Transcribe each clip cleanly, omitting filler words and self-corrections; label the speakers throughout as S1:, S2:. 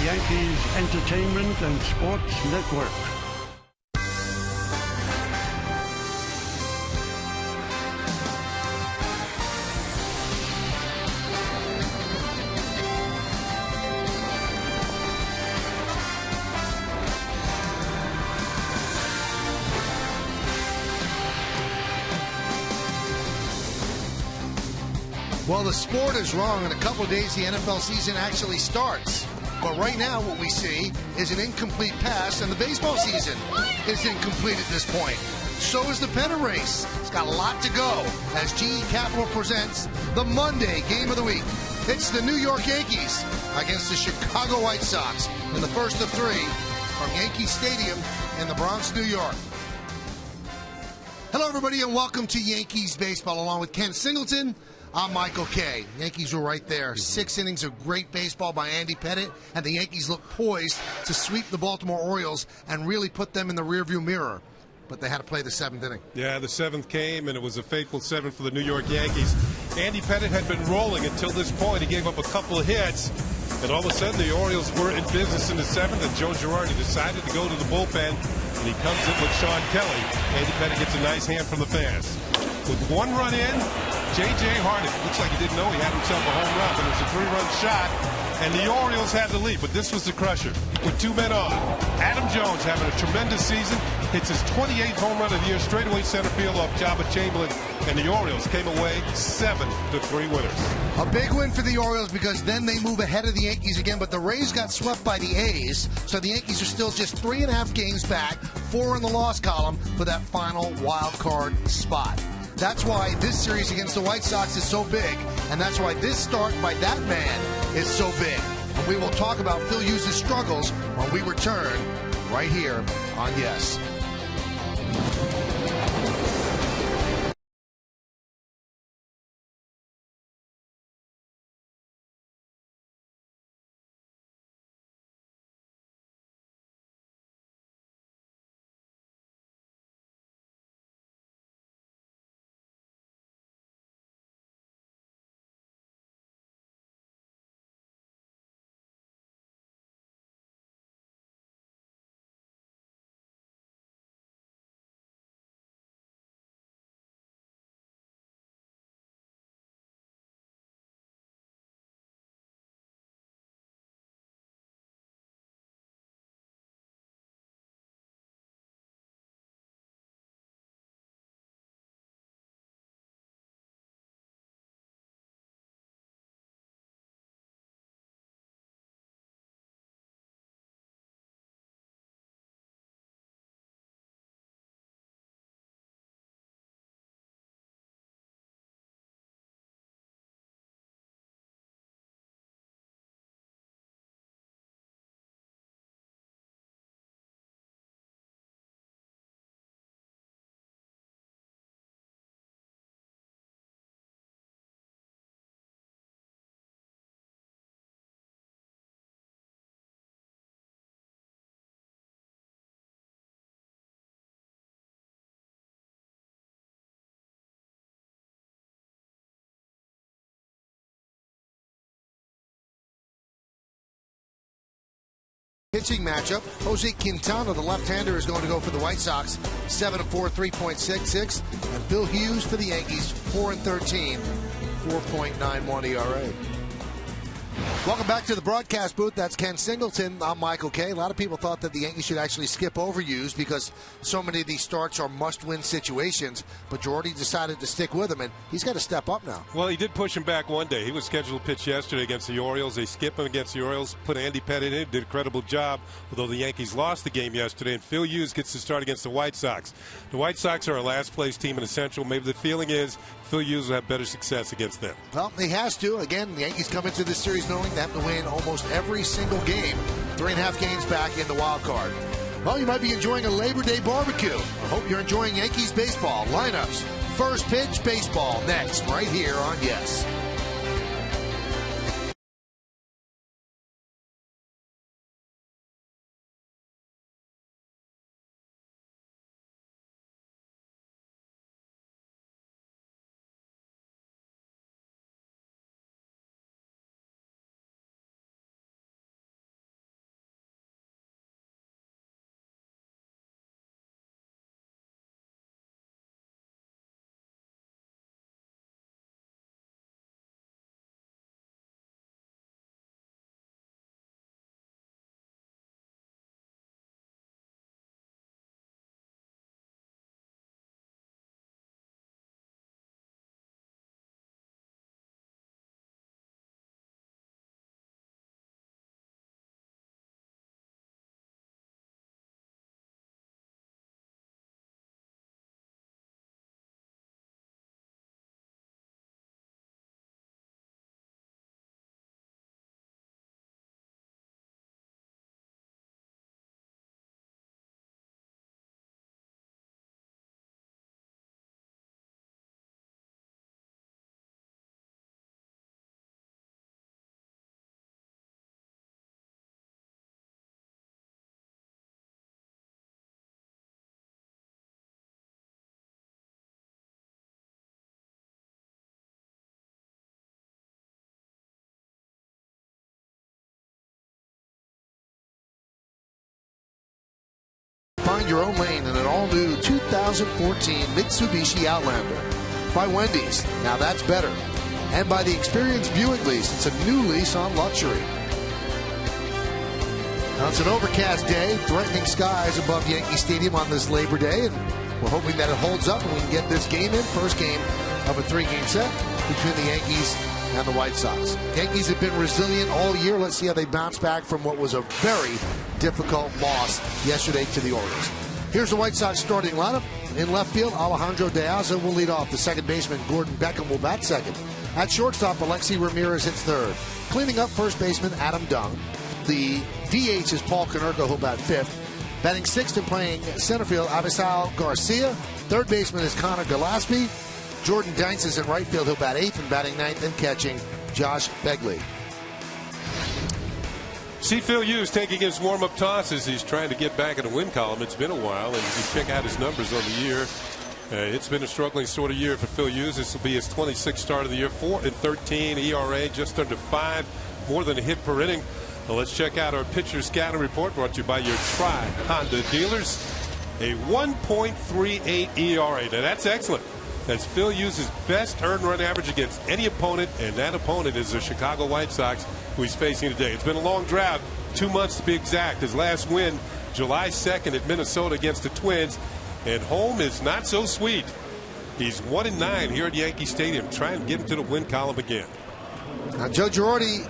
S1: Yankees Entertainment and Sports Network.
S2: Well, the sport is wrong. In a couple of days, the NFL season actually starts. But right now, what we see is an incomplete pass, and the baseball season is incomplete at this point. So is the pennant race. It's got a lot to go as GE Capital presents the Monday game of the week. It's the New York Yankees against the Chicago White Sox in the first of three from Yankee Stadium in the Bronx, New York. Hello, everybody, and welcome to Yankees Baseball. Along with Ken Singleton, I'm Michael Kay. Yankees were right there. 6 innings of great baseball by Andy Pettitte, and the Yankees look poised to sweep the Baltimore Orioles and really put them in the rearview mirror. But they had to play the 7th inning.
S3: Yeah, the 7th came, and it was a fateful 7 for the New York Yankees. Andy Pettitte had been rolling until this point. He gave up a couple of hits, and all of a sudden the Orioles were in business in the 7th, and Joe Girardi decided to go to the bullpen, and he comes in with Sean Kelly. Andy Pettitte gets a nice hand from the fans. With 1 run in, J.J. Harden, looks like he didn't know he had himself a home run, but it was a 3-run shot, and the Orioles had the lead, but this was the crusher with 2 men on. Adam Jones having a tremendous season, hits his 28th home run of the year, straightaway center field off Jabba Chamberlain, and the Orioles came away 7-3 winners.
S2: A big win for the Orioles because then they move ahead of the Yankees again, but the Rays got swept by the A's, so the Yankees are still just 3.5 games back, 4 in the loss column for that final wild card spot. That's why this series against the White Sox is so big, and that's why this start by that man is so big. And we will talk about Phil Hughes' struggles when we return right here on Yes. Pitching matchup, Jose Quintana, the left-hander, is going to go for the White Sox, 7-4, 3.66, and Phil Hughes for the Yankees, 4-13, 4.91 ERA. Welcome back to the broadcast booth. That's Ken Singleton. I'm Michael Kay. A lot of people thought that the Yankees should actually skip over Hughes because so many of these starts are must-win situations, but Girardi decided to stick with him, and he's got to step up now.
S3: Well, he did push him back one day. He was scheduled to pitch yesterday against the Orioles. They skipped him against the Orioles, put Andy Pettitte in, did a credible job, although the Yankees lost the game yesterday, and Phil Hughes gets to start against the White Sox. The White Sox are a last-place team in the Central. Maybe the feeling is Phil Hughes will have better success against them.
S2: Well, he has to. Again, the Yankees come into this series knowing they have to win almost every single game. 3.5 games back in the wild card. Well, you might be enjoying a Labor Day barbecue. I hope you're enjoying Yankees baseball. Lineups, first pitch baseball next, right here on Yes. Find your own lane in an all-new 2014 Mitsubishi Outlander. By Wendy's, now that's better. And by the Experience Buick lease, it's a new lease on luxury. Now it's an overcast day, threatening skies above Yankee Stadium on this Labor Day, and we're hoping that it holds up and we can get this game in, first game of a 3-game set between the Yankees and the White Sox. Yankees have been resilient all year. Let's see how they bounce back from what was a very difficult loss yesterday to the Orioles. Here's the White Sox starting lineup. In left field, Alejandro De Aza will lead off. The second baseman, Gordon Beckham, will bat second. At shortstop, Alexi Ramirez hits third. Cleaning up, first baseman Adam Dung. The DH is Paul Konerko, who'll bat fifth. Batting sixth and playing center field, Avisal Garcia. Third baseman is Connor Gillespie. Jordan Dines is in right field. He'll bat eighth, and batting ninth and catching, Josh Begley.
S3: See Phil Hughes taking his warm-up tosses. He's trying to get back in the win column. It's been a while, and you check out his numbers on the year. It's been a struggling sort of year for Phil Hughes. This will be his 26th start of the year. 4-13 ERA, just under 5, more than a hit per inning. Well, let's check out our pitcher scouting report, brought to you by your Tri-Honda dealers. A 1.38 ERA. Now that's excellent. That's Phil Hughes' best earned run average against any opponent, and that opponent is the Chicago White Sox, who he's facing today. It's been a long drought, 2 months to be exact. His last win, July 2nd at Minnesota against the Twins, and home is not so sweet. He's 1-9 here at Yankee Stadium. Trying to get him to the win column again.
S2: Now, Joe Girardi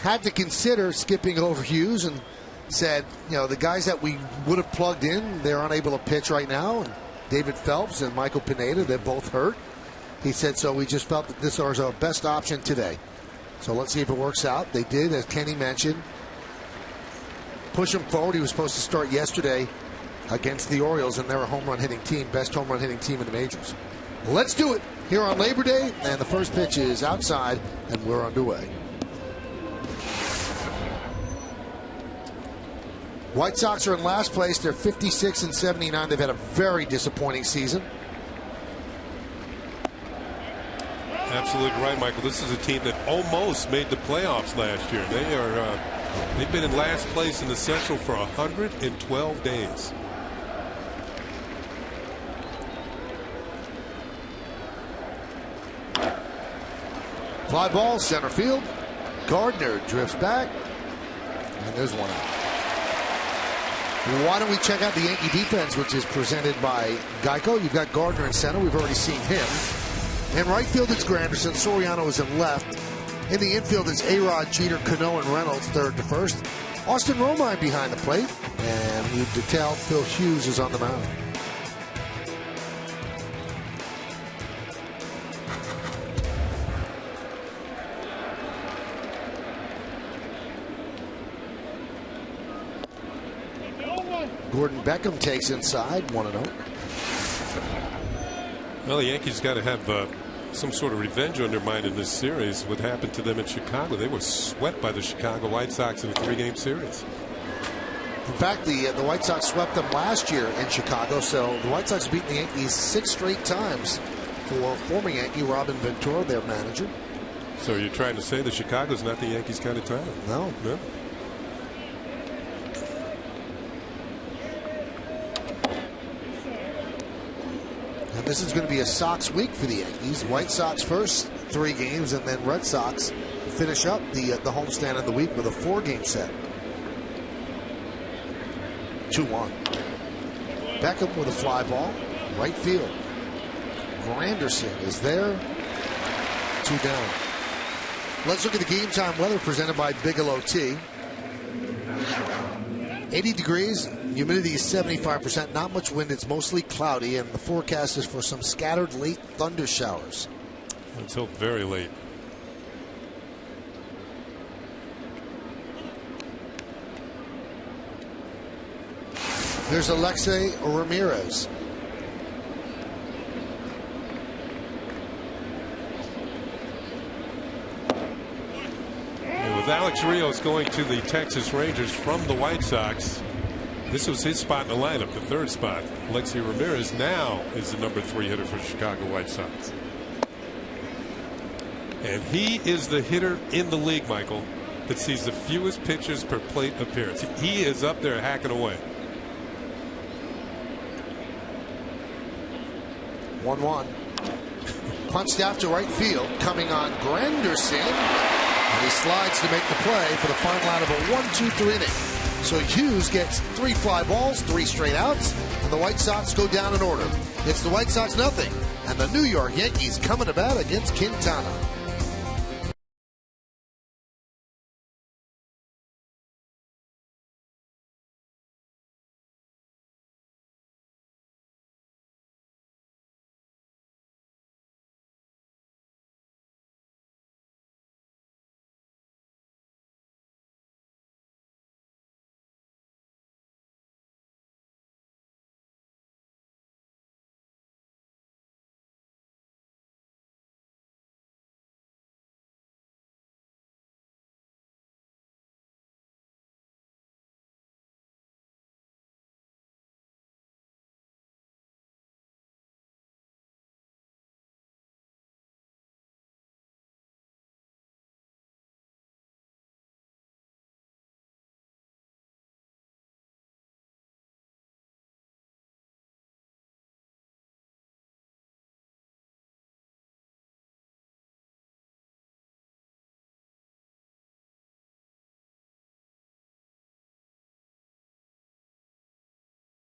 S2: had to consider skipping over Hughes and said, you know, the guys that we would have plugged in, they're unable to pitch right now. And David Phelps and Michael Pineda, they're both hurt. He said, so we just felt that this was our best option today. So let's see if it works out. They did, as Kenny mentioned, push him forward. He was supposed to start yesterday against the Orioles, and they're a home run hitting team, best home run hitting team in the majors. Let's do it here on Labor Day, and the first pitch is outside, and we're underway. White Sox are in last place. They're 56-79. They've had a very disappointing season.
S3: Absolutely right, Michael. This is a team that almost made the playoffs last year. They've been in last place in the Central for 112 days.
S2: Fly ball, center field. Gardner drifts back, and there's one out. Why don't we check out the Yankee defense, which is presented by Geico. You've got Gardner in center. We've already seen him. In right field, it's Granderson. Soriano is in left. In the infield, it's A-Rod, Jeter, Cano, and Reynolds, third to first. Austin Romine behind the plate. And we've detailed Phil Hughes is on the mound. Gordon Beckham takes inside, 1-0.
S3: Well, the Yankees got to have some sort of revenge on their mind in this series. What happened to them in Chicago? They were swept by the Chicago White Sox in a 3-game series.
S2: In fact, the White Sox swept them last year in Chicago, so the White Sox beat the Yankees 6 straight times for former Yankee Robin Ventura, their manager.
S3: So you're trying to say that Chicago's not the Yankees' kind of town?
S2: No.
S3: No.
S2: And this is going to be a Sox week for the Yankees. White Sox first 3 games, and then Red Sox finish up the homestand of the week with a 4-game set. 2-1. Beckham with a fly ball, right field. Granderson is there. 2 down. Let's look at the game time weather presented by Bigelow Tea. 80 degrees. Humidity is 75%. Not much wind. It's mostly cloudy, and the forecast is for some scattered late thunder showers.
S3: Let's hope very late.
S2: There's Alexi Ramirez.
S3: And with Alex Rios going to the Texas Rangers from the White Sox, this was his spot in the lineup, the 3rd spot. Alexi Ramirez now is the number 3 hitter for Chicago White Sox. And he is the hitter in the league, Michael, that sees the fewest pitches per plate appearance. He is up there hacking away.
S2: 1-1. Punched out to right field. Coming on Granderson. And he slides to make the play for the final out of a 1-2-3 inning. So Hughes gets 3 fly balls, 3 straight outs, and the White Sox go down in order. It's the White Sox nothing, and the New York Yankees coming to bat against Quintana.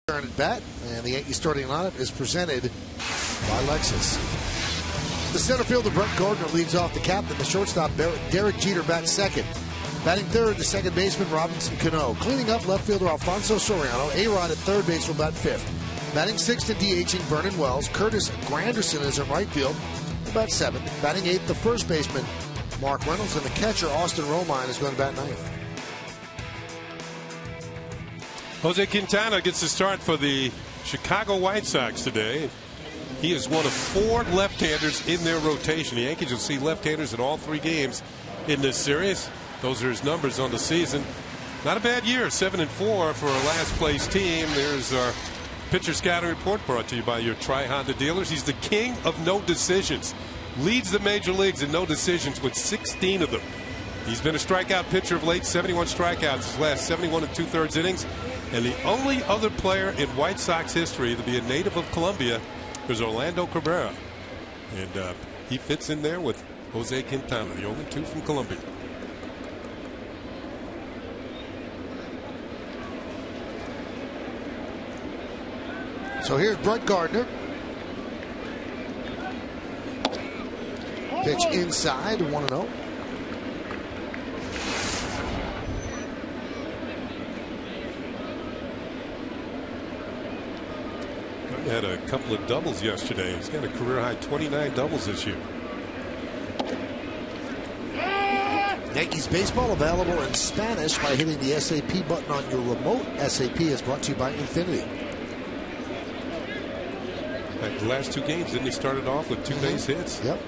S2: At bat, and the Yankees starting lineup is presented by Lexus. The center fielder Brett Gardner leads off the captain. The shortstop Derek Jeter bats second. Batting third, the second baseman Robinson Cano. Cleaning up left fielder Alfonso Soriano. A-Rod at third base will bat fifth. Batting sixth and DHing Vernon Wells. Curtis Granderson is in right field. About seventh. Batting eighth, the first baseman Mark Reynolds, and the catcher Austin Romine is going to bat ninth.
S3: Jose Quintana gets the start for the Chicago White Sox today. He is one of 4 left-handers in their rotation. The Yankees will see left-handers in all 3 games in this series. Those are his numbers on the season. Not a bad year, 7-4 for a last-place team. There's our pitcher scouting report brought to you by your Tri-Honda dealers. He's the king of no decisions. Leads the major leagues in no decisions with 16 of them. He's been a strikeout pitcher of late, 71 strikeouts his last 71 2/3 innings. And the only other player in White Sox history to be a native of Colombia is Orlando Cabrera. And he fits in there with Jose Quintana, the only 2 from Colombia.
S2: So here's Brett Gardner. Pitch inside, 1-0.
S3: Had a couple of doubles yesterday. He's got a career-high 29 doubles this year.
S2: Yankees baseball available in Spanish by hitting the SAP button on your remote. SAP is brought to you by Infinity.
S3: Like the last 2 games, didn't he start it off with 2 base hits?
S2: Yep.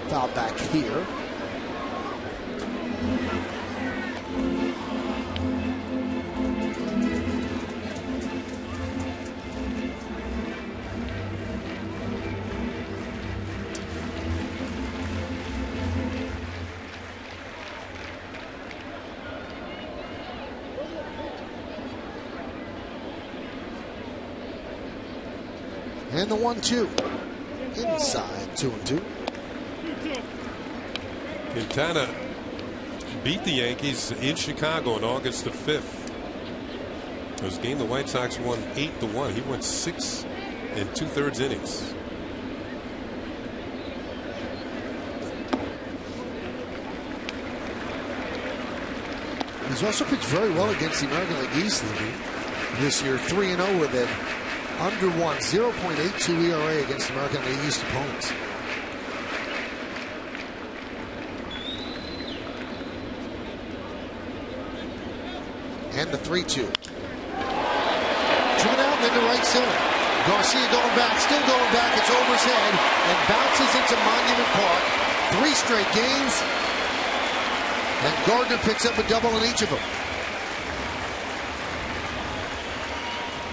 S2: Foul back here. And the 1-2 inside, 2-2.
S3: Quintana beat the Yankees in Chicago on August the 5th. It was a game the White Sox won 8-1. He went 6 2/3 innings.
S2: He's also pitched very well against the American League East this year. 3-0 with it. Under 1, 0.82 ERA against American League East opponents. And the 3-2. Driven out into right center. Garcia going back, still going back. It's over his head and bounces into Monument Park. 3 straight games. And Gardner picks up a double in each of them.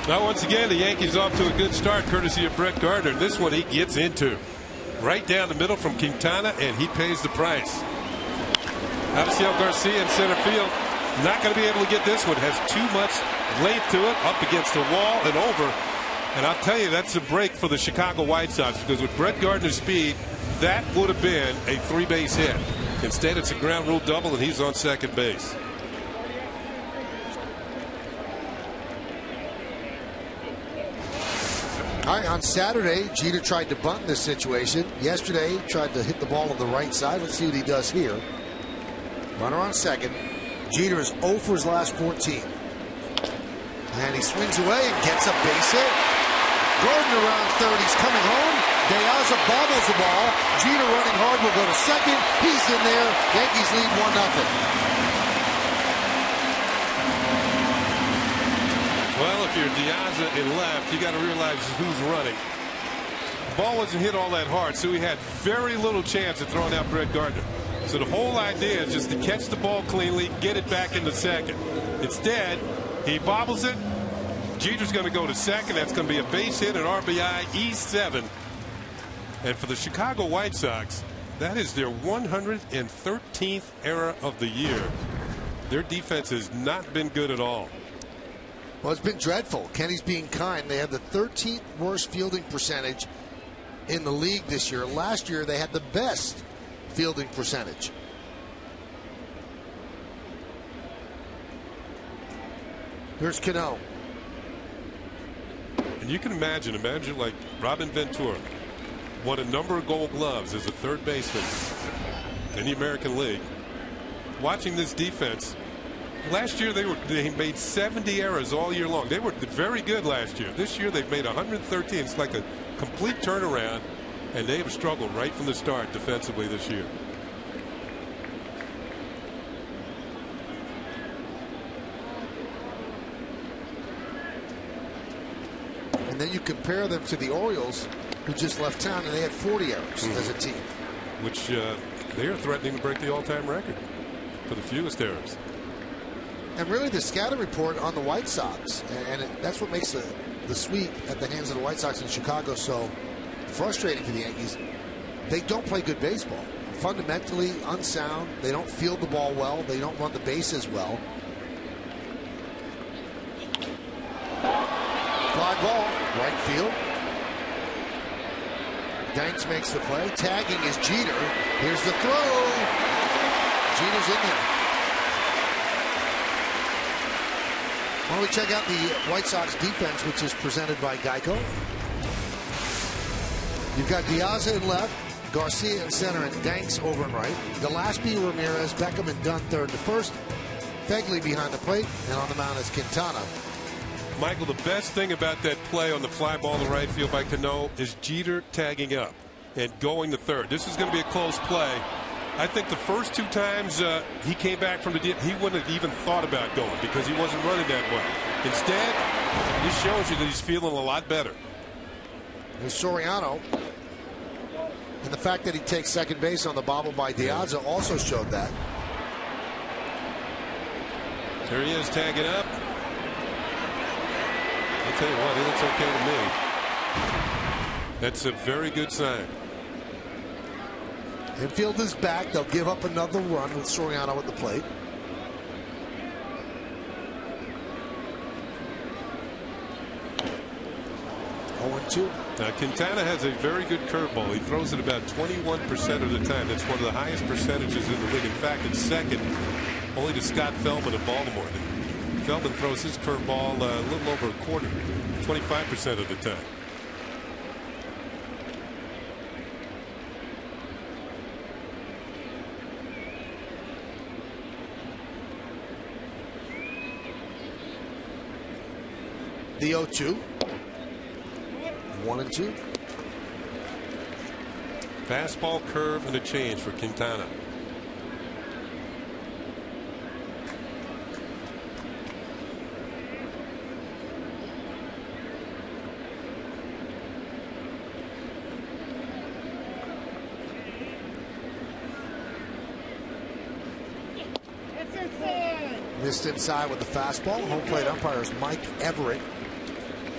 S3: Now, once again, the Yankees off to a good start, courtesy of Brett Gardner. This one he gets into. Right down the middle from Quintana, and he pays the price. Avisail Garcia in center field. Not going to be able to get this one. Has too much length to it, up against the wall and over. And I'll tell you, that's a break for the Chicago White Sox, because with Brett Gardner's speed, that would have been a 3-base hit. Instead, it's a ground rule double, and he's on second base.
S2: All right, on Saturday, Jeter tried to bunt in this situation. Yesterday, tried to hit the ball on the right side. Let's see what he does here. Runner on second. Jeter is 0 for his last 14. And he swings away and gets a base hit. Gordon around third. He's coming home. De Aza bobbles the ball. Jeter running hard will go to second. He's in there. Yankees lead 1-0.
S3: Well, if you're De Aza in left, you got to realize who's running. The ball wasn't hit all that hard, so he had very little chance of throwing out Brett Gardner. So the whole idea is just to catch the ball cleanly, get it back into second. Instead, he bobbles it. Jeter's going to go to second. That's going to be a base hit, an RBI, E7. And for the Chicago White Sox, that is their 113th error of the year. Their defense has not been good at all.
S2: Well, it's been dreadful. Kenny's being kind. They have the 13th worst fielding percentage in the league this year. Last year, they had the best fielding percentage. Here's Cano.
S3: And you can imagine like Robin Ventura won a number of Gold Gloves as a third baseman in the American League. Watching this defense, last year they made 70 errors all year long. They were very good last year. This year they've made 113. It's like a complete turnaround, and they have struggled right from the start defensively this year.
S2: And then you compare them to the Orioles, who just left town, and they had 40 errors as a team.
S3: Which they are threatening to break the all-time record for the fewest errors.
S2: And really the scatter report on the White Sox, and that's what makes the sweep at the hands of the White Sox in Chicago so frustrating for the Yankees. They don't play good baseball. Fundamentally unsound. They don't field the ball well. They don't run the bases well. Fly ball, right field. Danks makes the play. Tagging is Jeter. Here's the throw. Jeter's in there. Why don't we check out the White Sox defense, which is presented by Geico. You've got De Aza in left, Garcia in center, and Danks over and right. Gillespie, Ramirez, Beckham, and Dunn third to first. Fegley behind the plate, and on the mound is Quintana.
S3: Michael, the best thing about that play on the fly ball to right field by Cano is Jeter tagging up and going to third. This is going to be a close play. I think the first two times he came back from the deep, he wouldn't have even thought about going because he wasn't running that well. Instead, this shows you that he's feeling a lot better.
S2: There's Soriano. And the fact that he takes second base on the bobble by De Aza also showed that.
S3: There he is tagging up. I'll tell you what, he looks okay to me. That's a very good sign.
S2: Infield is back. They'll give up another run with Soriano at the plate. (0-2).
S3: Now Quintana has a very good curveball. He throws it about 21% of the time. That's one of the highest percentages in the league. In fact, it's second only to Scott Feldman of Baltimore. Feldman throws his curveball a little over a quarter, 25% of the time.
S2: The 0-2. 1-2.
S3: Fastball, curve, and a change for Quintana.
S2: Missed inside with the fastball. Home plate umpire is Mike Everett.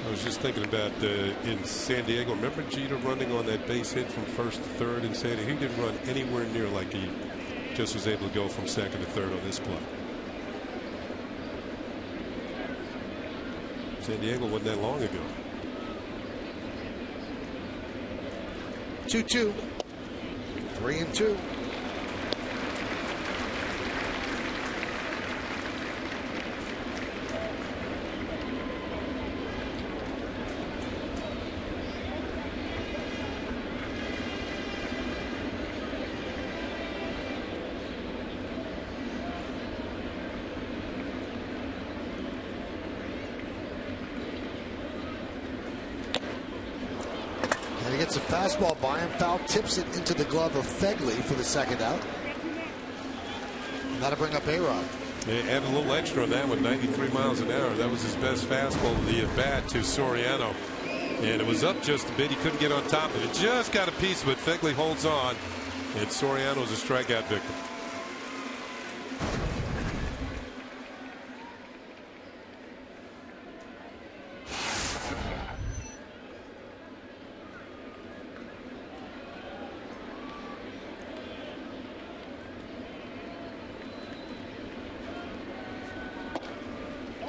S3: I was just thinking about in San Diego. Remember Jeter running on that base hit from first to third in San Diego? He didn't run anywhere near like he just was able to go from second to third on this play. San Diego wasn't that long ago.
S2: 2-2. 3-2. He gets a fastball by him. Foul tips it into the glove of Fegley for the second out. And that'll bring up A-Rod.
S3: They added a little extra on that one, 93 miles an hour. That was his best fastball of the at-bat to Soriano. And it was up just a bit. He couldn't get on top of it. Just got a piece of it. Fegley holds on. And Soriano's a strikeout victim.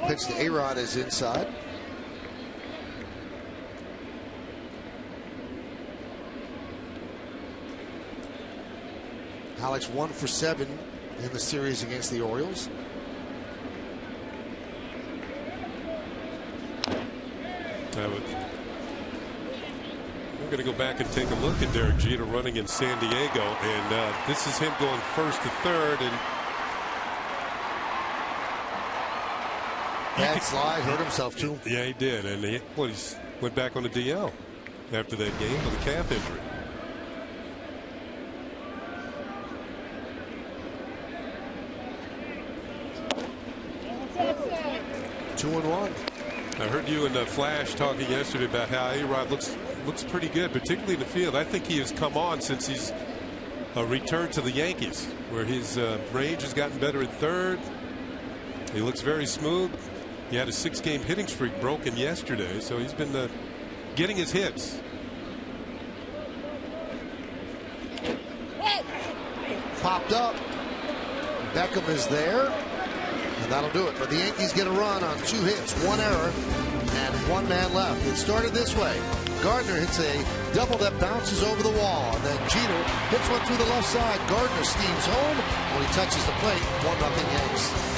S2: Pitch to A-Rod is inside. Alex 1 for 7 in the series against the Orioles.
S3: I'm going to go back and take a look at Derek Jeter running in San Diego, and this is him going first to third, and
S2: bad slide, hurt himself too.
S3: Yeah, he did, and he went back on the DL after that game with a calf injury.
S2: Two and one.
S3: I heard you and Flash talking yesterday about how A-Rod looks pretty good, particularly in the field. I think he has come on since he's returned to the Yankees, where his range has gotten better at third. He looks very smooth. He had a 6-game hitting streak broken yesterday, so he's been getting his hits.
S2: Popped up. Beckham is there, and that'll do it. But the Yankees get a run on 2 hits, 1 error, and 1 man left. It started this way. Gardner hits a double that bounces over the wall, and then Jeter hits one through the left side. Gardner steams home when he touches the plate. 1-0 Yanks.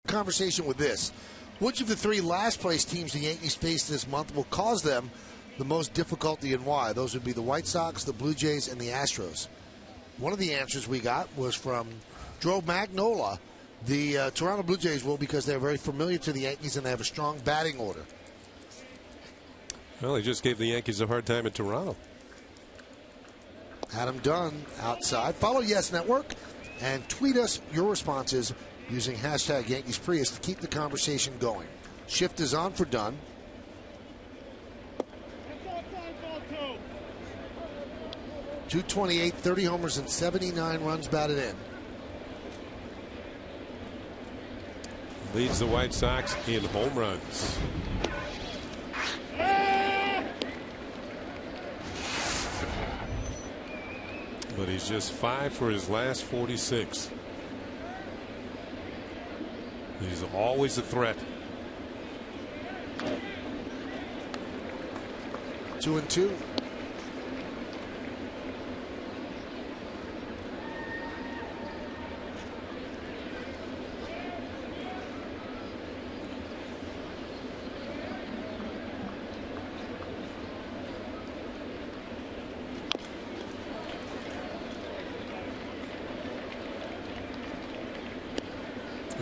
S2: Conversation with this. Which of the 3 last place teams the Yankees face this month will cause them the most difficulty, and why? Those would be the White Sox, the Blue Jays, and the Astros. One of the answers we got was from Drew Magnola. The Toronto Blue Jays will, because they're very familiar to the Yankees and they have a strong batting order.
S3: Well, he just gave the Yankees a hard time in Toronto.
S2: Adam Dunn outside. Follow Yes Network and tweet us your responses using hashtag Yankees Prius to keep the conversation going. Shift is on for Dunn. .228, 30 homers, and 79 runs batted in.
S3: Leads the White Sox in home runs. But he's just 5 for his last 46. He's always a threat.
S2: 2-2.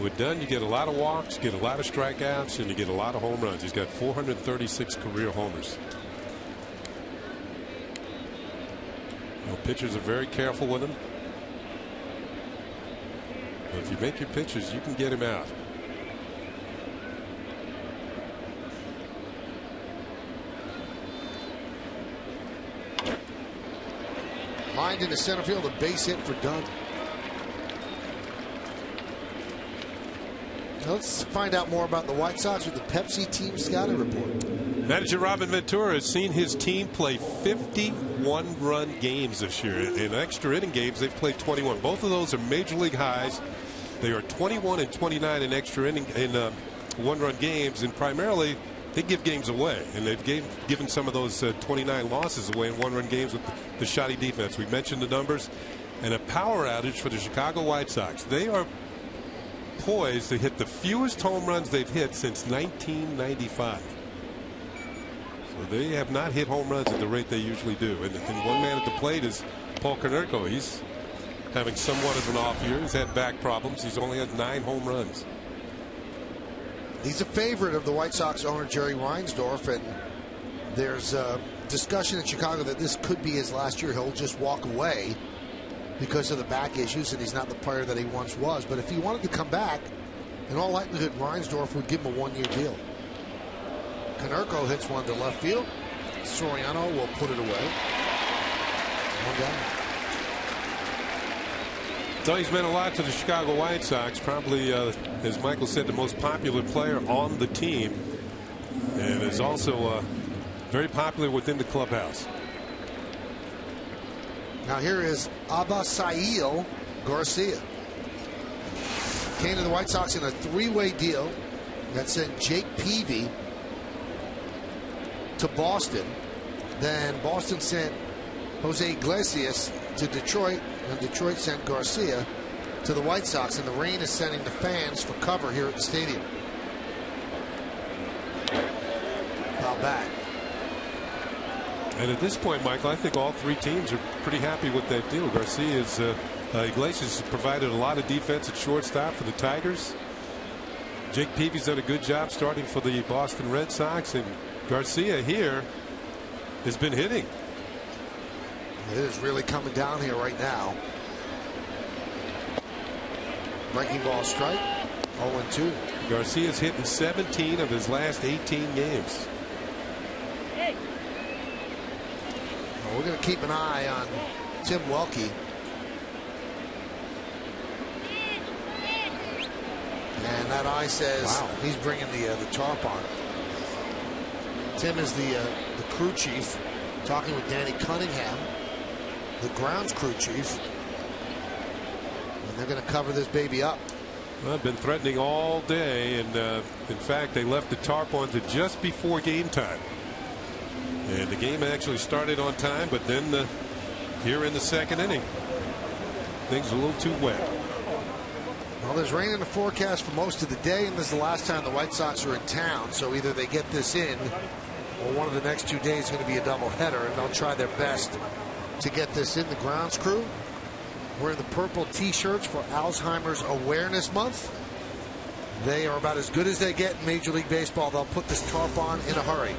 S3: With Dunn, you get a lot of walks, you get a lot of strikeouts, and you get a lot of home runs. He's got 436 career homers. You know, pitchers are very careful with him. But if you make your pitches, you can get him out.
S2: Lined into center field, a base hit for Dunn. Let's find out more about the White Sox with the Pepsi Team Scouting Report.
S3: Manager Robin Ventura has seen his team play 51-run games this year. In extra inning games, they've played 21. Both of those are major league highs. They are 21 and 29 in extra inning in one-run games, and primarily they give games away. And they've given some of those 29 losses away in one-run games with the shoddy defense. We mentioned the numbers, and a power outage for the Chicago White Sox. They are poised to hit the fewest home runs they've hit since 1995. So they have not hit home runs at the rate they usually do. And one man at the plate is Paul Konerko. He's having somewhat of an off year. He's had back problems. He's only had 9 home runs.
S2: He's a favorite of the White Sox owner Jerry Reinsdorf, and there's discussion in Chicago that this could be his last year. He'll just walk away because of the back issues, and he's not the player that he once was. But if he wanted to come back, in all likelihood, Reinsdorf would give him a one-year deal. Konerko hits one to left field. Soriano will put it away. One down.
S3: So he's meant a lot to the Chicago White Sox. Probably, as Michael said, the most popular player on the team, and is also very popular within the clubhouse.
S2: Now here is Abisail Garcia. Came to the White Sox in a 3-way deal that sent Jake Peavy to Boston. Then Boston sent Jose Iglesias to Detroit, and Detroit sent Garcia to the White Sox, and the rain is sending the fans for cover here at the stadium. Foul back.
S3: And at this point, Michael, I think all 3 teams are pretty happy with that deal. Garcia's Iglesias has provided a lot of defense at shortstop for the Tigers. Jake Peavy's done a good job starting for the Boston Red Sox, and Garcia here has been hitting.
S2: It is really coming down here right now. Breaking ball strike. 0-2.
S3: Garcia's hit in 17 of his last 18 games.
S2: Well, we're going to keep an eye on Tim Welke. And that eye says he's bringing the tarp on. Tim is the crew chief, talking with Danny Cunningham, the grounds crew chief. And they're going to cover this baby up.
S3: Well, I've been threatening all day, and in fact, they left the tarp on to just before game time. And the game actually started on time, but then here in the second inning, things are a little too wet.
S2: Well, there's rain in the forecast for most of the day, and this is the last time the White Sox are in town. So either they get this in, or one of the next 2 days is going to be a doubleheader, and they'll try their best to get this in. The grounds crew wearing the purple T-shirts for Alzheimer's Awareness Month. They are about as good as they get in Major League Baseball. They'll put this tarp on in a hurry.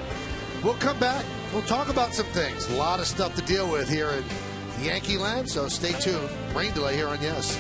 S2: We'll come back. We'll talk about some things. A lot of stuff to deal with here in Yankee land, so stay tuned. Rain delay here on Yes.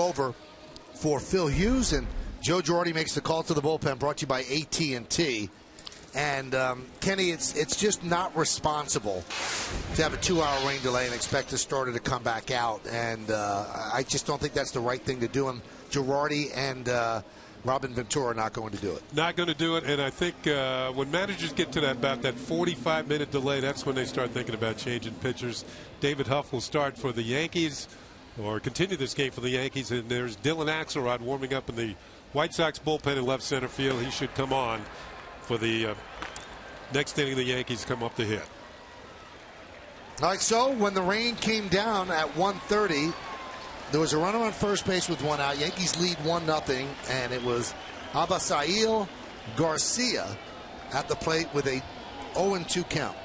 S2: over for Phil Hughes, and Joe Girardi makes the call to the bullpen, brought to you by AT&T. And Kenny, it's just not responsible to have a 2-hour rain delay and expect the starter to come back out. And I just don't think that's the right thing to do. And Girardi and Robin Ventura are not going to do it.
S3: Not going to do it. And I think when managers get to about that 45-minute delay, that's when they start thinking about changing pitchers. David Huff will start for the Yankees, or continue this game for the Yankees. And there's Dylan Axelrod warming up in the White Sox bullpen in left center field. He should come on for the next inning. The Yankees come up to hit.
S2: All right, so when the rain came down at 1:30, there was a runner on first base with 1 out. Yankees lead 1-0, and it was Abisail Garcia at the plate with a 0-2 count.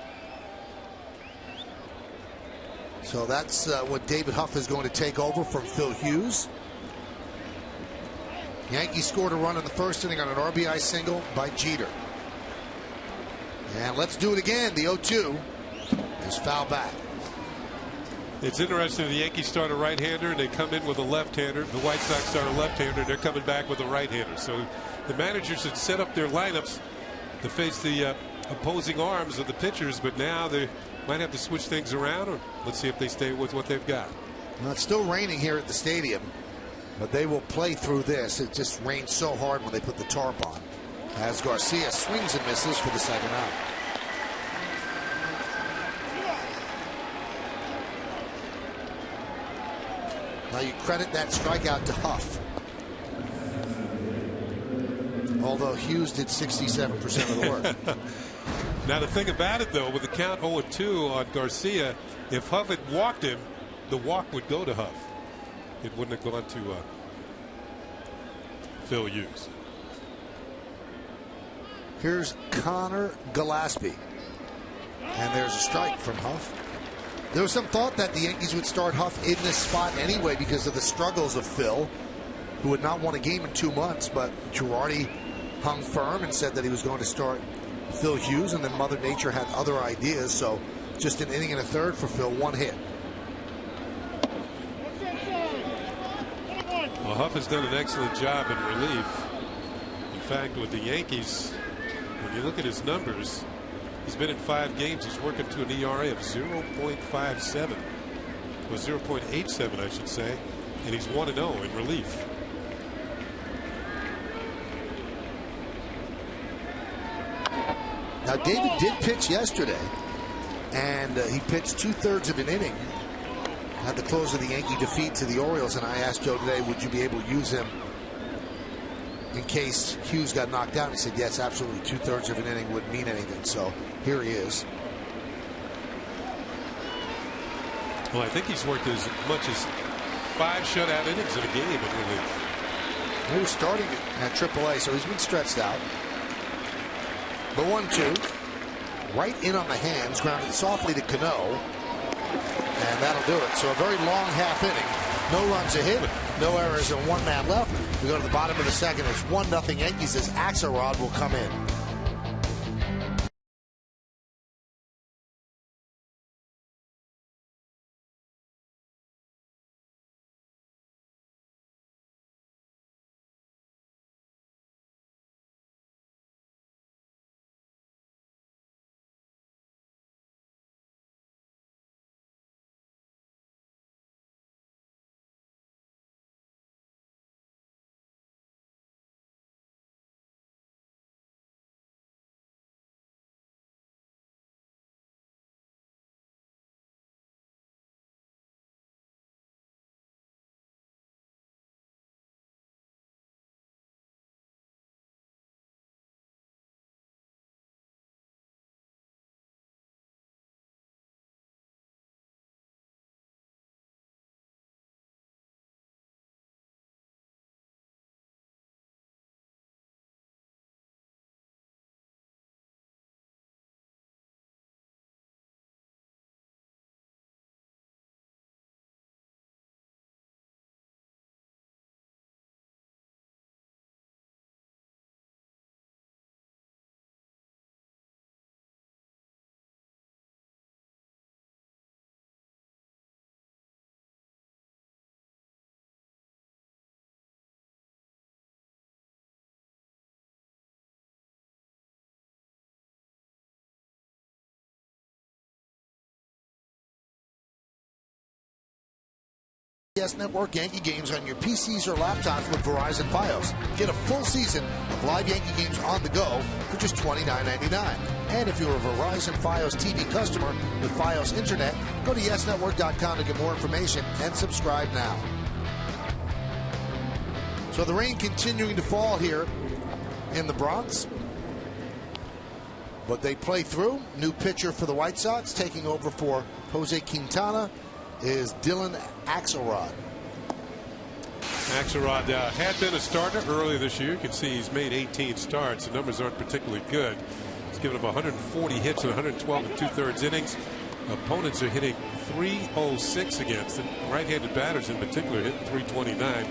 S2: So that's what David Huff is going to take over from Phil Hughes. Yankees scored a run in the first inning on an RBI single by Jeter. And let's do it again. The 0-2 is foul back.
S3: It's interesting. The Yankees start a right-hander, and they come in with a left-hander. The White Sox start a left-hander, and they're coming back with a right-hander. So the managers had set up their lineups to face the opposing arms of the pitchers, but now they might have to switch things around, or let's see if they stay with what they've got.
S2: Well, it's still raining here at the stadium, but they will play through this. It just rained so hard when they put the tarp on, as Garcia swings and misses for the second out. Now you credit that strikeout to Huff. Although Hughes did 67% of the work.
S3: Now the thing about it, though, with the count 0-2 on Garcia, if Huff had walked him, the walk would go to Huff. It wouldn't have gone to Phil Hughes.
S2: Here's Connor Gillespie. And there's a strike from Huff. There was some thought that the Yankees would start Huff in this spot anyway because of the struggles of Phil, who had not won a game in 2 months, but Girardi hung firm and said that he was going to start Phil Hughes, and then Mother Nature had other ideas. So just an inning and a third for Phil, 1 hit.
S3: Well, Huff has done an excellent job in relief. In fact, with the Yankees, when you look at his numbers, he's been in 5 games. He's working to an ERA of 0.57, or 0.87, I should say, and he's 1-0 in relief.
S2: Now, David did pitch yesterday, and he pitched 2/3 of an inning at the close of the Yankee defeat to the Orioles, and I asked Joe today, would you be able to use him in case Hughes got knocked out? He said, yes, absolutely. 2/3 of an inning wouldn't mean anything. So here he is.
S3: Well, I think he's worked as much as 5 shutout innings in a game in relief.
S2: He was starting at AAA, so he's been stretched out. The 1-2, right in on the hands, grounded softly to Cano, and that'll do it. So a very long half inning. No runs a hit, no errors, and 1 man left. We go to the bottom of the second. It's 1-0 Yankees as Axelrod will come in. Yes Network Yankee games on your PCs or laptops with Verizon Fios. Get a full season of live Yankee games on the go for just $29.99. And if you're a Verizon Fios TV customer with Fios Internet, go to yesnetwork.com to get more information and subscribe now. So the rain continuing to fall here in the Bronx. But they play through. New pitcher for the White Sox, taking over for Jose Quintana, is Dylan Axelrod.
S3: Axelrod had been a starter earlier this year. You can see he's made 18 starts. The numbers aren't particularly good. He's given up 140 hits in 112 and 2/3 innings. Opponents are hitting .306 against him. Right-handed batters in particular hitting .329.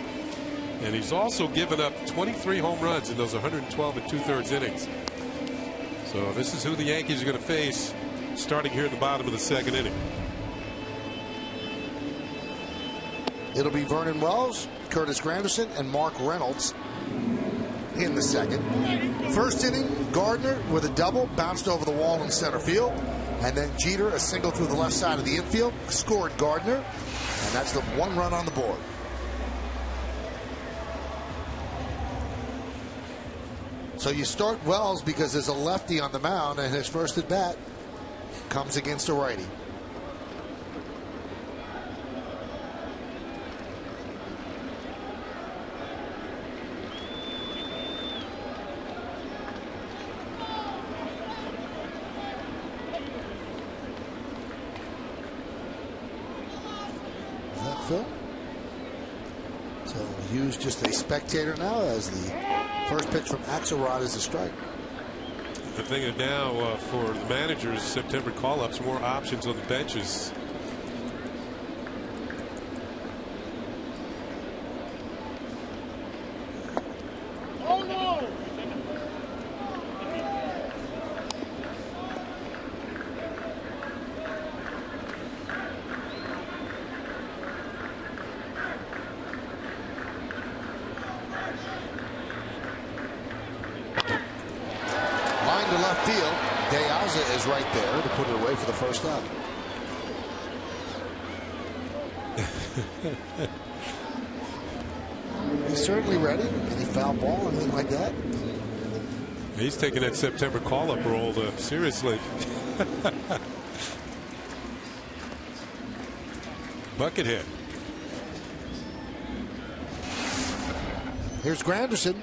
S3: And he's also given up 23 home runs in those 112 and 2/3 innings. So this is who the Yankees are going to face starting here at the bottom of the second inning.
S2: It'll be Vernon Wells, Curtis Granderson, and Mark Reynolds in the second. First inning, Gardner with a double, bounced over the wall in center field. And then Jeter, a single through the left side of the infield, scored Gardner. And that's the 1 run on the board. So you start Wells because there's a lefty on the mound, and his first at bat comes against a righty. Is that Phil? So Hughes just a spectator now as the first pitch from Axelrod is a strike.
S3: The thing is now for the managers, September call-ups, more options on the benches.
S4: Oh no!
S2: Line to left field. Deaza is right there to put it away for the first out. He's certainly ready. Any foul ball, anything like that?
S3: He's taking that September call-up role seriously. Bucket hit.
S2: Here's Granderson.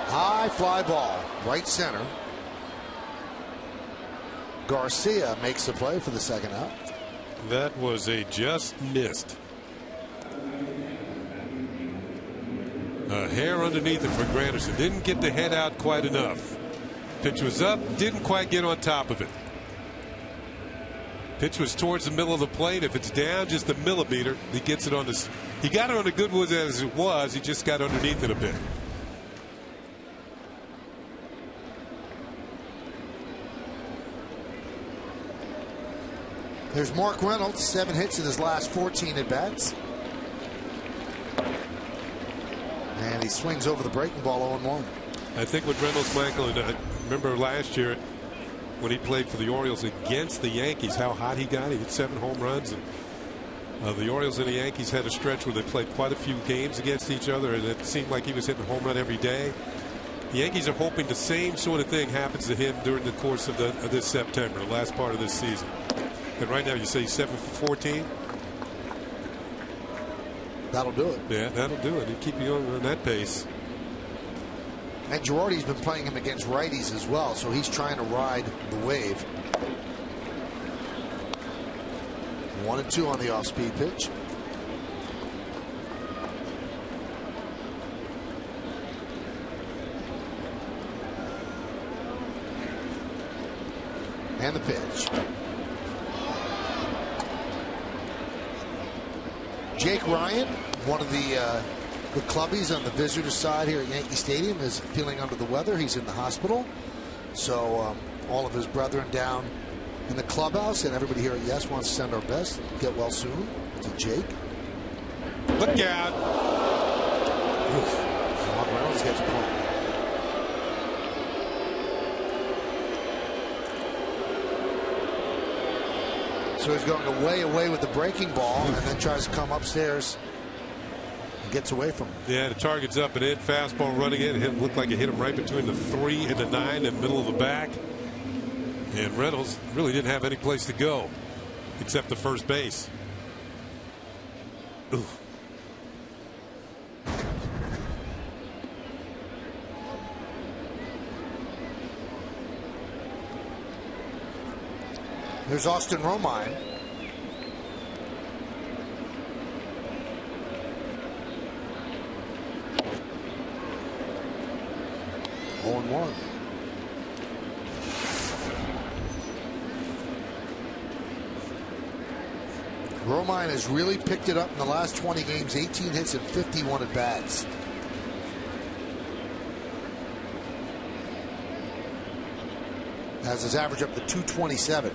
S2: High fly ball, right center. Garcia makes the play for the second out.
S3: That was a just missed. A hair underneath it for Granderson. Didn't get the head out quite enough. Pitch was up, didn't quite get on top of it. Pitch was towards the middle of the plate. If it's down just a millimeter, he gets it on this. He got it on the good wood as it was. He just got underneath it a bit.
S2: There's Mark Reynolds, 7 hits in his last 14 at bats. And he swings over the breaking ball 0-1.
S3: I think with Reynolds, Michael, and I remember last year when he played for the Orioles against the Yankees, how hot he got. He hit 7 home runs. And the Orioles and the Yankees had a stretch where they played quite a few games against each other, and it seemed like he was hitting a home run every day. The Yankees are hoping the same sort of thing happens to him during the course of this September, the last part of this season. And right now you say 7 for 14.
S2: That'll do it.
S3: Yeah, that'll do it. He'll keep you on that pace.
S2: And Girardi's been playing him against righties as well, so he's trying to ride the wave. 1-2 on the off-speed pitch. And the pitch. Jake Ryan, one of the clubbies on the visitor side here at Yankee Stadium, is feeling under the weather. He's in the hospital. So all of his brethren down in the clubhouse and everybody here at Yes wants to send our best. Get well soon to Jake.
S3: Look out.
S2: Rob Reynolds gets pulled. So he's going away with the breaking ball and then tries to come upstairs and gets away from him.
S3: Yeah, the target's up and in. Fastball running in. It looked like it hit him right between the 3 and the 9 in the middle of the back. And Reynolds really didn't have any place to go except the first base. Ooh.
S2: Here's Austin Romine. Oh, and 1. Romine has really picked it up in the last 20 games, 18 hits and 51 at bats. Has his average up to 227.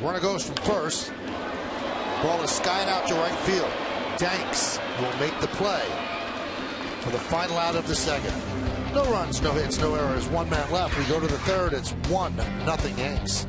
S2: Runner goes from first. Ball is skied out to right field. Danks will make the play for the final out of the second. No runs, no hits, no errors. 1 man left. We go to the third. It's 1-0 Yanks.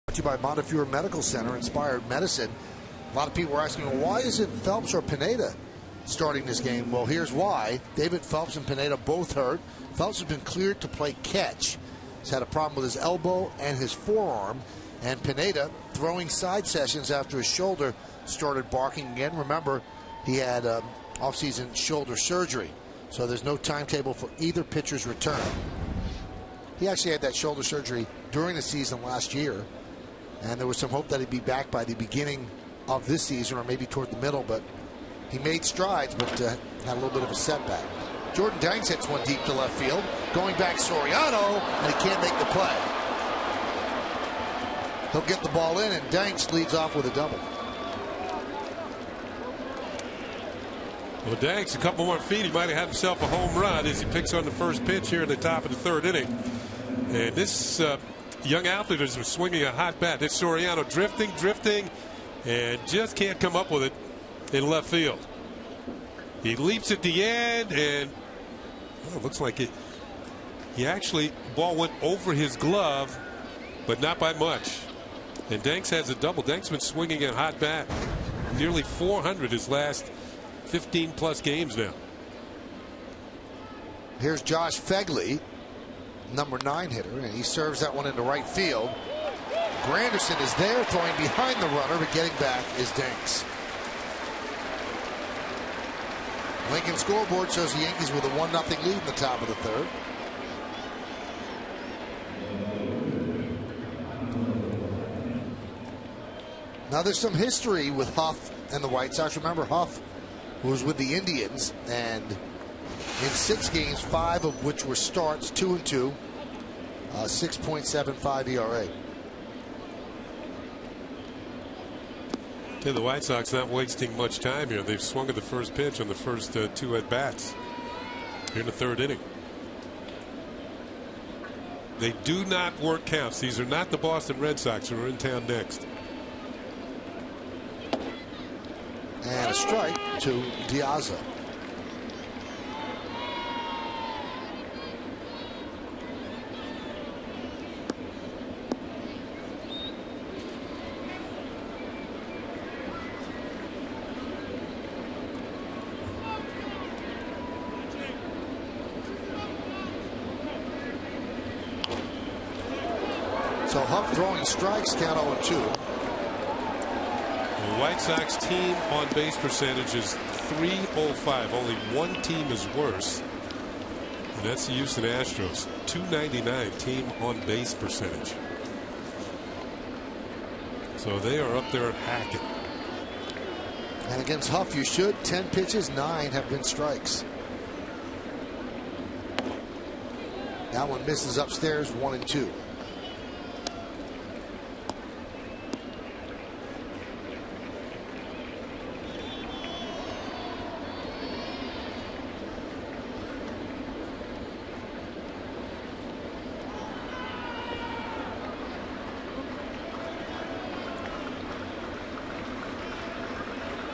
S2: Brought to you by Montefiore Medical Center, Inspired Medicine. A lot of people were asking, well, why isn't Phelps or Pineda starting this game? Well, here's why. David Phelps and Pineda both hurt. Phelps has been cleared to play catch. He's had a problem with his elbow and his forearm. And Pineda throwing side sessions after his shoulder started barking again. Remember, he had off-season shoulder surgery. So there's no timetable for either pitcher's return. He actually had that shoulder surgery during the season last year. And there was some hope that he'd be back by the beginning of this season or maybe toward the middle, but he made strides, but had a little bit of a setback. Jordan Danks hits one deep to left field. Going back Soriano, and he can't make the play. He'll get the ball in, and Danks leads off with a double.
S3: Well, Danks, a couple more feet, he might have had himself a home run as he picks on the first pitch here in the top of the third inning. And this young outfielder is swinging a hot bat. This Soriano drifting, and just can't come up with it in left field. He leaps at the end, and it looks like it. He actually, ball went over his glove, but not by much. And Danks has a double. Danks been swinging a hot bat, nearly 400 his last 15+ games now.
S2: Here's Josh Fegley, number 9 hitter, and he serves that one into right field. Granderson is there, throwing behind the runner, but getting back is Danks. Lincoln scoreboard shows the Yankees with a 1-0 lead in the top of the third. Now there's some history with Huff and the White Sox. Remember, Huff was with the Indians, and in 6 games, 5 of which were starts, 2-2, 6.75 ERA.
S3: Yeah, the White Sox not wasting much time here. They've swung at the first pitch on the first 2 at-bats here in the 3rd inning. They do not work counts. These are not the Boston Red Sox who are in town next.
S2: And a strike to Diaz. So Huff throwing strikes, count 0-2.
S3: The White Sox team on base percentage is .305. Only one team is worse, and that's the Houston Astros. .299 team on base percentage. So they are up there hacking.
S2: And against Huff, you should. 10 pitches, 9 have been strikes. That one misses upstairs, 1-2.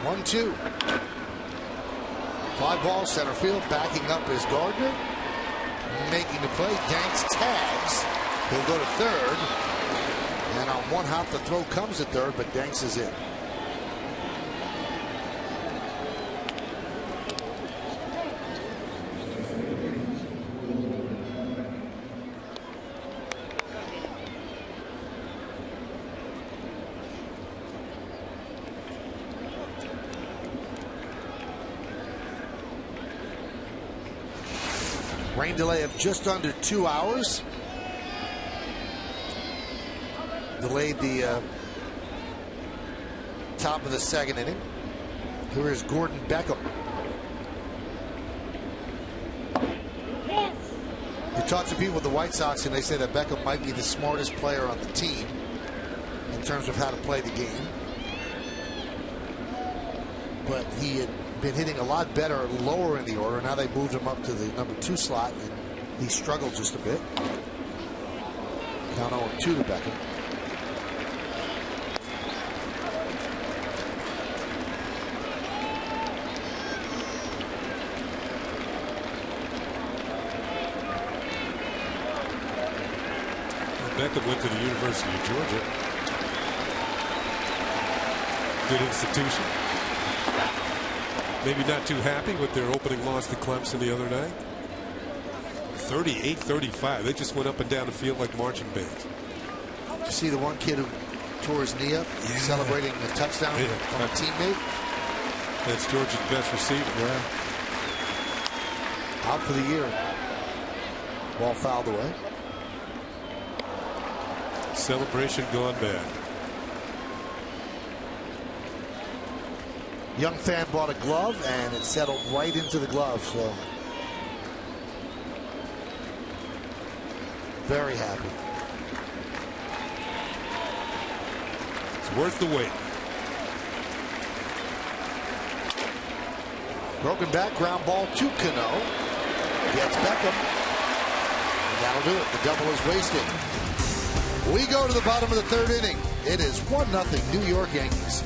S2: One-two. Fly ball, center field. Backing up is Gardner. Making the play. Danks tags. He'll go to third. And on one hop, the throw comes to third, but Danks is in. Rain delay of just under 2 hours. Delayed the top of the 2nd inning. Here is Gordon Beckham. You talk to people with the White Sox and they say that Beckham might be the smartest player on the team in terms of how to play the game. But he had been hitting a lot better lower in the order. Now they moved him up to the number 2 slot, and he struggled just a bit. Count 0-2 to Beckham.
S3: Beckham went to the University of Georgia. Good institution. Maybe not too happy with their opening loss to Clemson the other night. 38-35. They just went up and down the field like marching bands.
S2: Did you see the one kid who tore his knee up, celebrating a touchdown from a teammate?
S3: That's Georgia's best receiver.
S2: Yeah. Out for the year. Ball fouled away.
S3: Celebration gone bad.
S2: Young fan bought a glove, and it settled right into the glove. So very happy.
S3: It's worth the wait.
S2: Broken back, ground ball to Cano. Gets Beckham. And that'll do it. The double is wasted. We go to the bottom of the 3rd inning. It is 1-0 New York Yankees.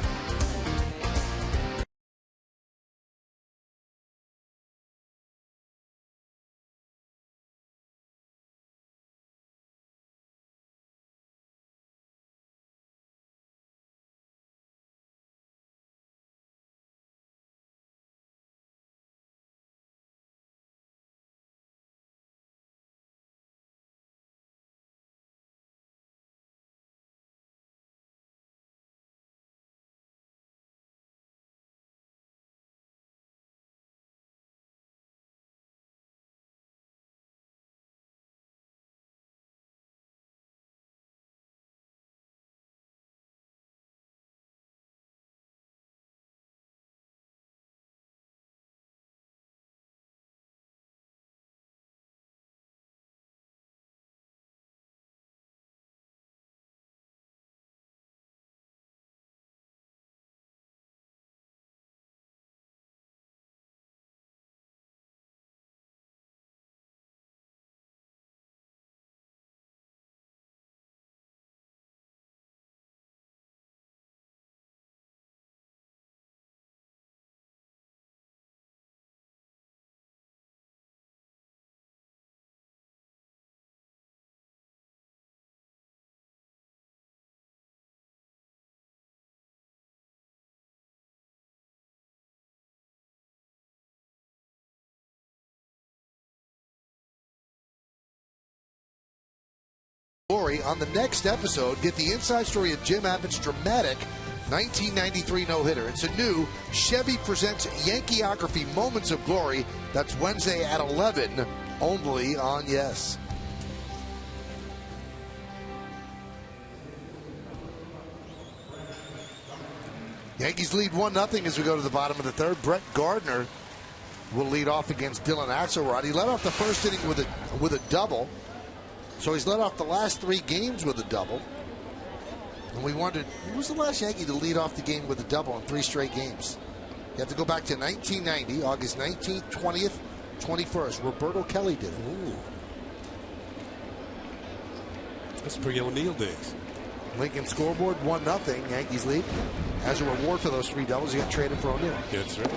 S2: glory on the next episode. Get the inside story of Jim Abbott's dramatic 1993 no-hitter. It's a new Chevy Presents Yankeeography Moments of Glory. That's Wednesday at 11, only on Yes. Yankees lead 1-0 as we go to the bottom of the third. Brett Gardner will lead off against Dylan Axelrod. He led off the first inning with a double. So he's led off the last 3 games with a double. And we wondered, who was the last Yankee to lead off the game with a double in 3 straight games? You have to go back to 1990, August 19th, 20th, 21st. Roberto Kelly did it.
S3: Ooh. That's pre-O'Neill days.
S2: Lincoln scoreboard, 1-0. Yankees lead. As a reward for those 3 doubles, he got traded for O'Neill.
S3: That's right.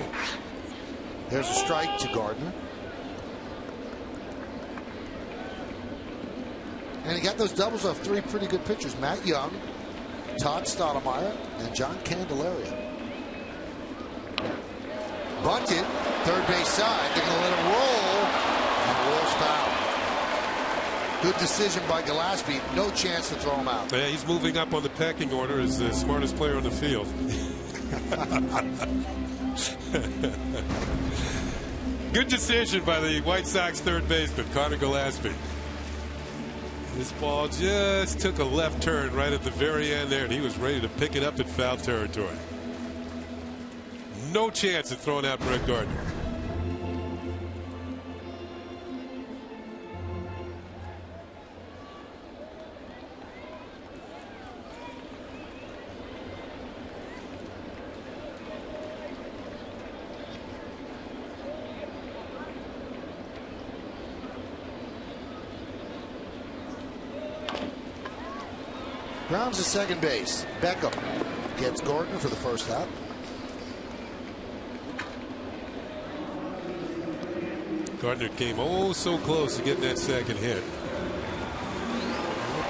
S2: There's a strike to Gardner. And he got those doubles off 3 pretty good pitchers. Matt Young, Todd Stottlemyre, and John Candelaria. Bunted, third base side. They're going to let him roll. And rolls foul. Good decision by Gillespie. No chance to throw him out.
S3: Yeah, he's moving up on the pecking order as the smartest player on the field. Good decision by the White Sox third baseman, Conor Gillespie. This ball just took a left turn right at the very end there, and he was ready to pick it up in foul territory. No chance of throwing out Brett Gardner.
S2: Grounds to second base. Beckham gets Gardner for the first out.
S3: Gardner came so close to getting that second hit.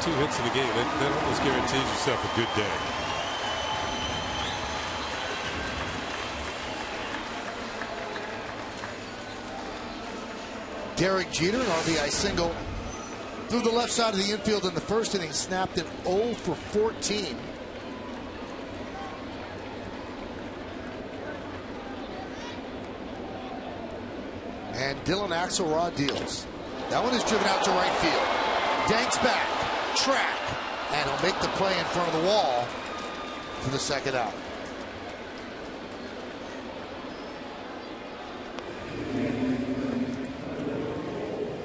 S3: 2 hits in the game. That almost guarantees yourself a good day.
S2: Derek Jeter, an RBI single through the left side of the infield in the first inning, snapped an 0 for 14. And Dylan Axelrod deals. That one is driven out to right field. Danks back, track, and he'll make the play in front of the wall for the second out.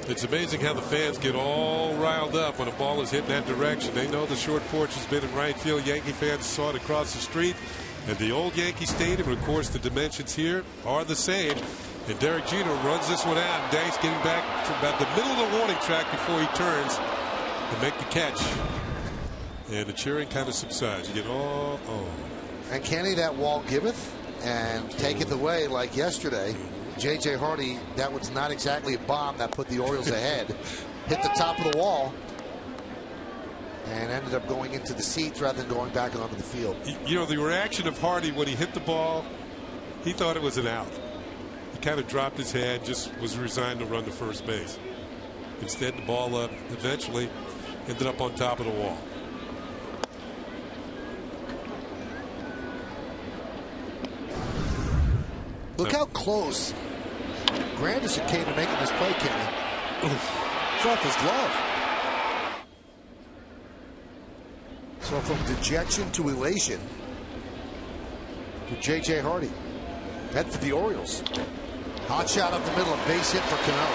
S3: It's amazing how the fans get all riled up when a ball is hit in that direction. They know the short porch has been in right field. Yankee fans saw it across the street at the old Yankee Stadium. And of course, the dimensions here are the same. And Derek Jeter runs this one out. And Danks getting back to about the middle of the warning track before he turns to make the catch. And the cheering kind of subsides. You get oh.
S2: And Kenny, that wall giveth and taketh away like yesterday. J.J. Hardy, that was not exactly a bomb that put the Orioles ahead. Hit the top of the wall and ended up going into the seats rather than going back onto the field.
S3: You know, the reaction of Hardy when he hit the ball, he thought it was an out. He kind of dropped his head, just was resigned to run to first base. Instead, the ball eventually ended up on top of the wall.
S2: Look how close Granderson came to making this play, Kenny. It's off his glove. So from dejection to elation for J.J. Hardy. Head for the Orioles. Hot shot up the middle, a base hit for Cano.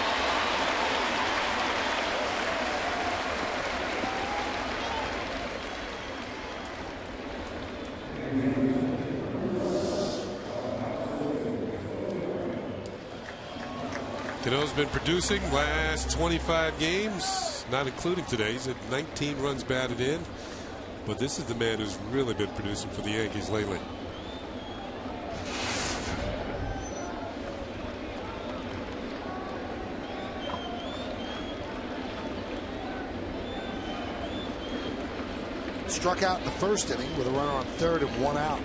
S3: Cano's been producing last 25 games, not including today's, at 19 runs batted in. But this is the man who's really been producing for the Yankees lately.
S2: Struck out in the first inning with a runner on third and 1 out.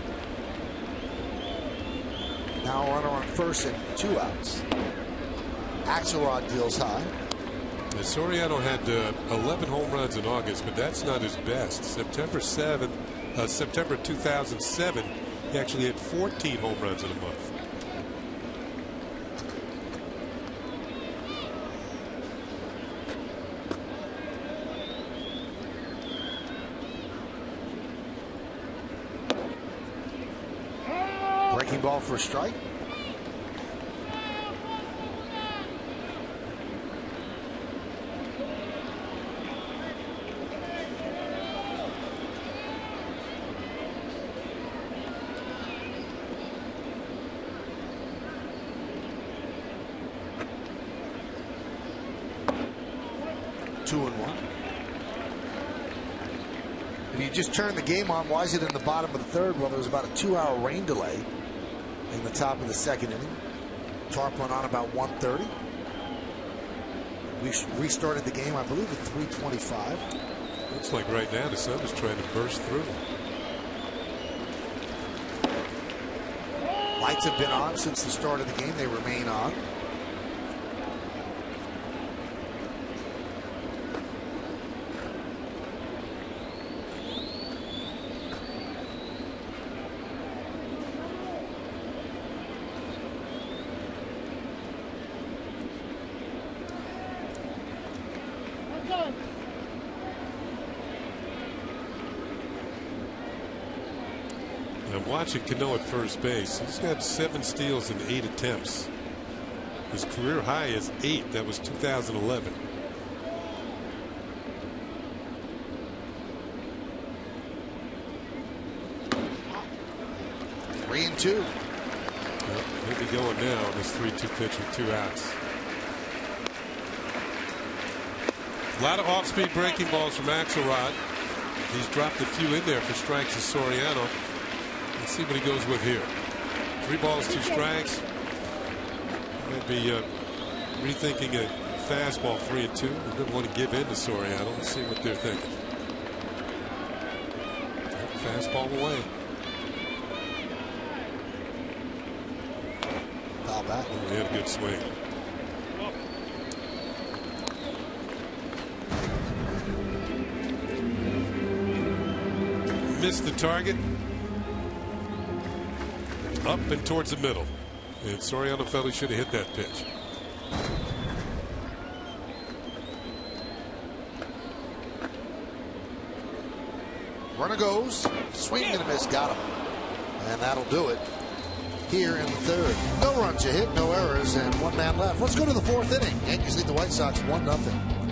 S2: Now a runner on first and 2 outs. Axelrod deals high.
S3: Soriano had 11 home runs in August, but that's not his best. September 2007, he actually had 14 home runs in a month.
S2: Breaking ball for a strike. Two and one. If you just turn the game on, why is it in the bottom of the third? Well, there was about a 2-hour rain delay in the top of the second inning. Tarp went on about 1:30. We restarted the game, I believe, at 3:25.
S3: Looks like right now the sun is trying to burst through.
S2: Lights have been on since the start of the game. They remain on.
S3: I'm watching Cano at first base. He's got 7 steals in 8 attempts. His career high is 8. That was 2011.
S2: Three and two.
S3: Well, he'll be going now on this 3-2 pitch with 2 outs. A lot of off-speed breaking balls from Axelrod. He's dropped a few in there for strikes to Soriano. Let's see what he goes with here. 3 balls, 2 strikes. Might be rethinking a fastball 3-2. He doesn't want to give in to Soriano. Let's see what they're thinking. Fastball away.
S2: Foul back.
S3: Oh, he had a good swing. Missed the target. Up and towards the middle. And Soriano felt he should have hit that pitch.
S2: Runner goes. Swing and a miss. Got him. And that'll do it here in the third. No runs a hit, no errors, and 1 man left. Let's go to the 4th inning. Yankees lead the White Sox 1-0.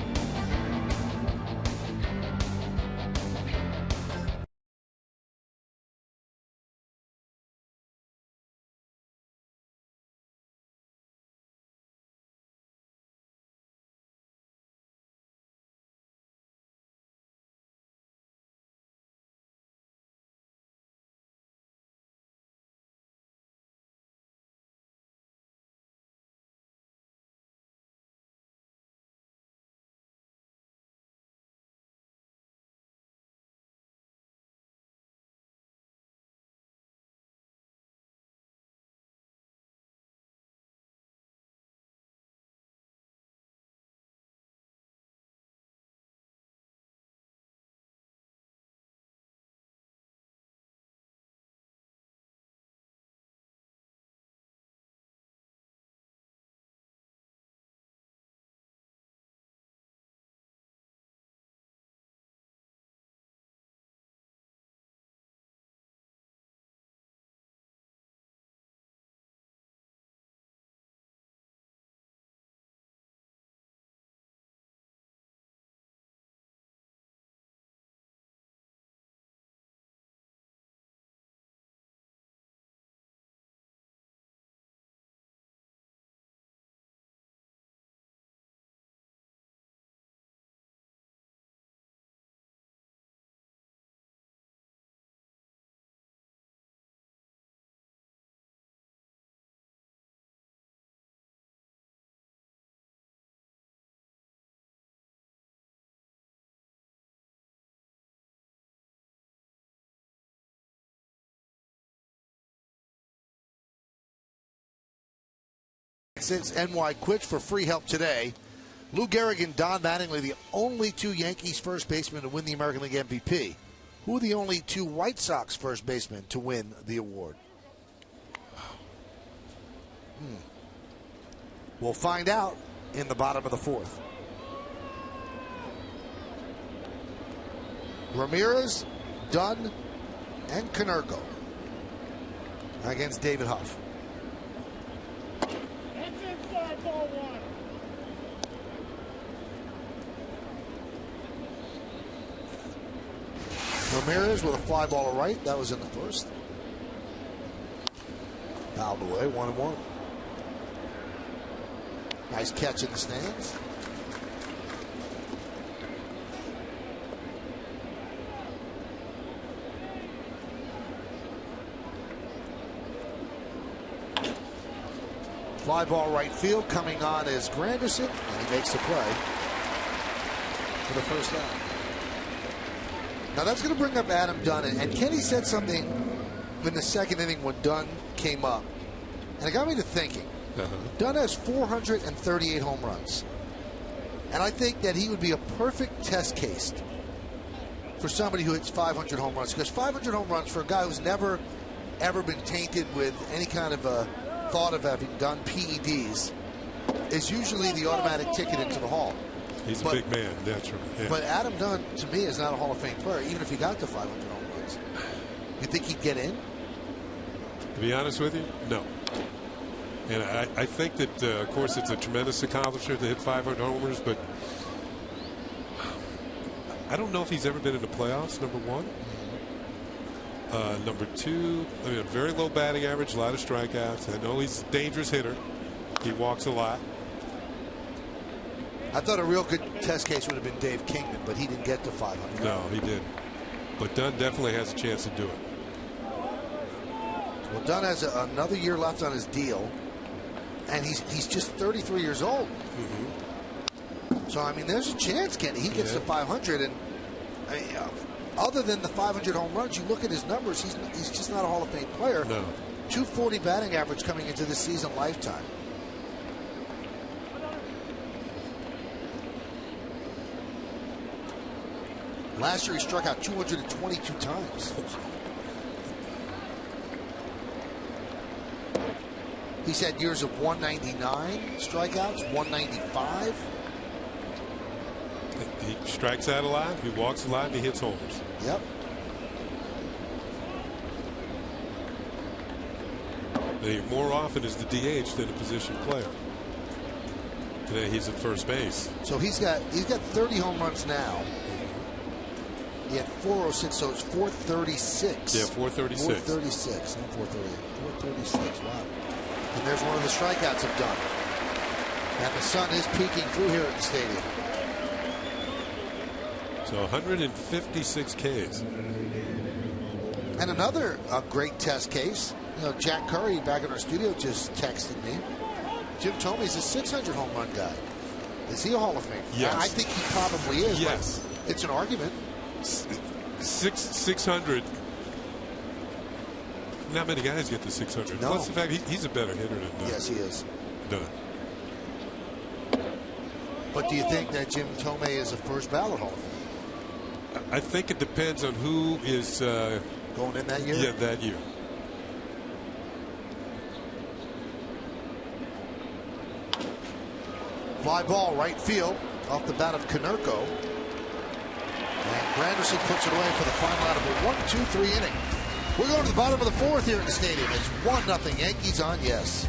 S2: Since NY quits for free help today Lou Gehrig and Don Mattingly, the only two Yankees first basemen to win the American League MVP. Who are the only two White Sox first basemen to win the award? We'll find out in the bottom of the fourth. Ramirez, Dunn, and Konerko against David Huff.
S4: That's inside ball one.
S2: Ramirez with a fly ball to right. That was in the first. Fouled away, 1-1. Nice catch in the stands. Fly ball right field. Coming on is Granderson, and he makes the play for the first out. Now that's going to bring up Adam Dunn, and Kenny said something in the second inning when Dunn came up, and it got me to thinking. Dunn has 438 home runs, and I think that he would be a perfect test case for somebody who hits 500 home runs, because 500 home runs for a guy who's never ever been tainted with any kind of a thought of having done PEDs is usually the automatic ticket into the Hall.
S3: He's a big man, that's right. Yeah.
S2: But Adam Dunn, to me, is not a Hall of Fame player, even if he got to 500 home runs. You think he'd get in?
S3: To be honest with you, no. And I think that, of course, it's a tremendous accomplishment to hit 500 homers, but I don't know if he's ever been in the playoffs, number one. Number two, I mean, a very low batting average, a lot of strikeouts. I know he's a dangerous hitter. He walks a lot.
S2: I thought a real good test case would have been Dave Kingman, but he didn't get to 500.
S3: No, he didn't. But Dunn definitely has a chance to do it.
S2: Well, Dunn has another year left on his deal, and he's just 33 years old. So, I mean, there's a chance, Kenny. He gets to 500, and other than the 500 home runs, you look at his numbers, he's just not a Hall of Fame player.
S3: No.
S2: 240 batting average coming into this season lifetime. Last year he struck out 222 times. He's had years of 199 strikeouts, 195.
S3: He strikes out a lot, he walks a lot, and he hits homers.
S2: Yep.
S3: He more often is the DH than a position player. Today he's at first base.
S2: So he's got 30 home runs now. He had 406, so it's 436.
S3: Yeah, 436.
S2: 436, not 438. 436, wow. And there's one of the strikeouts of Dunn. And the sun is peeking through here at the stadium.
S3: So 156 Ks.
S2: And another great test case. You know, Jack Curry back in our studio just texted me. Jim Thomey's a 600 home run guy. Is he a Hall of Fame?
S3: Yes.
S2: I think he probably is.
S3: Yes.
S2: But it's an argument.
S3: 600. Not many guys get to 600.
S2: No.
S3: Plus the fact he's a better hitter than Dunn.
S2: Yes, he is.
S3: Dunn.
S2: But do you think that Jim Thome is a first ballot Hall of Fame?
S3: I think it depends on who is
S2: going in that year.
S3: Yeah, that year.
S2: Fly ball right field off the bat of Konerko. And Granderson puts it away for the final out of a 1-2-3 inning. We're going to the bottom of the fourth here at the stadium. It's 1-0 Yankees on yes.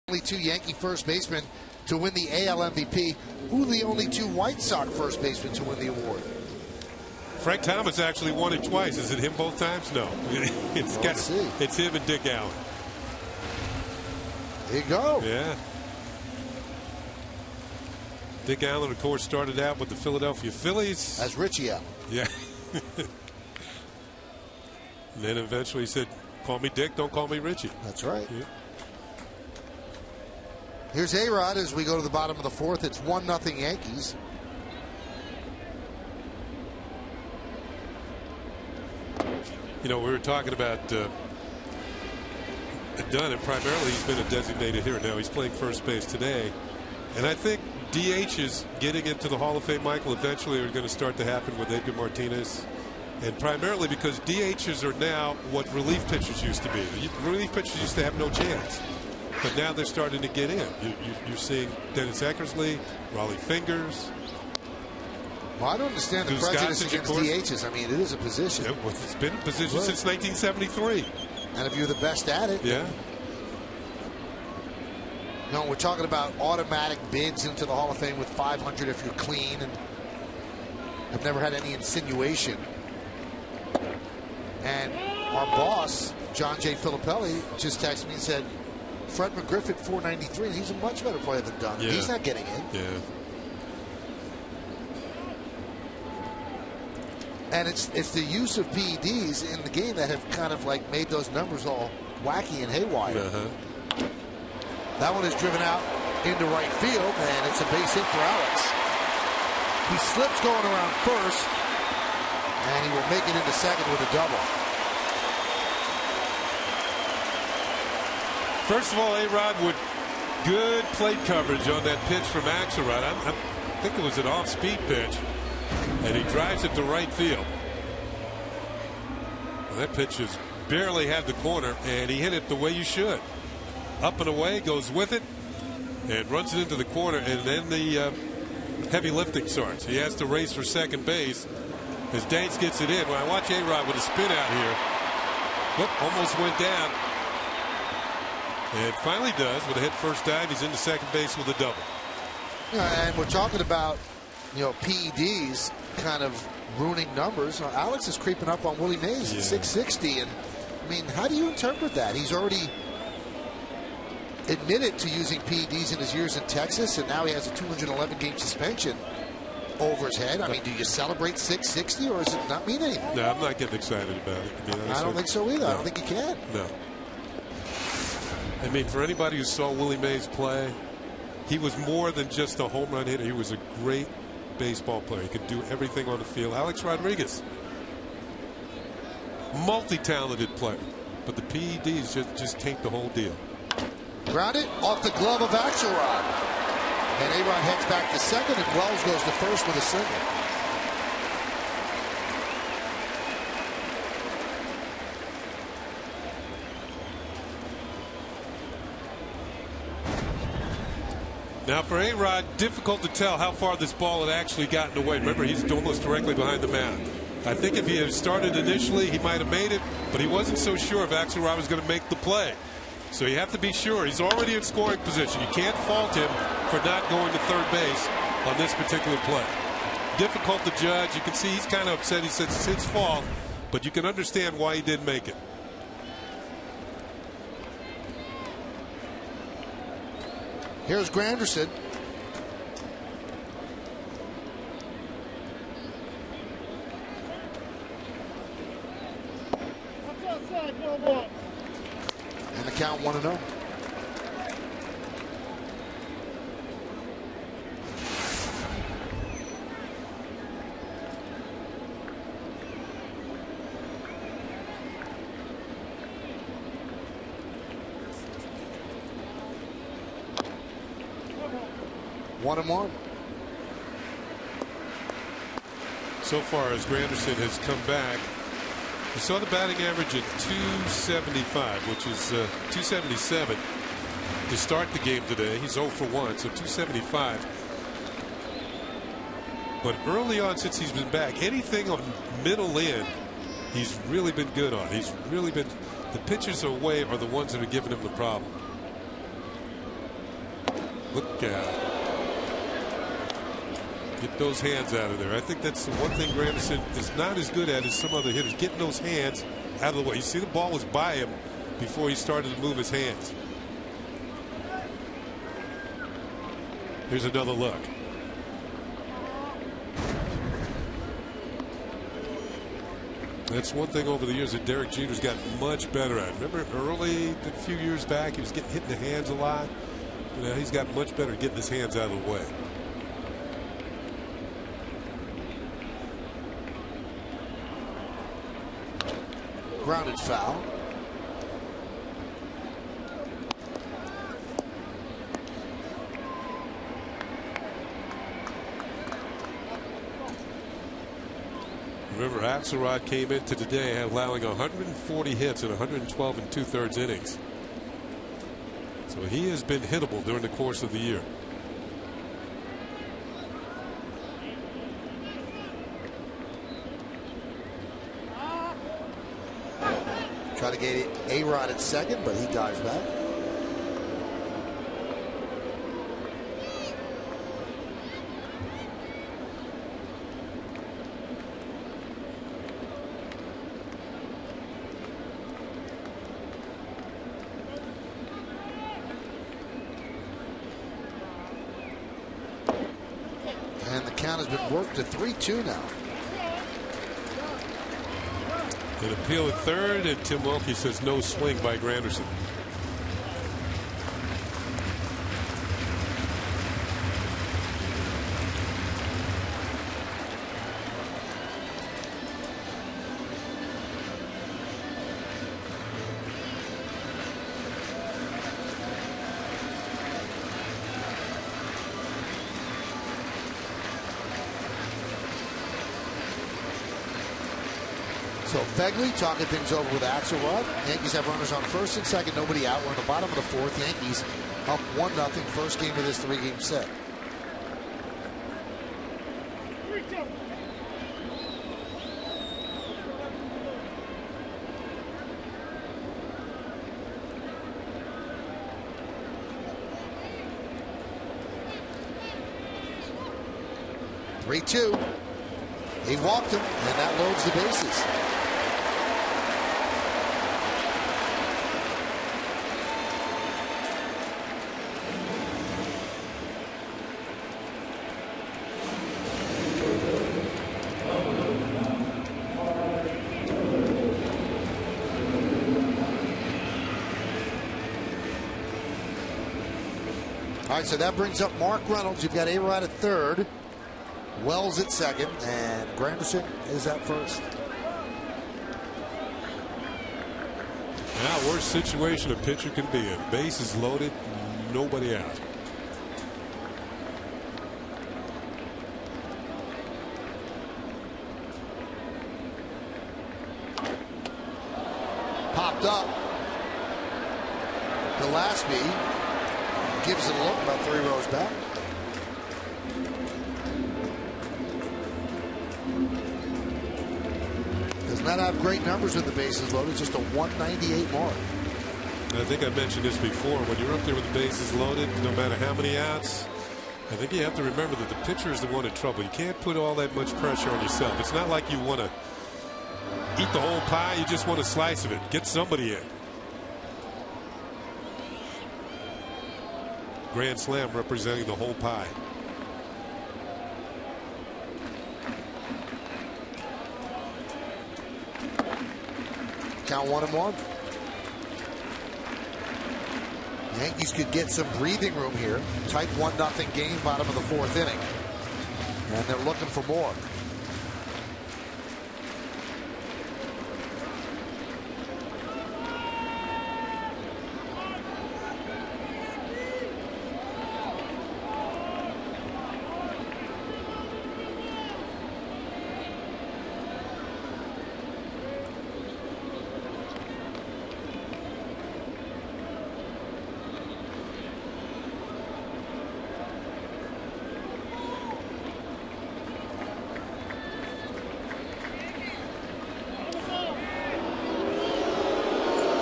S2: Only 2 Yankee first basemen to win the AL MVP. Who are the only 2 White Sox first basemen to win the award?
S3: Frank Thomas actually won it twice. Is it him both times? No. It's him and Dick Allen.
S2: There you go.
S3: Yeah. Dick Allen, of course, started out with the Philadelphia Phillies.
S2: As Richie Allen.
S3: Yeah. And then eventually he said, call me Dick, don't call me Richie.
S2: That's right.
S3: Yeah.
S2: Here's A-Rod as we go to the bottom of the 4th. It's 1-0 Yankees.
S3: You know, we were talking about Dunn, and primarily he's been a designated hitter. Now he's playing first base today. And I think DHs getting into the Hall of Fame, Michael, eventually are going to start to happen with Edgar Martinez. And primarily because DHs are now what relief pitchers used to be. Relief pitchers used to have no chance. But now they're starting to get in. You're seeing Dennis Eckersley, Raleigh Fingers.
S2: Well, I don't understand the prejudice against DHs. I mean, it is a position.
S3: Yeah, well, it's been a position since 1973.
S2: And if you're the best at it.
S3: Yeah.
S2: No, we're talking about automatic bids into the Hall of Fame with 500 if you're clean. And I've never had any insinuation. And our boss, John J. Filippelli, just texted me and said, Fred McGriff at 493, and he's a much better player than Dunn. Yeah. He's not getting in.
S3: Yeah.
S2: And it's the use of PEDs in the game that have kind of like made those numbers all wacky and haywire. That one is driven out into right field, and it's a base hit for Alex. He slips going around first, and he will make it into second with a double.
S3: First of all, A-Rod with good plate coverage on that pitch from Axelrod. I think it was an off-speed pitch, and he drives it to right field. Well, that pitch has barely had the corner, and he hit it the way you should. Up and away, goes with it, and runs it into the corner, and then the heavy lifting starts. He has to race for second base as Danks gets it in. When I watch A-Rod with a spin out here, whoop, almost went down. And finally does with a hit first dive. He's into second base with a double.
S2: Yeah, and we're talking about, you know, PEDs kind of ruining numbers. Alex is creeping up on Willie Mays at 660, and I mean, how do you interpret that? He's already admitted to using PEDs in his years in Texas, and now he has a 211-game suspension over his head. I mean, do you celebrate 660, or does it not mean anything?
S3: No, I'm not getting excited about it.
S2: I don't think so either. No. I don't think you can.
S3: No. I mean, for anybody who saw Willie Mays play, he was more than just a home run hitter. He was a great baseball player. He could do everything on the field. Alex Rodriguez, multi-talented player, but the PEDs just taint the whole deal.
S2: Grounded off the glove of Axelrod. And A-Rod heads back to second, and Wells goes to first with a single.
S3: Now for A-Rod, difficult to tell how far this ball had actually gotten away. Remember, he's almost directly behind the mound. I think if he had started initially, he might have made it, but he wasn't so sure if Axelrod was going to make the play. So you have to be sure. He's already in scoring position. You can't fault him for not going to third base on this particular play. Difficult to judge. You can see he's kind of upset. He says it's his fault, but you can understand why he didn't make it.
S2: Here's Granderson. And the count 1-0. One and one.
S3: So far as Granderson has come back, we saw the batting average at 275, which is 277 to start the game today. He's 0 for 1, so 275. But early on, since he's been back, anything on middle end, he's really been good on. He's really been, the pitchers away are the ones that are giving him the problem. Look out. Get those hands out of there. I think that's the one thing Granderson is not as good at as some other hitters, getting those hands out of the way. You see the ball was by him before he started to move his hands. Here's another look. That's one thing over the years that Derek Jeter's gotten much better at. Remember early, a few years back, he was hitting the hands a lot. Now he's got much better at getting his hands out of the way.
S2: Grounded foul.
S3: Remember, Axelrod came into today allowing 140 hits in 112 2/3 innings. So he has been hittable during the course of the year.
S2: Try to get A-Rod at second, but he dives back. And the count has been worked to 3-2 now.
S3: An appeal at third, and Tim Wilkie says no swing by Granderson.
S2: So Fegley talking things over with Axelrod. Yankees have runners on first and second, nobody out. We're in the bottom of the fourth. Yankees up 1-0, first game of this 3-game set. Three-two. He walked him, and that loads the bases. All right, so that brings up Mark Reynolds. You've got A-Rod at third, Wells at second, and Granderson is at first.
S3: Now, worst situation a pitcher can be in. Bases loaded, nobody out.
S2: Popped up. Gillespie gives it a look about 3 rows back. Does not have great numbers with the bases loaded, just a 198 mark.
S3: I think I mentioned this before. When you're up there with the bases loaded, no matter how many outs, I think you have to remember that the pitcher is the one in trouble. You can't put all that much pressure on yourself. It's not like you want to eat the whole pie. You just want a slice of it. Get somebody in. Grand slam representing the whole pie.
S2: Count 1-1. Yankees could get some breathing room here. Tight 1-0 game, bottom of the fourth inning. And they're looking for more.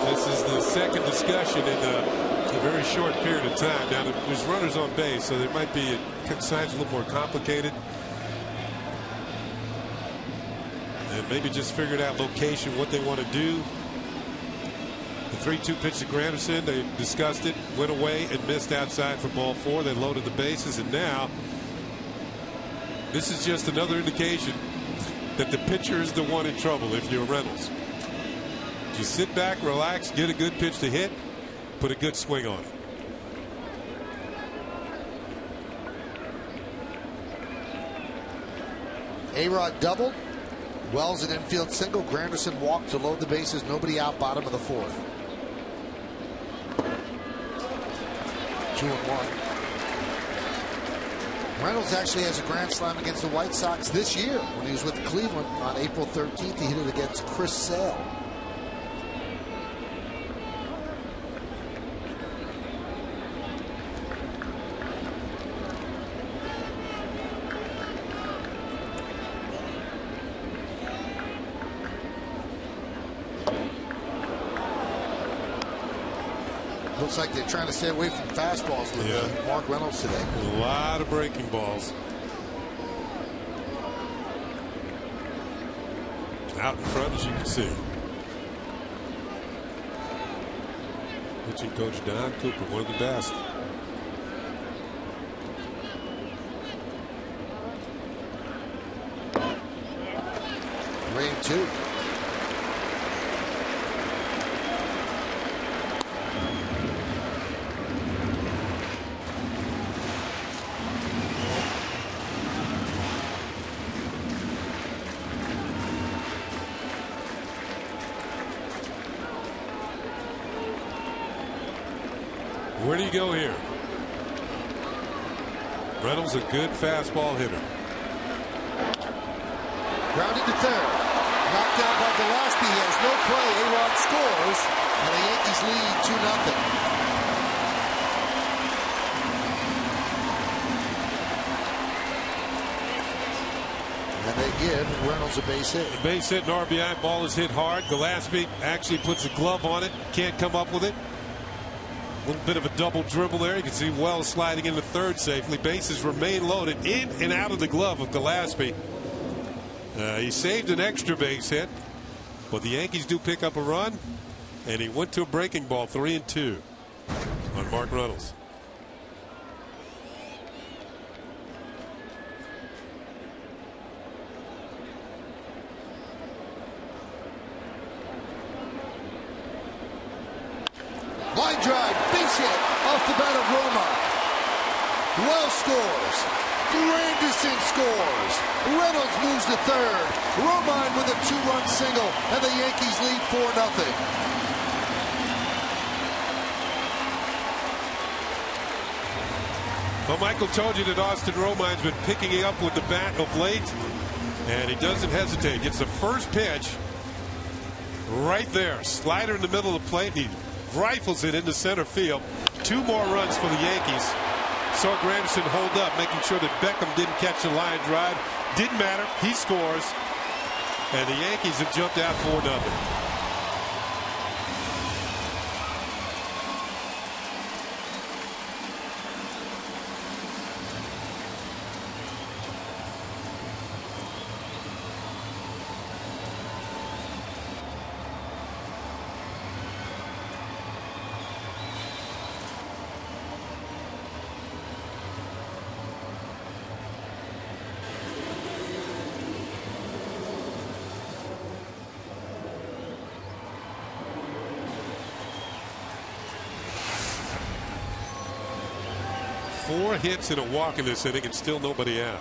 S3: This is the second discussion in a very short period of time. Now, there's runners on base, so there might be signs a little more complicated. And maybe just figured out location, what they want to do. The 3-2 pitch to Granderson, they discussed it, went away and missed outside for ball 4. They loaded the bases, and now this is just another indication that the pitcher is the one in trouble if you're Reynolds. Just sit back, relax, get a good pitch to hit, put a good swing on it.
S2: A-Rod doubled. Wells an infield single. Granderson walked to load the bases. Nobody out, bottom of the 4th. 2-1. Reynolds actually has a grand slam against the White Sox this year when he was with Cleveland on April 13th. He hit it against Chris Sale. Looks like they're trying to stay away from fastballs with Mark Reynolds today.
S3: A lot of breaking balls. Out in front, as you can see. Pitching coach Don Cooper, one of the best.
S2: Three and 2.
S3: Where do you go here? Reynolds, a good fastball hitter.
S2: Grounded to third. Knocked down by Gillespie. He has no play. A-Rod scores, and the Yankees lead 2-0. And they give Reynolds a base hit.
S3: A base hit, an RBI. Ball is hit hard. Gillespie actually puts a glove on it. Can't come up with it. A little bit of a double dribble there. You can see Wells sliding into third safely. Bases remain loaded, in and out of the glove of Gillespie. He saved an extra base hit, but the Yankees do pick up a run, and he went to a breaking ball. 3-2 on Mark Reynolds.
S2: Line drive, base hit off the bat of Roma. Wells scores. Granderson scores. Reynolds moves to third. Romine with a 2-run single, and the Yankees lead 4-0.
S3: Well, Michael told you that Austin Romine's been picking up with the bat of late, and he doesn't hesitate. Gets the first pitch right there. Slider in the middle of the plate, and he rifles it into center field. 2 more runs for the Yankees. Saw Granderson hold up, making sure that Beckham didn't catch a line drive. Didn't matter. He scores. And the Yankees have jumped out 4-0. Four hits and a walk in this inning, and still nobody out.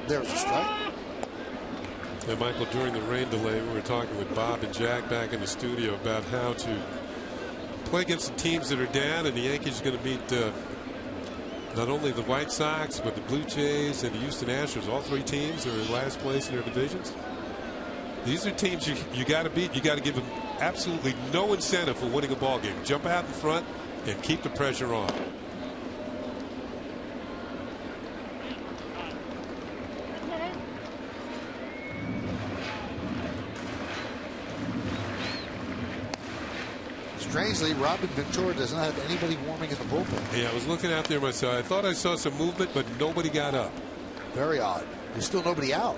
S2: There's a strike.
S3: And Michael, during the rain delay, we were talking with Bob and Jack back in the studio about how to play against the teams that are down, and the Yankees are going to meet not only the White Sox, but the Blue Jays and the Houston Astros. All three teams are in last place in their divisions. These are teams you got to beat. You got to give them absolutely no incentive for winning a ball game. Jump out in front and keep the pressure on.
S2: Strangely, Robin Ventura does not have anybody warming in the bullpen.
S3: Yeah, I was looking out there myself. I thought I saw some movement, but nobody got up.
S2: Very odd. There's still nobody out.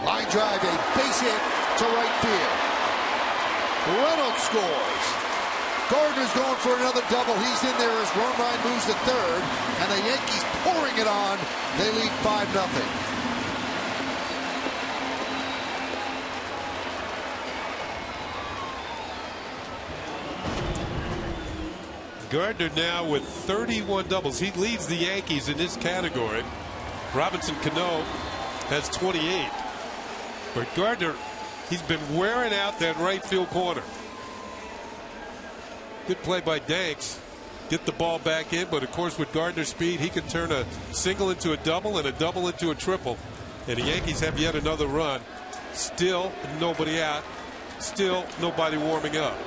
S2: Line drive, a base hit to right field. Reynolds scores. Gardner's going for another double. He's in there as Romine moves to third, and the Yankees pouring it on. They lead 5-0.
S3: Gardner now with 31 doubles. He leads the Yankees in this category. Robinson Cano has 28. But Gardner, he's been wearing out that right field corner. Good play by Danks. Get the ball back in, but of course with Gardner's speed, he can turn a single into a double and a double into a triple. And the Yankees have yet another run. Still nobody out. Still nobody warming up.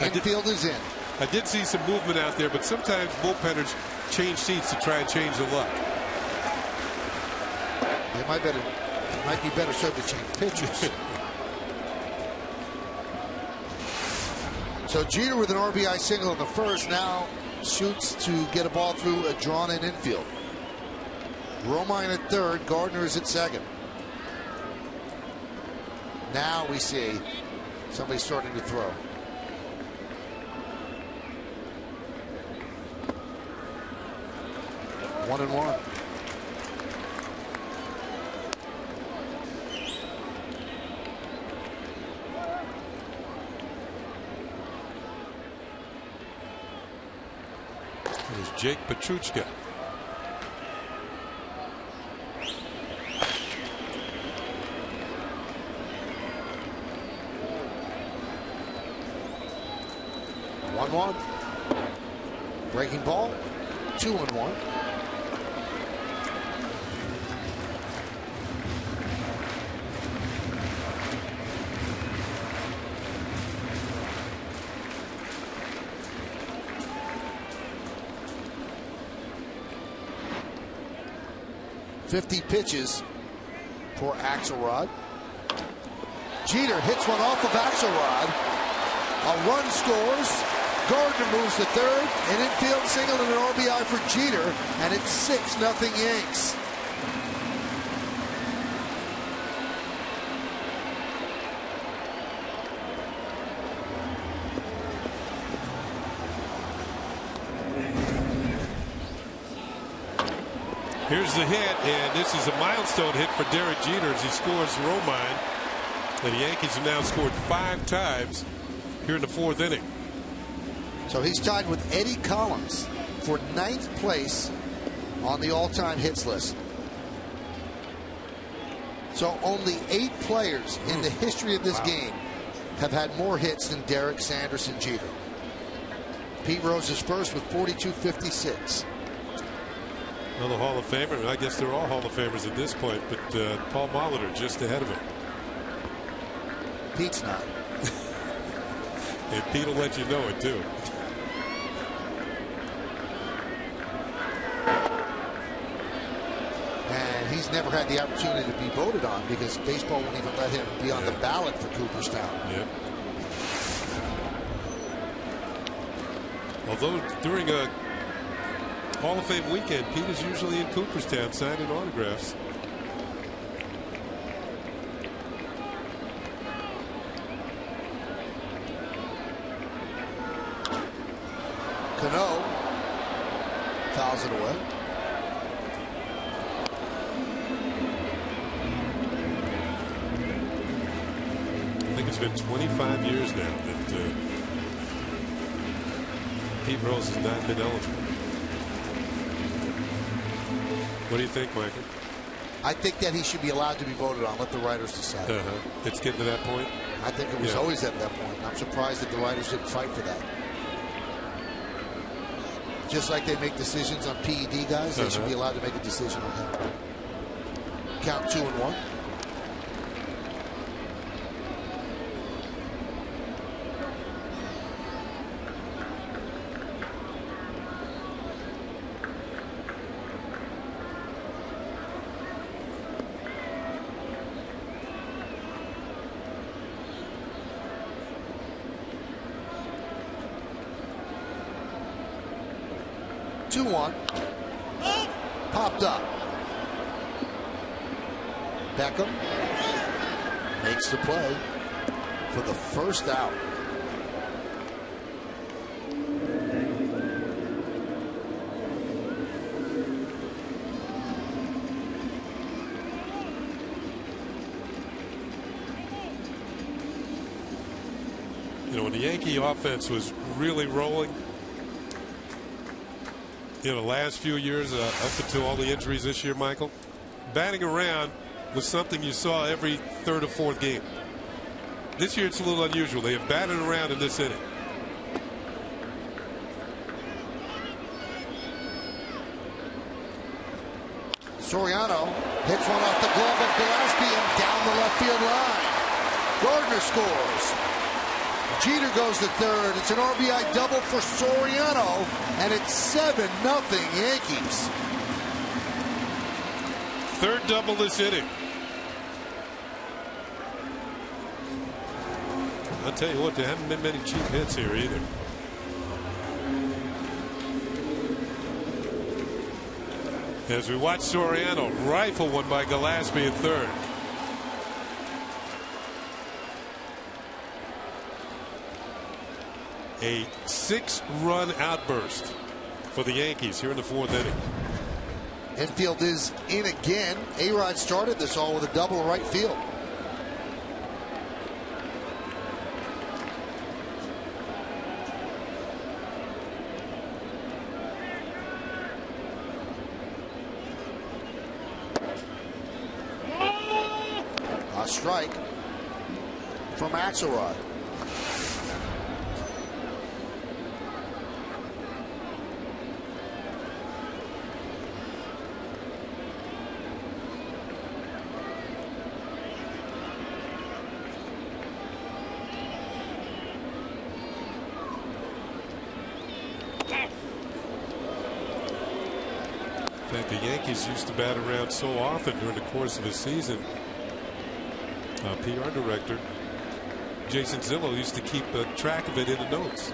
S2: Infield is in.
S3: I did see some movement out there, but sometimes bullpenners change seats to try and change the luck.
S2: They might be better served to change pitchers. So Jeter with an RBI single in the first now shoots to get a ball through a drawn-in infield. Romine at third. Gardner is at second. Now we see somebody starting to throw. One and one.
S3: There's Jake Petruchka.
S2: One. Breaking ball. 2-1. .50 pitches for Axelrod. Jeter hits one off of Axelrod. A run scores. Gardner moves to third. An infield single and an RBI for Jeter. And it's 6-0 Yanks.
S3: Here's the hit, and this is a milestone hit for Derek Jeter as he scores Romine. And the Yankees have now scored 5 times here in the 4th inning.
S2: So he's tied with Eddie Collins for 9th place on the all-time hits list. So only 8 players in the history of this game have had more hits than Derek Sanderson Jeter. Pete Rose is first with 42.56.
S3: Another Hall of Famer. I guess they're all Hall of Famers at this point, but Paul Molitor just ahead of him.
S2: Pete's not.
S3: And Pete will let you know it too.
S2: And he's never had the opportunity to be voted on because baseball won't even let him be on the ballot for Cooperstown.
S3: Yep. Although during a Hall of Fame weekend, Pete is usually in Cooperstown signing autographs.
S2: Cano fouls it away.
S3: It's been 25 years now that Pete Rose has not been eligible. What do you think, Michael?
S2: I think that he should be allowed to be voted on. Let the writers decide.
S3: It's getting to that point?
S2: I think it was always at that point. I'm surprised that the writers didn't fight for that. Just like they make decisions on PED guys, they should be allowed to make a decision on him. Count 2-1. Popped up. Beckham makes the play for the first out.
S3: You know, when the Yankee offense was really rolling, you know, the last few years up until all the injuries this year, Michael, batting around was something you saw every third or fourth game. This year it's a little unusual. They have batted around in this inning.
S2: Soriano hits one off the glove of Gillespie and down the left field line. Gardner scores. Jeter goes to third. It's an RBI double for Soriano, and it's 7-0 Yankees.
S3: Third double this inning. I'll tell you what, there haven't been many cheap hits here either. As we watch Soriano rifle one by Gillespie at third. A 6-run outburst for the Yankees here in the fourth inning.
S2: Infield is in again. A-Rod started this all with a double right field. A strike from Axelrod.
S3: The Yankees used to bat around so often during the course of a season. PR director Jason Zillow used to keep track of it in the notes.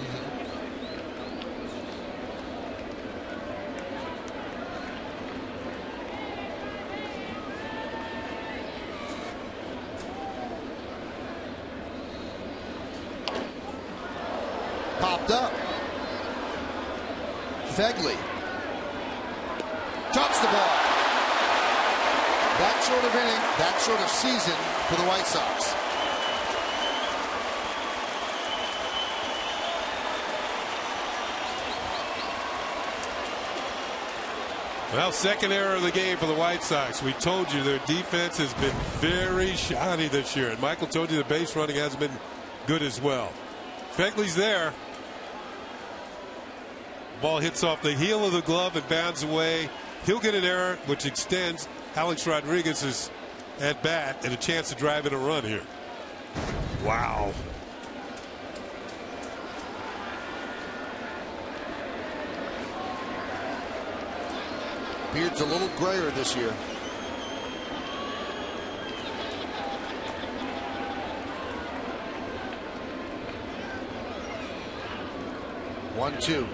S2: Popped up. Fegley drops the ball. That sort of inning, that sort of season for the White Sox.
S3: Well, second error of the game for the White Sox. We told you their defense has been very shoddy this year, and Michael told you the base running hasn't been good as well. Fegley's there. Ball hits off the heel of the glove and bounds away. He'll get an error, which extends Alex Rodriguez's at bat and a chance to drive in a run here. Wow.
S2: Beard's a little grayer this year. One, two.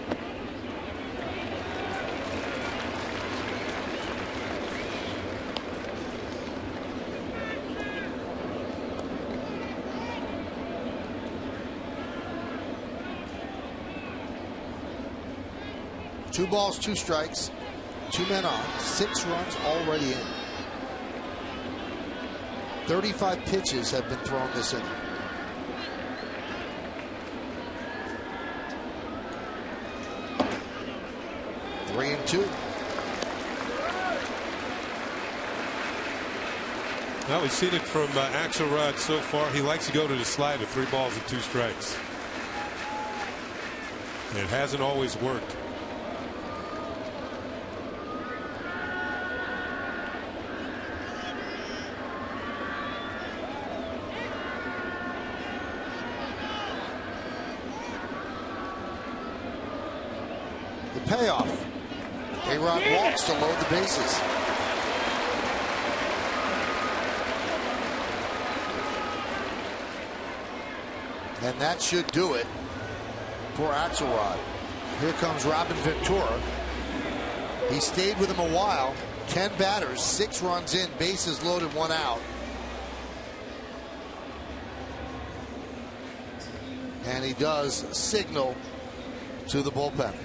S2: Two balls, two strikes, two men on, 6 runs already in. 35 pitches have been thrown this inning. 3-2.
S3: Well, we've seen it from Axelrod so far. He likes to go to the slider, 3 balls and 2 strikes. It hasn't always worked.
S2: The payoff. A-Rod walks to load the bases. And that should do it for Axelrod. Here comes Robin Ventura. He stayed with him a while. 10 batters, 6 runs in, bases loaded, 1 out. And he does signal to the bullpen.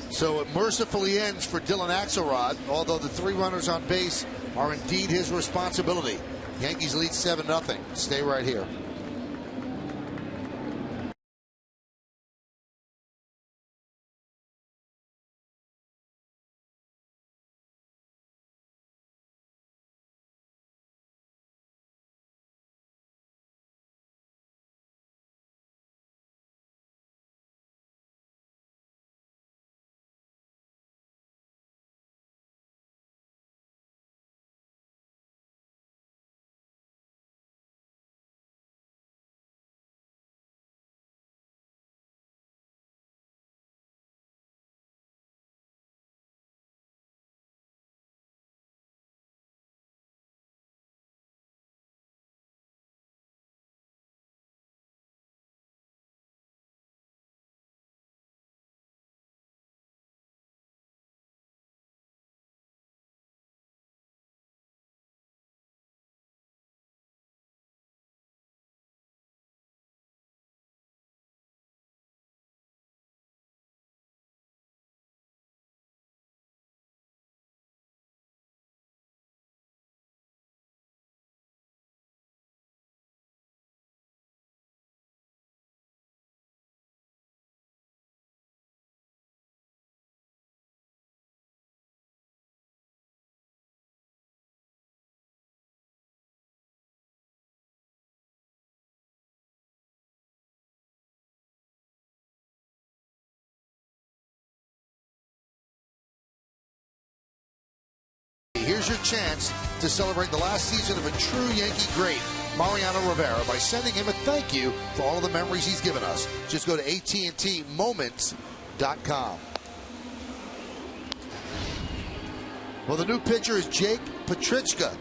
S2: So it mercifully ends for Dylan Axelrod, although the 3 runners on base are indeed his responsibility. Yankees lead 7-0. Stay right here. Here's your chance to celebrate the last season of a true Yankee great, Mariano Rivera, by sending him a thank you for all of the memories he's given us. Just go to AT&TMoments.com. Well, the new pitcher is Jake Petrichka,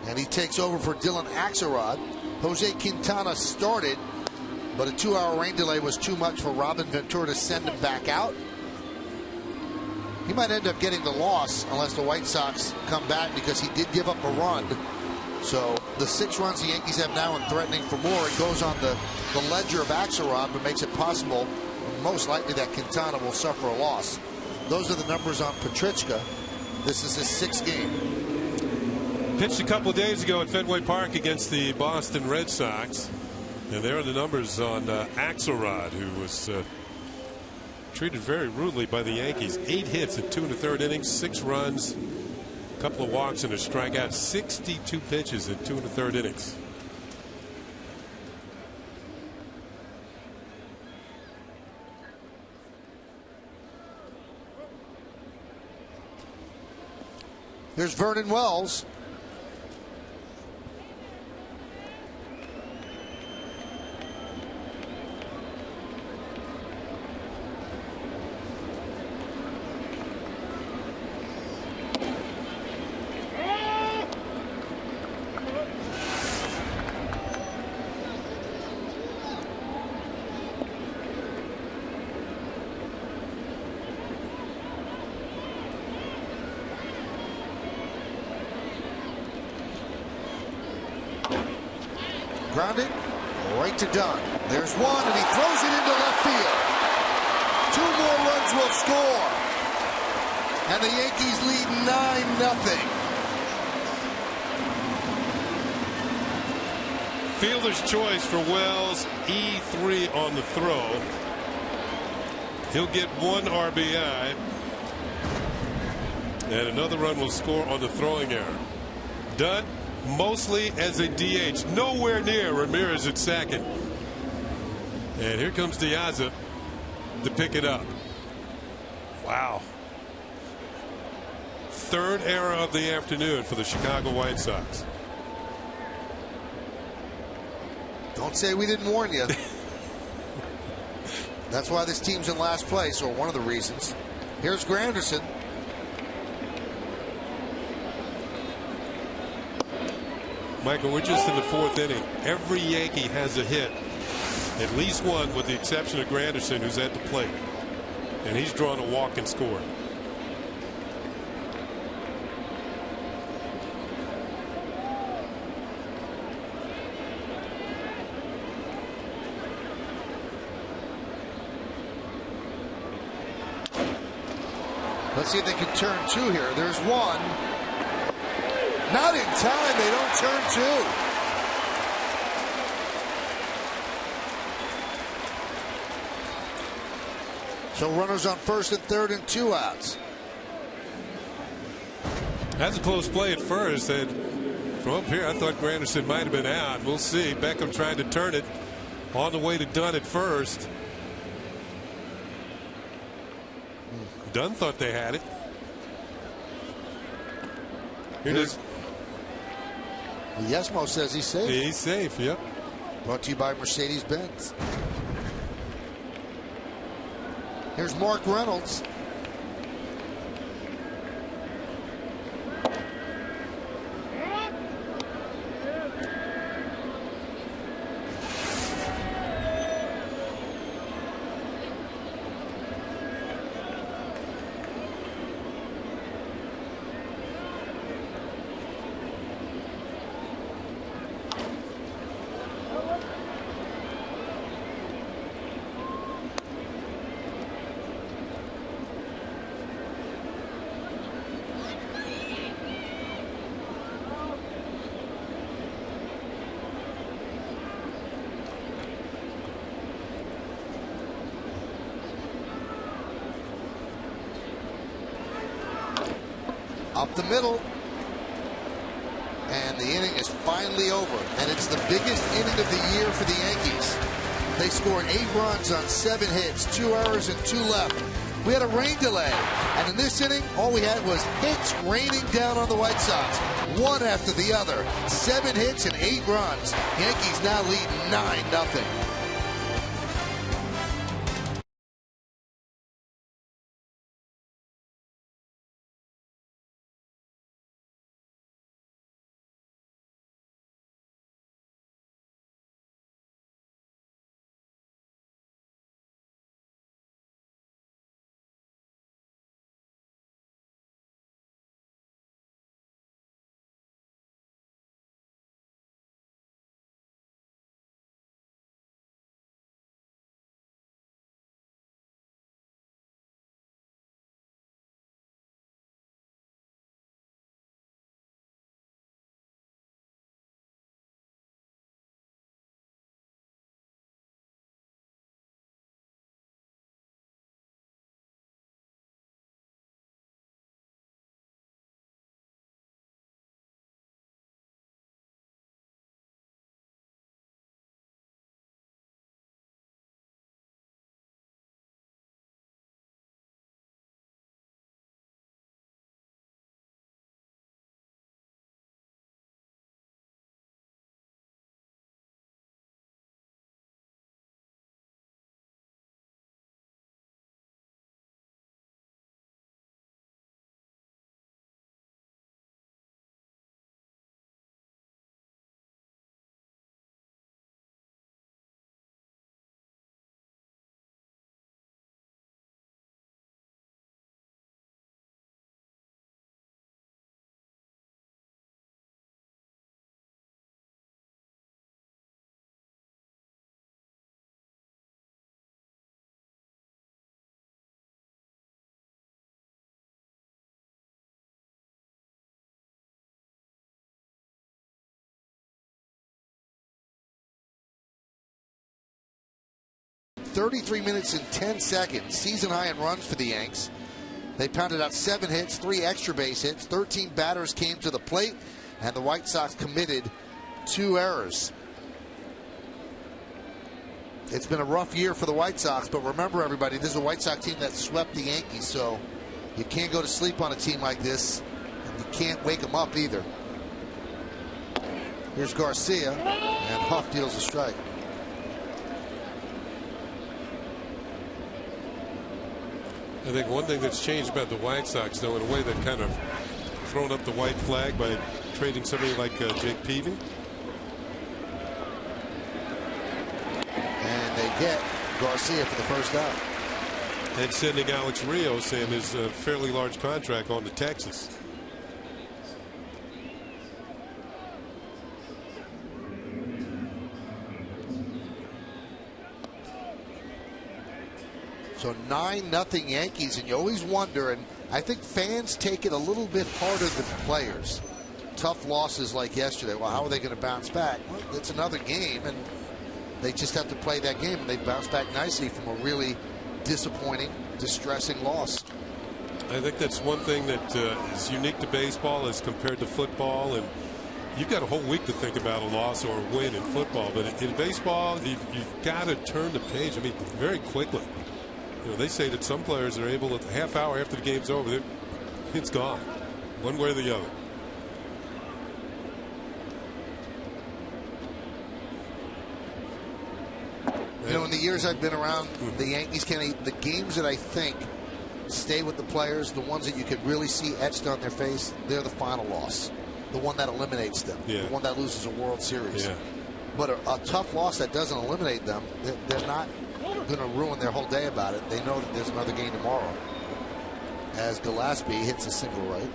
S2: and he takes over for Dylan Axelrod. Jose Quintana started, but a 2-hour rain delay was too much for Robin Ventura to send him back out. He might end up getting the loss unless the White Sox come back, because he did give up a run. So the 6 runs the Yankees have now and threatening for more, it goes on the ledger of Axelrod, but makes it possible, most likely, that Quintana will suffer a loss. Those are the numbers on Petrichka. This is his 6th game.
S3: Pitched a couple of days ago at Fenway Park against the Boston Red Sox. And there are the numbers on Axelrod, who was treated very rudely by the Yankees. 8 hits in 2 1/3 innings, 6 runs, a couple of walks and a strikeout, 62 pitches in 2 1/3 innings.
S2: Here's Vernon Wells. Grounded right to Dunn. There's one, and he throws it into left field. 2 more runs will score, and the Yankees lead 9-0.
S3: Fielder's choice for Wells, E3 on the throw. He'll get 1 RBI. And another run will score on the throwing error. Done mostly as a DH. Nowhere near Ramirez at second. And here comes Diaz to pick it up. Wow. 3rd error of the afternoon for the Chicago White Sox.
S2: Don't say we didn't warn you. That's why this team's in last place, or one of the reasons. Here's Granderson.
S3: Michael, we're just in the 4th inning. Every Yankee has a hit. At least one, with the exception of Granderson, who's at the plate. And he's drawn a walk and scored.
S2: Let's see if they can turn 2 here. There's 1. Not in time. They don't turn 2. So runners on 1st and 3rd and 2 outs.
S3: That's a close play at first. And from up here, I thought Granderson might have been out. We'll see. Beckham trying to turn it on the way to Dunn at first. Dunn thought they had it. Here it is.
S2: Yesmo says he's safe.
S3: He's safe, yep.
S2: Brought to you by Mercedes-Benz. Here's Mark Reynolds. Up the middle. And the inning is finally over. And it's the biggest inning of the year for the Yankees. They scored 8 runs on 7 hits, 2 errors, and 2 left. We had a rain delay. And in this inning, all we had was hits raining down on the White Sox. One after the other. 7 hits and 8 runs. Yankees now lead 9-0. 33 minutes and 10 seconds. Season high in runs for the Yanks. They pounded out 7 hits, 3 extra base hits. 13 batters came to the plate, and the White Sox committed 2 errors. It's been a rough year for the White Sox, but remember, everybody, this is a White Sox team that swept the Yankees, so you can't go to sleep on a team like this, and you can't wake them up either. Here's Garcia, and Huff deals a strike.
S3: I think one thing that's changed about the White Sox, though, in a way, they've kind of thrown up the white flag by trading somebody like Jake Peavy.
S2: And they get Garcia for the first out.
S3: And sending Alex Rios and his fairly large contract on to Texas.
S2: So 9-0 Yankees, and you always wonder, and I think fans take it a little bit harder than players. Tough losses like yesterday. Well, how are they going to bounce back? Well, it's another game, and they just have to play that game, and they bounce back nicely from a really disappointing, distressing loss.
S3: I think that's one thing that is unique to baseball as compared to football, and you've got a whole week to think about a loss or a win in football, but in baseball, you've got to turn the page, I mean, very quickly. You know, they say that some players are able, at the half hour after the game's over, it's gone, one way or the other.
S2: You know, in the years I've been around the Yankees, Kenny, the games that I think stay with the players, the ones that you could really see etched on their face, they're the final loss. The one that eliminates them.
S3: Yeah.
S2: The one that loses a World Series.
S3: Yeah.
S2: But a tough loss that doesn't eliminate them, they're not going to ruin their whole day about it. They know that there's another game tomorrow. As Gillespie hits a single right.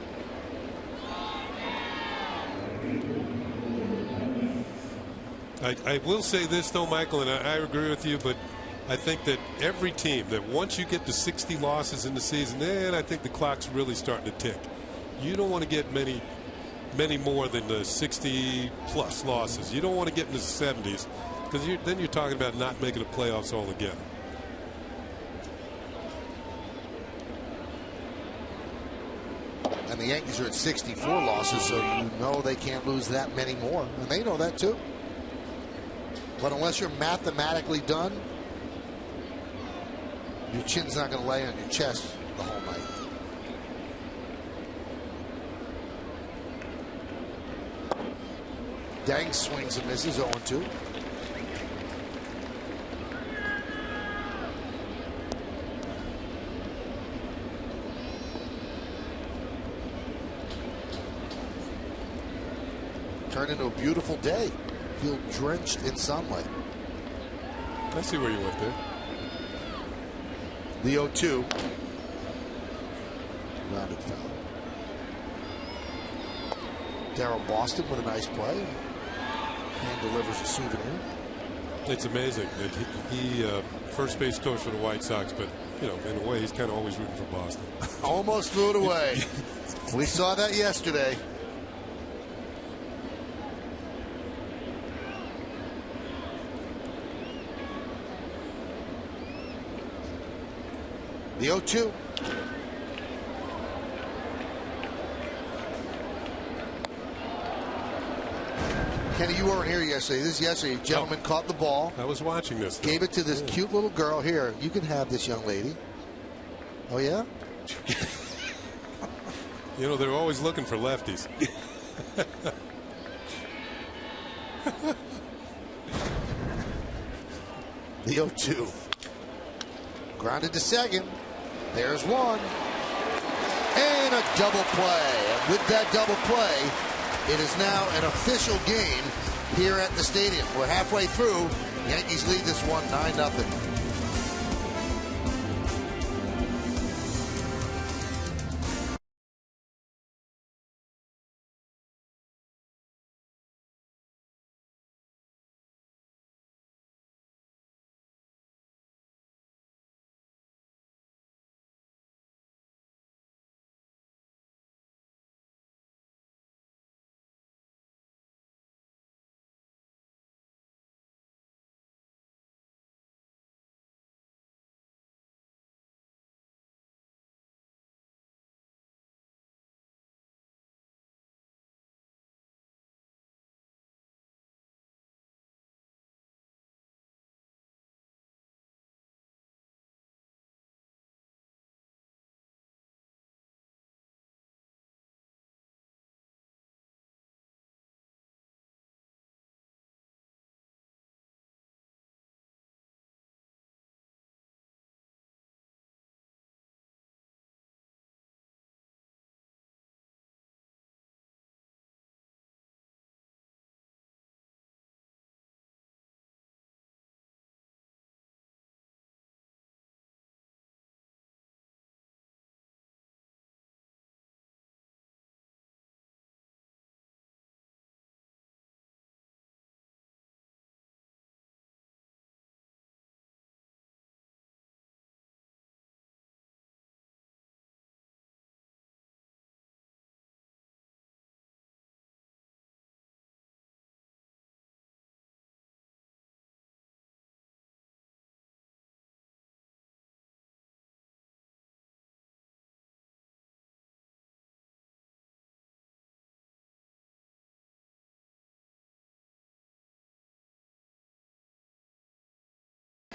S3: I will say this, though, Michael, and I agree with you, but I think that every team, that once you get to 60 losses in the season, then I think the clock's really starting to tick. You don't want to get many more than the 60-plus losses. You don't want to get into the 70s, because then you're talking about not making the playoffs altogether.
S2: And the Yankees are at 64 losses, so you know they can't lose that many more. And they know that, too. But unless you're mathematically done, your chin's not going to lay on your chest the whole night. Dang swings and misses, 0-2. Turned into a beautiful day. Field drenched in sunlight.
S3: I see where you went there.
S2: The 0-2. Rounded foul. Darryl Boston with a nice play. Hand delivers a souvenir.
S3: It's amazing that he first base coach for the White Sox, but, you know, in a way, he's kind of always rooting for Boston.
S2: Almost threw it away. We saw that yesterday. The 0-2. Kenny, you weren't here yesterday. This is yesterday. A gentleman caught the ball.
S3: I was watching this.
S2: Gave it to this cute little girl. Here, you can have this, young lady. Oh, yeah?
S3: You know, they're always looking for lefties.
S2: The 0-2. Grounded to second. There's one. And a double play. And with that double play, it is now an official game here at the stadium. We're halfway through. Yankees lead this one 9-0.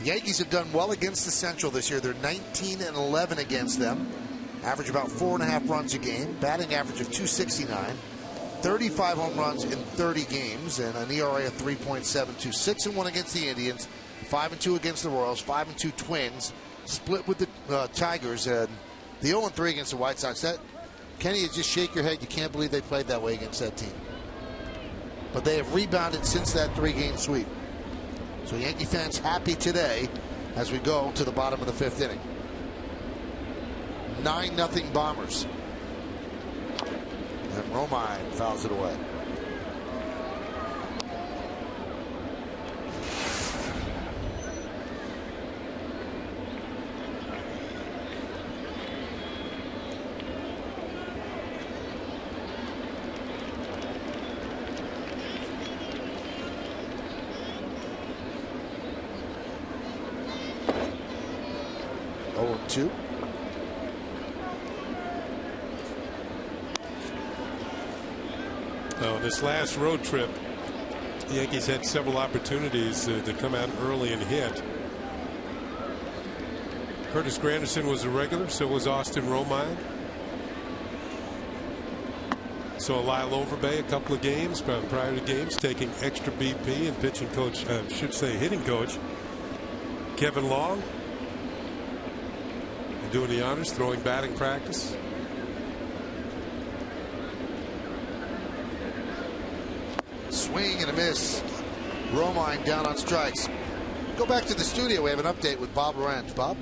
S2: The Yankees have done well against the Central this year. They're 19-11 against them. Average about 4.5 runs a game. Batting average of .269. 35 home runs in 30 games. And an ERA of 3.72. 6-1 against the Indians. 5-2 against the Royals. 5-2 Twins. Split with the Tigers. And the 0-3 against the White Sox. That, Kenny, you just shake your head. You can't believe they played that way against that team. But they have rebounded since that 3-game sweep. So Yankee fans happy today as we go to the bottom of the 5th inning. 9-0 Bombers. And Romine fouls it away. Two.
S3: This last road trip, the Yankees had several opportunities to come out early and hit. Curtis Granderson was a regular, so was Austin Romine. So Lyle Overbay a couple of games prior to games taking extra BP, and pitching coach, hitting coach Kevin Long doing the honors, throwing batting practice.
S2: Swing and a miss. Romine down on strikes. Go back to the studio. We have an update with Bob Lorenz. Bob?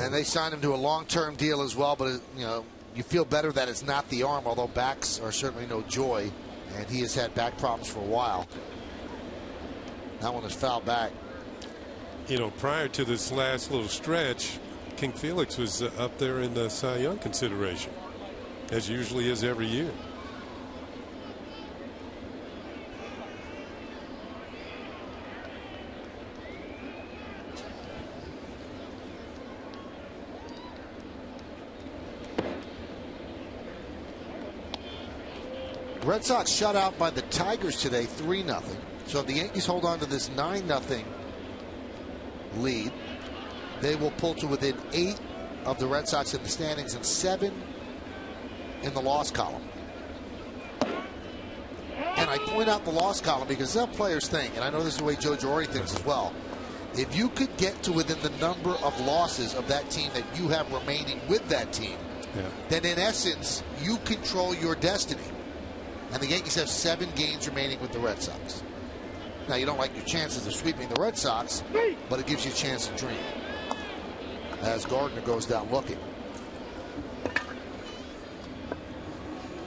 S2: And they signed him to a long-term deal as well, but you feel better that it's not the arm, although backs are certainly no joy, and he has had back problems for a while. That one is fouled back.
S3: Prior to this last little stretch, King Felix was up there in the Cy Young consideration, as usually is every year.
S2: Red Sox shut out by the Tigers today, 3-0. So if the Yankees hold on to this 9-0 lead, they will pull to within 8 of the Red Sox in the standings and 7 in the loss column. And I point out the loss column because some players think, and I know this is the way Joe Girardi thinks as well, if you could get to within the number of losses of that team that you have remaining with that team, then in essence, you control your destiny. And the Yankees have 7 games remaining with the Red Sox. Now, you don't like your chances of sweeping the Red Sox, but it gives you a chance to dream. As Gardner goes down looking.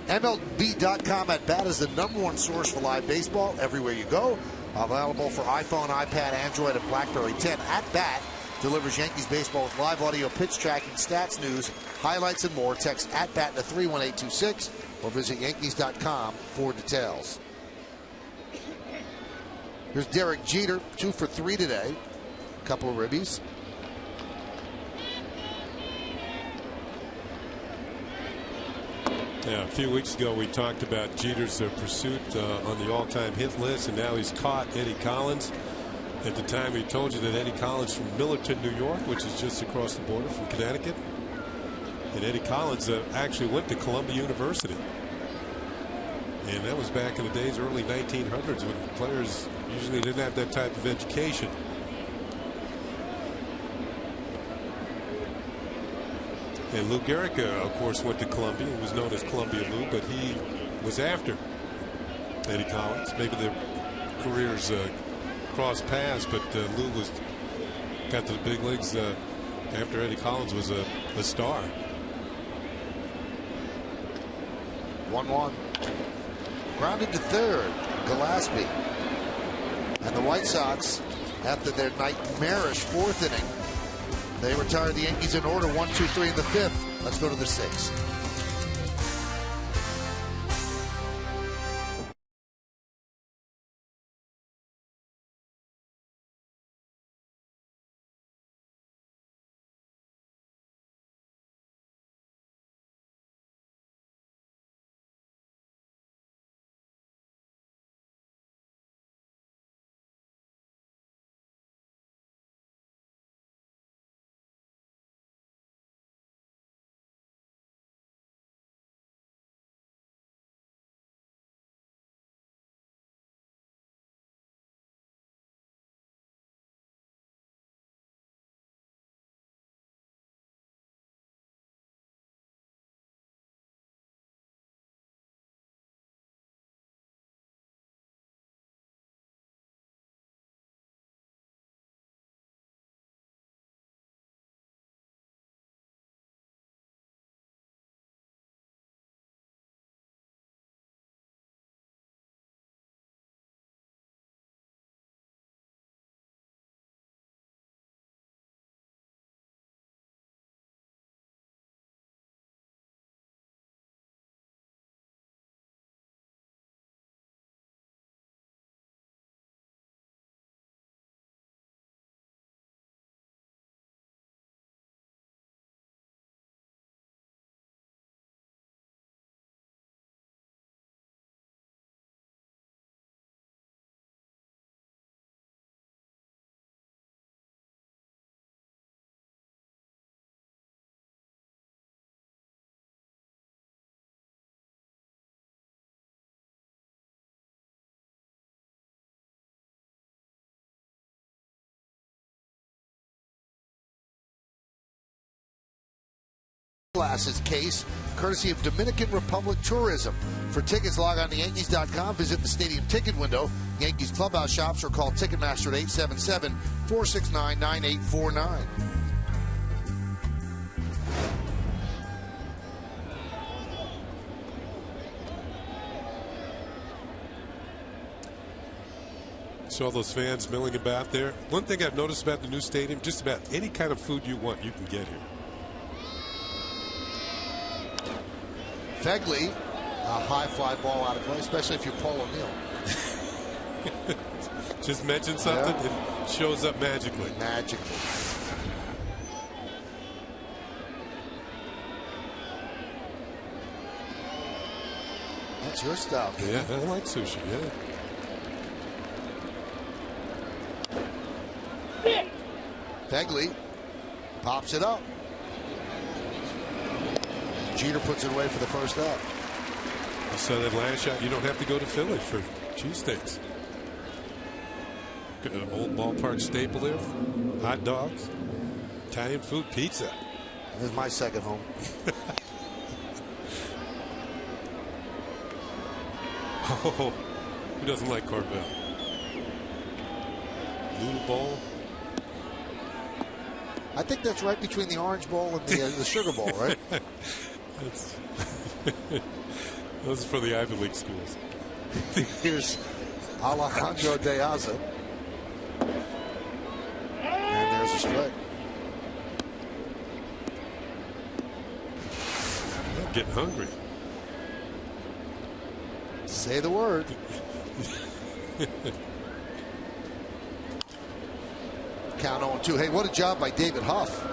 S2: MLB.com at bat is the #1 source for live baseball everywhere you go. Available for iPhone, iPad, Android, and BlackBerry 10. At bat delivers Yankees baseball with live audio, pitch tracking, stats, news, highlights, and more. Text at bat to 31826. Or visit Yankees.com for details. Here's Derek Jeter, 2 for 3 today. A couple of ribbies.
S3: Yeah, a few weeks ago we talked about Jeter's pursuit on the all-time hit list, and now he's caught Eddie Collins. At the time we told you that Eddie Collins from Millerton, New York, which is just across the border from Connecticut. And Eddie Collins actually went to Columbia University. And that was back in the days, early 1900s, when players usually didn't have that type of education. And Lou Gehrig, of course, went to Columbia. He was known as Columbia Lou, but he was after Eddie Collins. Maybe their careers crossed paths, but Lou got to the big leagues after Eddie Collins was a star.
S2: 1-1. Grounded to third, Gillespie. And the White Sox, after their nightmarish 4th inning, they retired the Yankees in order, 1, 2, 3 in the 5th. Let's go to the 6th. sunglasses case, courtesy of Dominican Republic Tourism. For tickets, log on to Yankees.com, visit the stadium ticket window, Yankees clubhouse shops, or call Ticketmaster at 877-469-9849.
S3: Saw those fans milling about there. One thing I've noticed about the new stadium, just about any kind of food you want, you can get here.
S2: Fegley, a high fly ball out of play, especially if you're Paul O'Neill.
S3: Just mention something, it shows up magically.
S2: Magically. That's your style, baby.
S3: Yeah, I like sushi, yeah.
S2: Fegley pops it up. Jeter puts it away for the first out.
S3: You saw that last shot. You don't have to go to Philly for cheesesteaks. Got an old ballpark staple there. Hot dogs, Italian food, pizza.
S2: This is my second home.
S3: Oh, who doesn't like Carvel? Noodle bowl.
S2: I think that's right between the Orange Bowl and the Sugar Bowl, right?
S3: Those are for the Ivy League schools.
S2: Here's Alejandro De Aza. And there's a strike.
S3: I'm getting hungry.
S2: Say the word. Count 0-2. Hey, what a job by David Huff.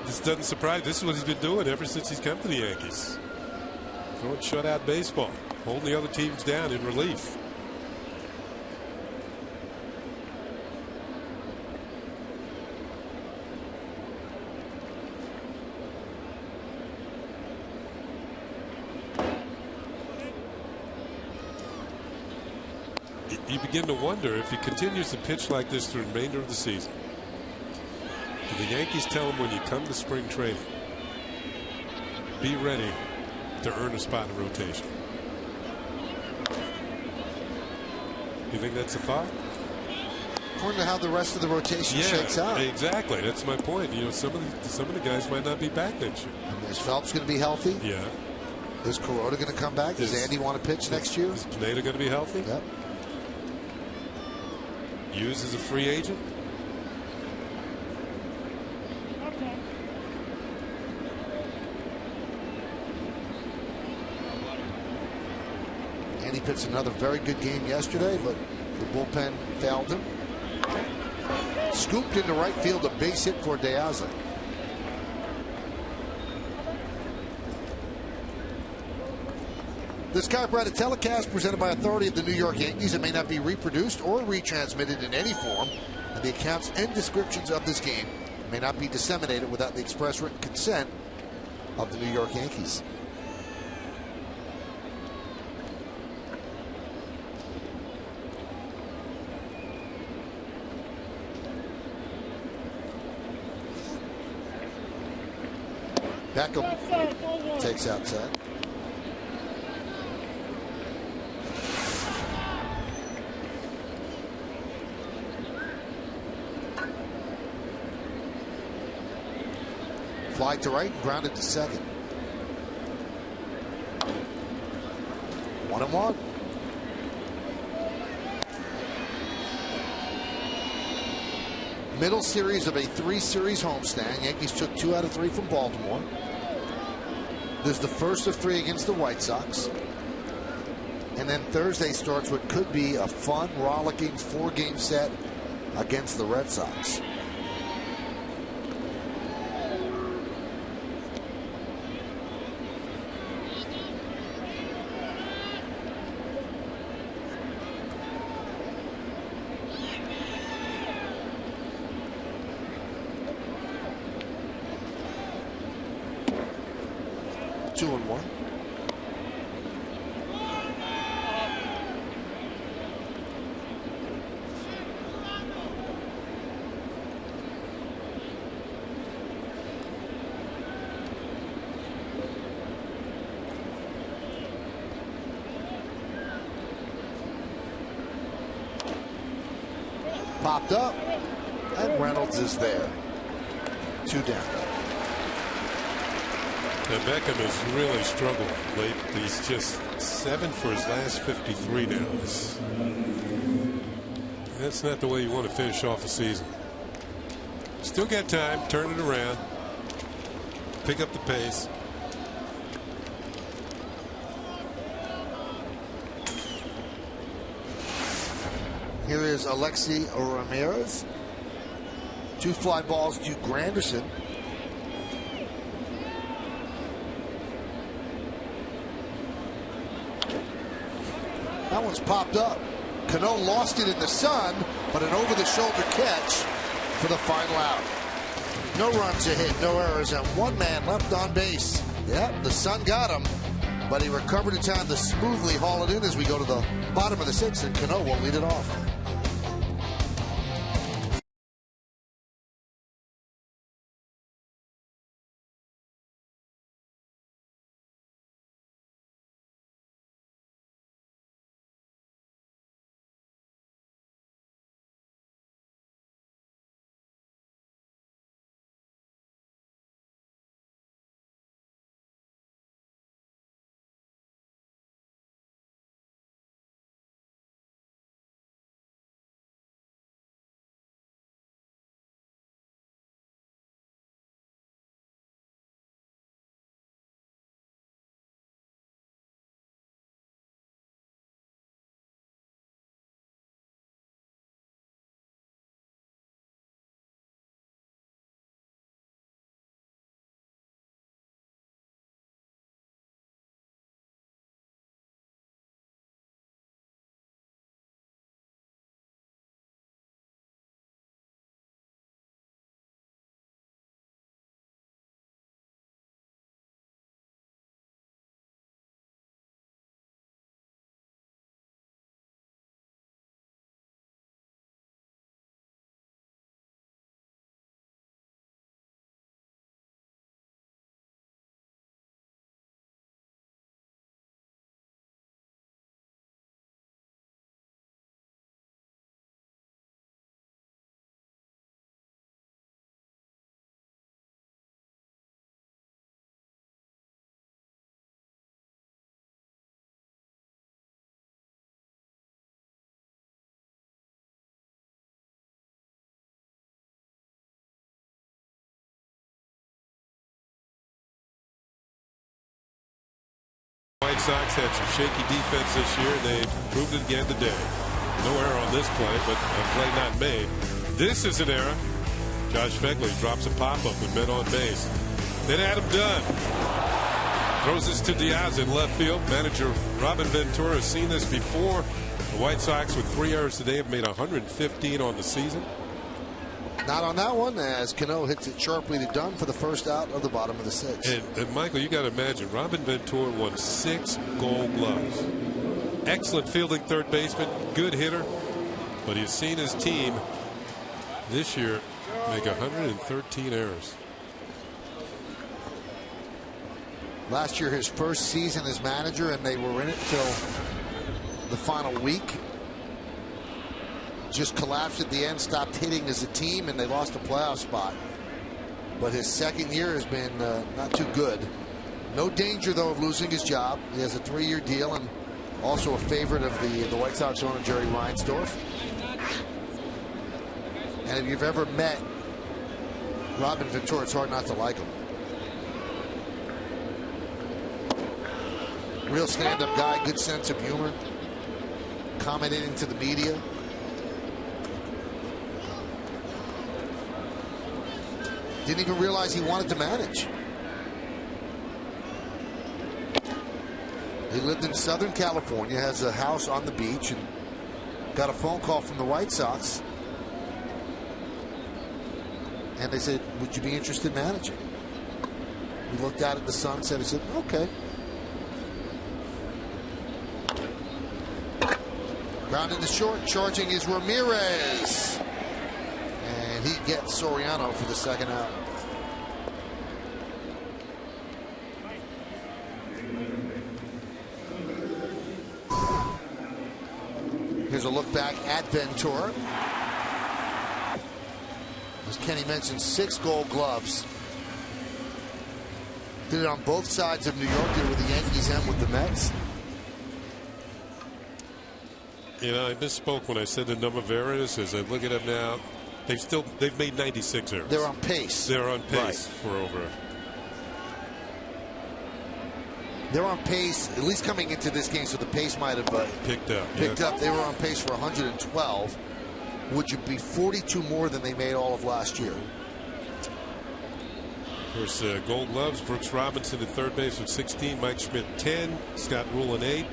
S3: This doesn't surprise. This is what he's been doing ever since he's come to the Yankees. Throwing shutout baseball, holding the other teams down in relief. You begin to wonder if he continues to pitch like this through the remainder of the season. Do the Yankees tell him when you come to spring training, be ready to earn a spot in rotation? You think that's a thought?
S2: According to how the rest of the rotation shakes out.
S3: Exactly. That's my point. You know, some of the guys might not be back next year.
S2: And is Phelps going to be healthy?
S3: Yeah.
S2: Is Kuroda going to come back? Does Andy want to pitch next year?
S3: Is Pineda going to be healthy?
S2: Yep.
S3: Hughes as a free agent?
S4: Okay.
S2: Andy pitched another very good game yesterday, but the bullpen failed him. Scooped into right field, a base hit for De Aza. This chiropractic telecast presented by authority of the New York Yankees. It may not be reproduced or retransmitted in any form, and the accounts and descriptions of this game may not be disseminated without the express written consent of the New York Yankees. Beckham takes outside. Fly to right, grounded to second. 1-1. Middle series of a 3-series homestand. Yankees took 2 out of 3 from Baltimore. This is the first of 3 against the White Sox. And then Thursday starts what could be a fun, rollicking 4-game set against the Red Sox. popped up, and Reynolds is there. 2 down.
S3: Now Beckham has really struggled late. He's just 7 for his last 53 now. That's not the way you want to finish off a season. Still got time. Turn it around. Pick up the pace.
S2: Here is Alexi Ramirez. 2 fly balls to Granderson. That one's popped up. Cano lost it in the sun, but an over-the-shoulder catch for the final out. No runs a hit, no errors, and 1 man left on base. Yep, the sun got him, but he recovered in time to smoothly haul it in as we go to the bottom of the 6th, and Cano will lead it off.
S3: White Sox had some shaky defense this year. They proved it again today. No error on this play, but a play not made. This is an error. Josh Fegley drops a pop-up with men on base. Then Adam Dunn throws this to Diaz in left field. Manager Robin Ventura has seen this before. The White Sox with 3 errors today have made 115 on the season.
S2: Not on that one, as Cano hits it sharply to Dunn for the first out of the bottom of the 6th.
S3: And Michael, you got to imagine, Robin Ventura won 6 Gold Gloves. Excellent fielding third baseman, good hitter, but he's seen his team this year make 113 errors.
S2: Last year, his first season as manager, and they were in it till the final week. Just collapsed at the end, stopped hitting as a team, and they lost a playoff spot. But his second year has been not too good. No danger, though, of losing his job. He has a 3-year deal and also a favorite of the White Sox owner, Jerry Reinsdorf. And if you've ever met Robin Ventura, it's hard not to like him. Real stand-up guy, good sense of humor, commenting to the media. Didn't even realize he wanted to manage. He lived in Southern California, has a house on the beach, and got a phone call from the White Sox. And they said, would you be interested in managing? He looked out at the sunset and said, okay. Grounded to short, charging is Ramirez. And he gets Soriano for the second out. Here's a look back at Ventura. As Kenny mentioned, 6 Gold Gloves. Did it on both sides of New York. Did it with the Yankees and with the Mets.
S3: You know, I misspoke when I said the number of errors. As I look at them now, they've made 96 errors.
S2: They're on pace.
S3: They're on pace
S2: Right.
S3: for over.
S2: They're on pace, at least coming into this game, so the pace might have
S3: picked up.
S2: They were on pace for 112, which would be 42 more than they made all of last year.
S3: Of course, Gold Gloves, Brooks Robinson at third base with 16, Mike Schmidt 10, Scott Rulin 8,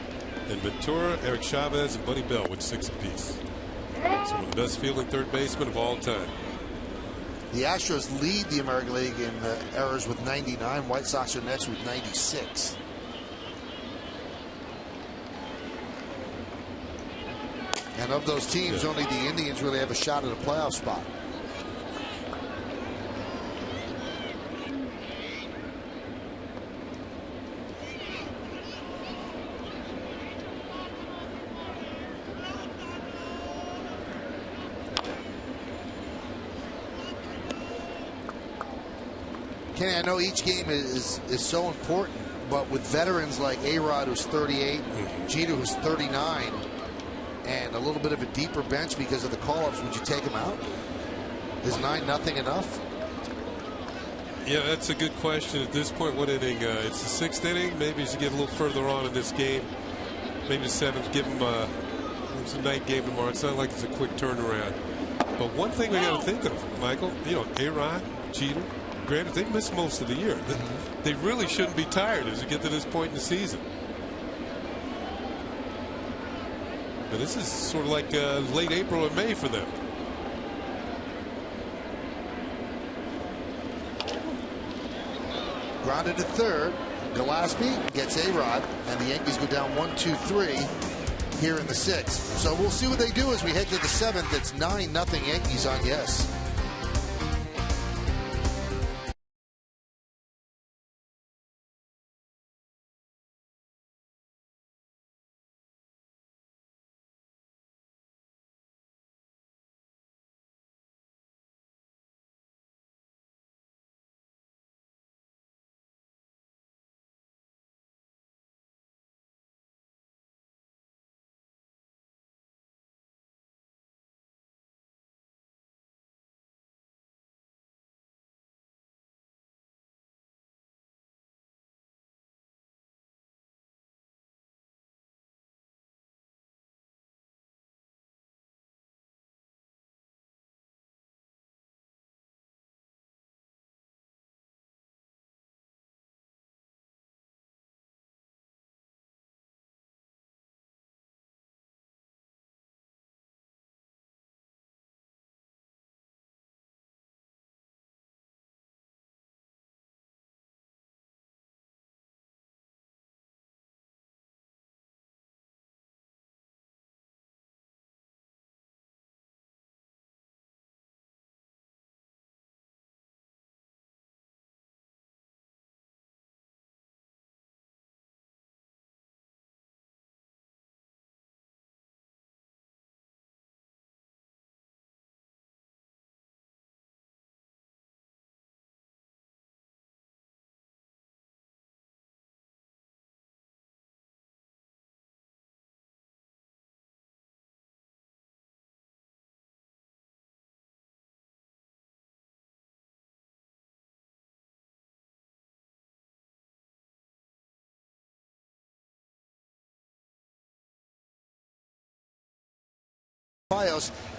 S3: and Ventura, Eric Chavez, and Buddy Bell with 6 apiece. Some of the best fielding third basemen of all time.
S2: The Astros lead the American League in errors with 99. White Sox are next with 96. And of those teams, only the Indians really have a shot at a playoff spot. Kenny, I know each game is so important, but with veterans like A-Rod, who's 38, Jeter, who's 39, and a little bit of a deeper bench because of the call-ups, would you take him out? Is 9-0 enough?
S3: Yeah, that's a good question. At this point, what inning? It's the 6th inning. Maybe as you get a little further on in this game, maybe the 7th. Give him it's a night game tomorrow. It's not like it's a quick turnaround. But one thing we got to think of, Michael, you know, A-Rod, Jeter, granted, they missed most of the year. They really shouldn't be tired as we get to this point in the season. But this is sort of like late April or May for them.
S2: Grounded to third. Gillespie gets A-Rod, and the Yankees go down 1-2-3 here in the 6th. So we'll see what they do as we head to the 7th. It's 9-0 Yankees on yes.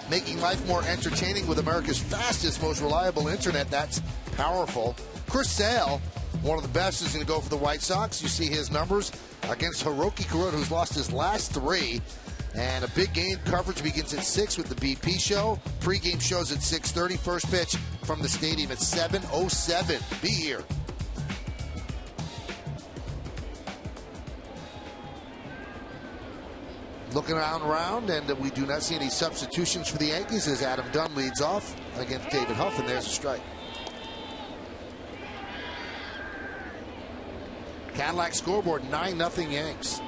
S2: Making life more entertaining with America's fastest, most reliable internet. That's powerful. Chris Sale, one of the best, is going to go for the White Sox. You see his numbers against Hiroki Kuroda, who's lost his last 3. And a big game. Coverage begins at 6 with the BP show. Pregame shows at 6:30. First pitch from the stadium at 7:07. Be here. Looking around, and we do not see any substitutions for the Yankees as Adam Dunn leads off against David Huff, and there's a strike. Cadillac scoreboard, 9-0 Yanks.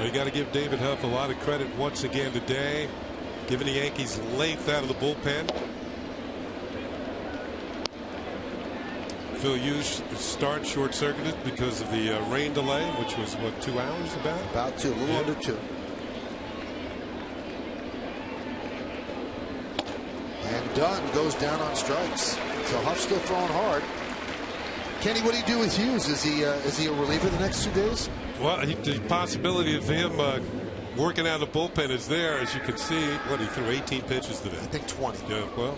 S3: You got to give David Huff a lot of credit once again today, giving the Yankees length out of the bullpen. Phil Hughes start short-circuited because of the rain delay, which was what, 2 hours about?
S2: About 2, a little under 2. And Dunn goes down on strikes. So Huff's still throwing hard. Kenny, what do you do with Hughes? Is he a reliever the next 2 days?
S3: Well, the possibility of him working out of the bullpen is there, as you can see. What, he threw 18 pitches today?
S2: I think 20.
S3: Yeah, well,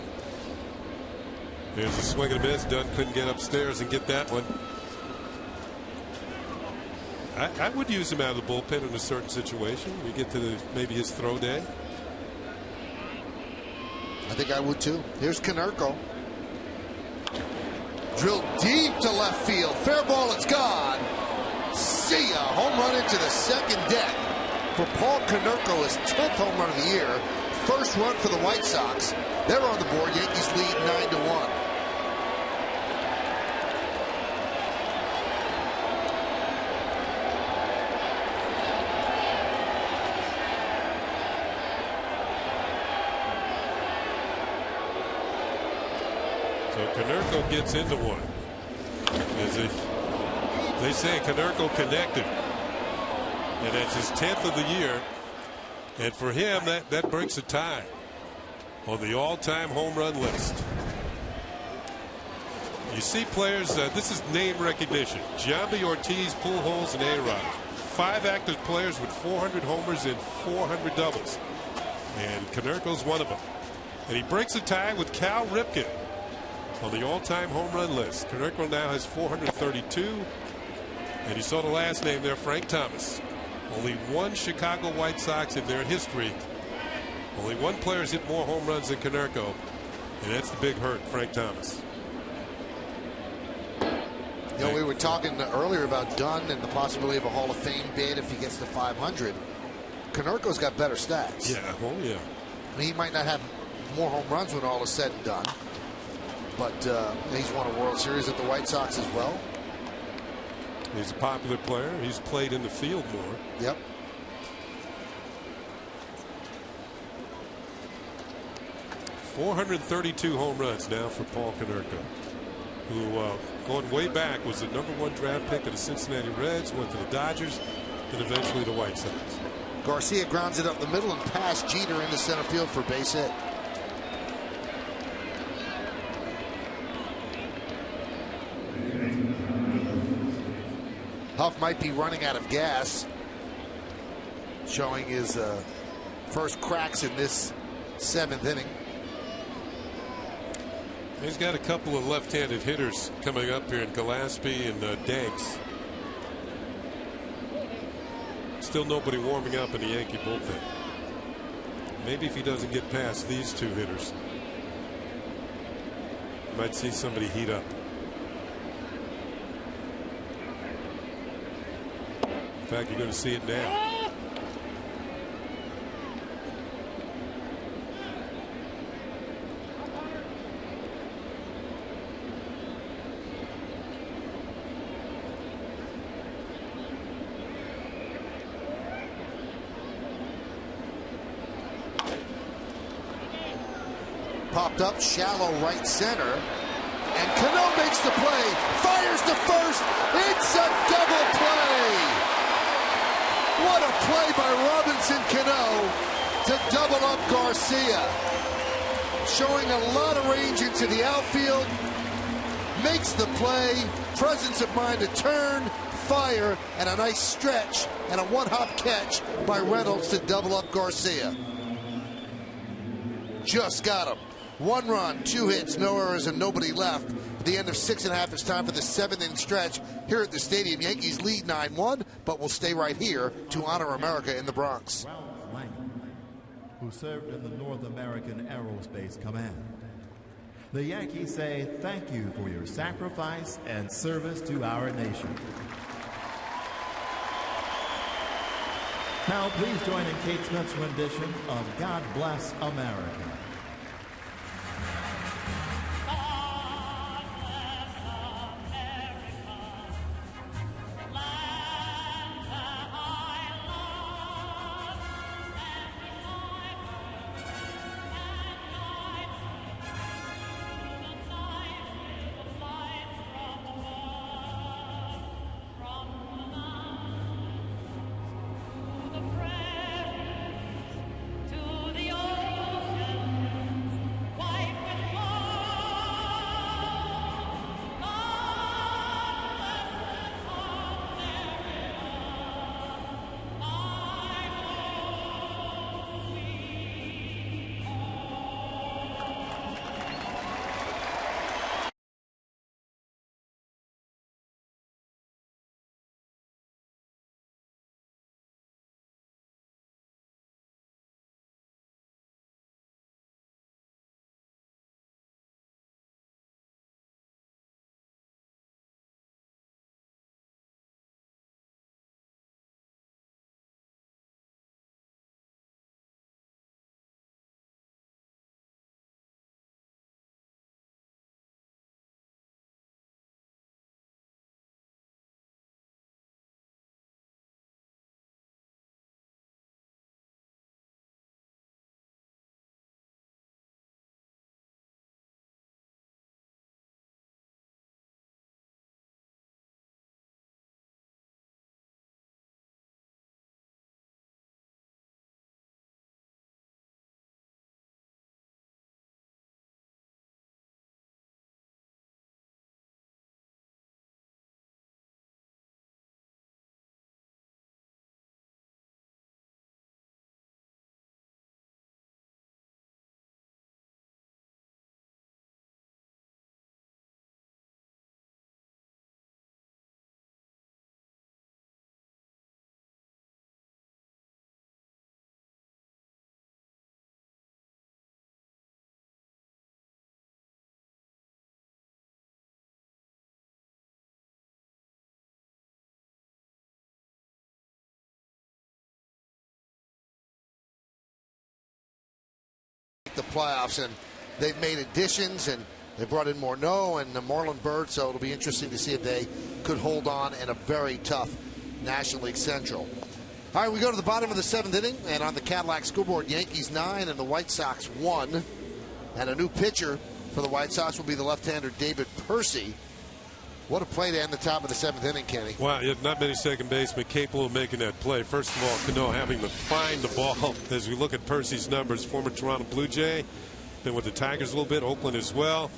S3: there's a swing and a miss. Dunn couldn't get upstairs and get that one. I would use him out of the bullpen in a certain situation. We get to maybe his throw day.
S2: I think I would too. Here's Konerko. Drilled deep to left field. Fair ball, it's gone. See ya. Home run into the second deck for Paul Konerko, his 10th home run of the year. First run for the White Sox. They're on the board. Yankees lead 9-1.
S3: So Konerko gets into one. They say Konerko connected. And that's his 10th of the year. And for him, that breaks a tie on the all-time home run list. You see players, this is name recognition. Giambi, Ortiz, Pujols, and A-Rod. 5 active players with 400 homers and 400 doubles. And Konerko's one of them. And he breaks a tie with Cal Ripken on the all-time home run list. Konerko now has 432. And you saw the last name there, Frank Thomas. Only one Chicago White Sox in their history. Only one player has hit more home runs than Konerko. And that's the big hurt, Frank Thomas.
S2: You know, we were talking earlier about Dunn and the possibility of a Hall of Fame bid if he gets to 500. Konerko's got better stats.
S3: Yeah, oh yeah.
S2: I mean, he might not have more home runs when all is said and done. But he's won a World Series at the White Sox as well.
S3: He's a popular player. He's played in the field more.
S2: Yep.
S3: .432 home runs now for Paul Konerko, who going way back was the #1 draft pick of the Cincinnati Reds, went to the Dodgers, and eventually the White Sox.
S2: Garcia grounds it up the middle and past Jeter into center field for base hit. Huff might be running out of gas, showing his first cracks in this 7th inning.
S3: He's got a couple of left-handed hitters coming up here in Gillespie and Danks. Still nobody warming up in the Yankee bullpen. Maybe if he doesn't get past these 2 hitters, might see somebody heat up. In fact, you're going to see it now.
S2: Popped up shallow right center, and Cano makes the play, fires to first. It's a double play. What a play by Robinson Cano to double up Garcia. Showing a lot of range into the outfield. Makes the play. Presence of mind to turn, fire, and a nice stretch, and a one-hop catch by Reynolds to double up Garcia. Just got him. 1 run, 2 hits, no errors, and nobody left. At the end of 6.5, it's time for the 7th inning stretch here at the stadium. Yankees lead 9-1, but we'll stay right here to honor America in the Bronx.
S5: Who served in the North American Aerospace Command. The Yankees say thank you for your sacrifice and service to our nation. Now please join in Kate Smith's rendition of God Bless America.
S2: the playoffs, and they've made additions, and they brought in Morneau and Marlon Byrd, so it'll be interesting to see if they could hold on in a very tough National League Central. All right, we go to the bottom of the 7th inning, and on the Cadillac scoreboard, Yankees 9 and the White Sox 1. And a new pitcher for the White Sox will be the left-hander David Percy. What a play to end the top of the 7th inning, Kenny.
S3: Wow, not many second basemen capable of making that play. First of all, Cano having to find the ball. As we look at Percy's numbers, former Toronto Blue Jay, been with the Tigers a little bit, Oakland as well.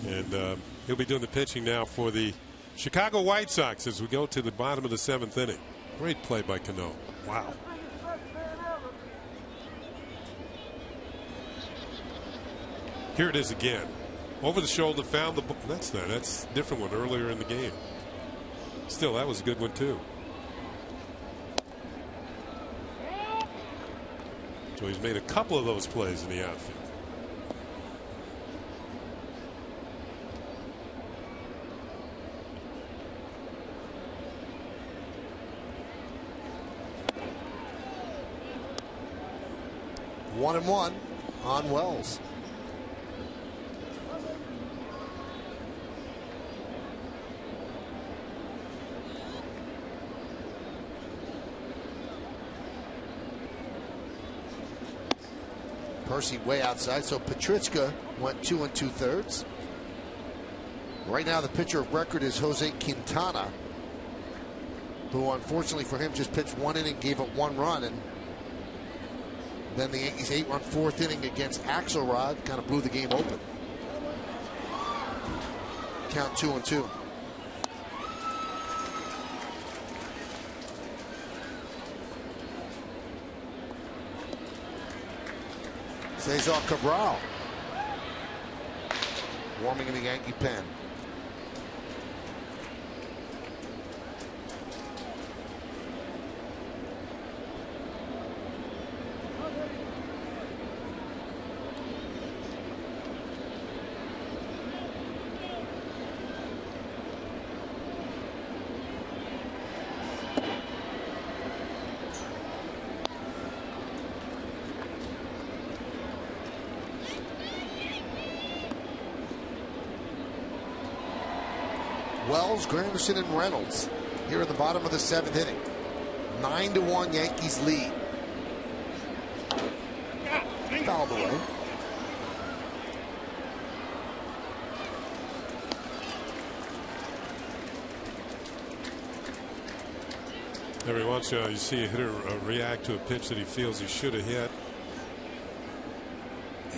S3: And he'll be doing the pitching now for the Chicago White Sox as we go to the bottom of the 7th inning. Great play by Cano. Wow. Here it is again. Over the shoulder, found the ball. That's a different one earlier in the game. Still, that was a good one too. So he's made a couple of those plays in the outfield.
S2: One and one on Wells. Percy way outside, so Petrichka went 2 2/3. Right now the pitcher of record is Jose Quintana, who unfortunately for him just pitched 1 inning, gave up 1 run, and then the Yankees 8-run 4th inning against Axelrod kind of blew the game open. Count 2 2. Cesar Cabral warming in the Yankee pen. Wells, Granderson, and Reynolds here in the bottom of the 7th inning. 9-1 Yankees lead. Fouled away.
S3: Every once in a while you see a hitter react to a pitch that he feels he should have hit.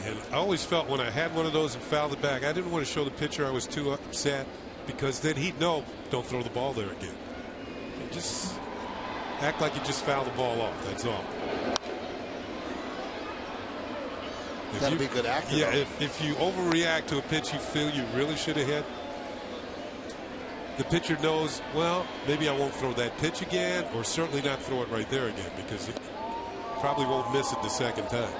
S3: And I always felt when I had one of those and fouled it back, I didn't want to show the pitcher I was too upset, because then he'd know, don't throw the ball there again. And just act like you just fouled the ball off. That's all.
S2: Gotta be a good actor.
S3: Yeah, if you overreact to a pitch you feel you really should have hit, the pitcher knows, well, maybe I won't throw that pitch again, or certainly not throw it right there again, because he probably won't miss it the second time.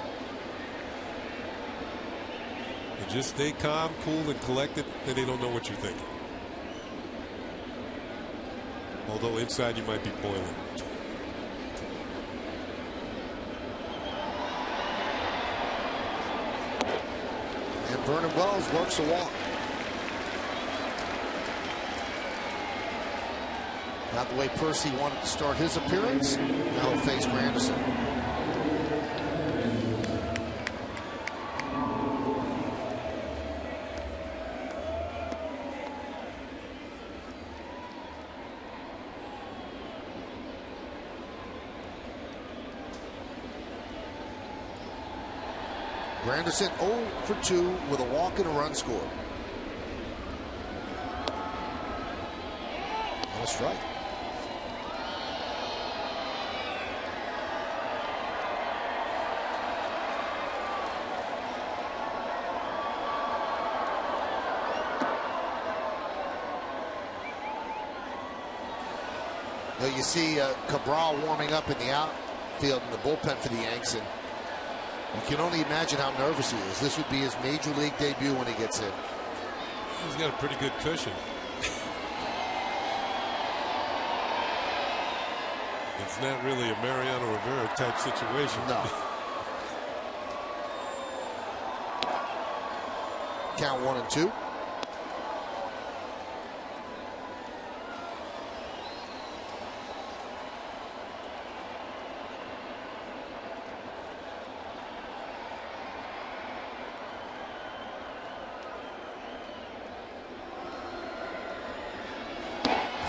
S3: And just stay calm, cool, and collected, and they don't know what you're thinking. Although inside you might be boiling.
S2: And Vernon Wells works a walk. Not the way Percy wanted to start his appearance. Now he'll face Granderson. Granderson 0 for 2 with a walk and a run scored. And a strike. Now you see Cabral warming up in the outfield in the bullpen for the Yanks, and you can only imagine how nervous he is. This would be his major league debut when he gets in.
S3: He's got a pretty good cushion. It's not really a Mariano Rivera type situation.
S2: No. count 1-2.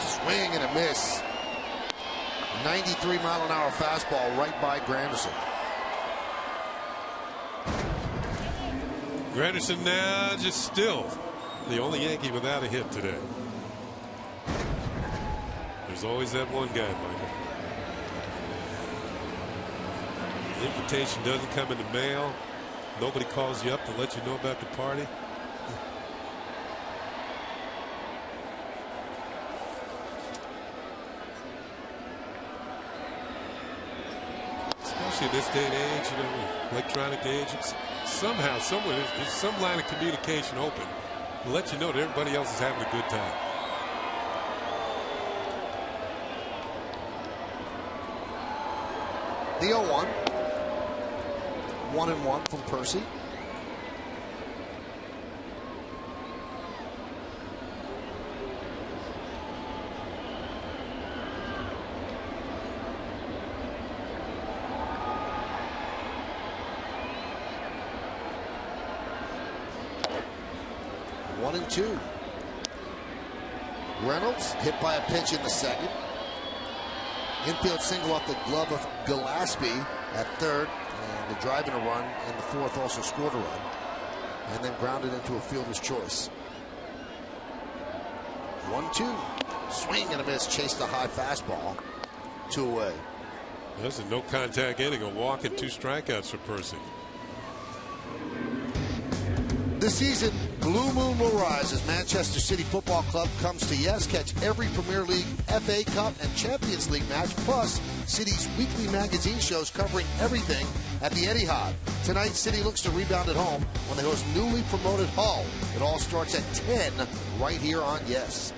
S2: Swing and a miss. 93-mile-an-hour fastball right by Granderson.
S3: Granderson now just still the only Yankee without a hit today. There's always that one guy, Michael. The invitation doesn't come in the mail. Nobody calls you up to let you know about the party. Especially in this day and age, you know, electronic age, somehow, somewhere, there's some line of communication open to let you know that everybody else is having a good time.
S2: The 0-1. 1-1 from Percy. One and two. Reynolds hit by a pitch in the second. Infield single off the glove of Gillespie at third, and the drive in a run in the fourth also scored a run, and then grounded into a fielder's choice. 1-2. Swing and a miss, chased a high fastball. 2 away.
S3: That's a no contact inning, a walk and 2 strikeouts for Percy.
S2: This season, Blue Moon will rise as Manchester City Football Club comes to Yes. Catch every Premier League, FA Cup, and Champions League match, plus City's weekly magazine shows covering everything at the Etihad. Tonight, City looks to rebound at home when they host newly promoted Hull. It all starts at 10 right here on Yes.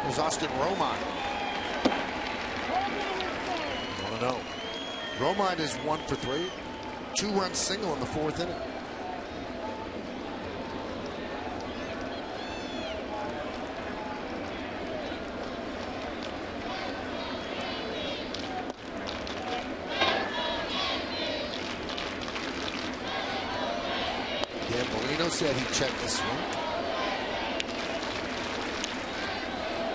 S2: There's Austin Romine. 1-0. Romine is 1 for 3. 2-run single in the 4th inning. Said he checked the swing.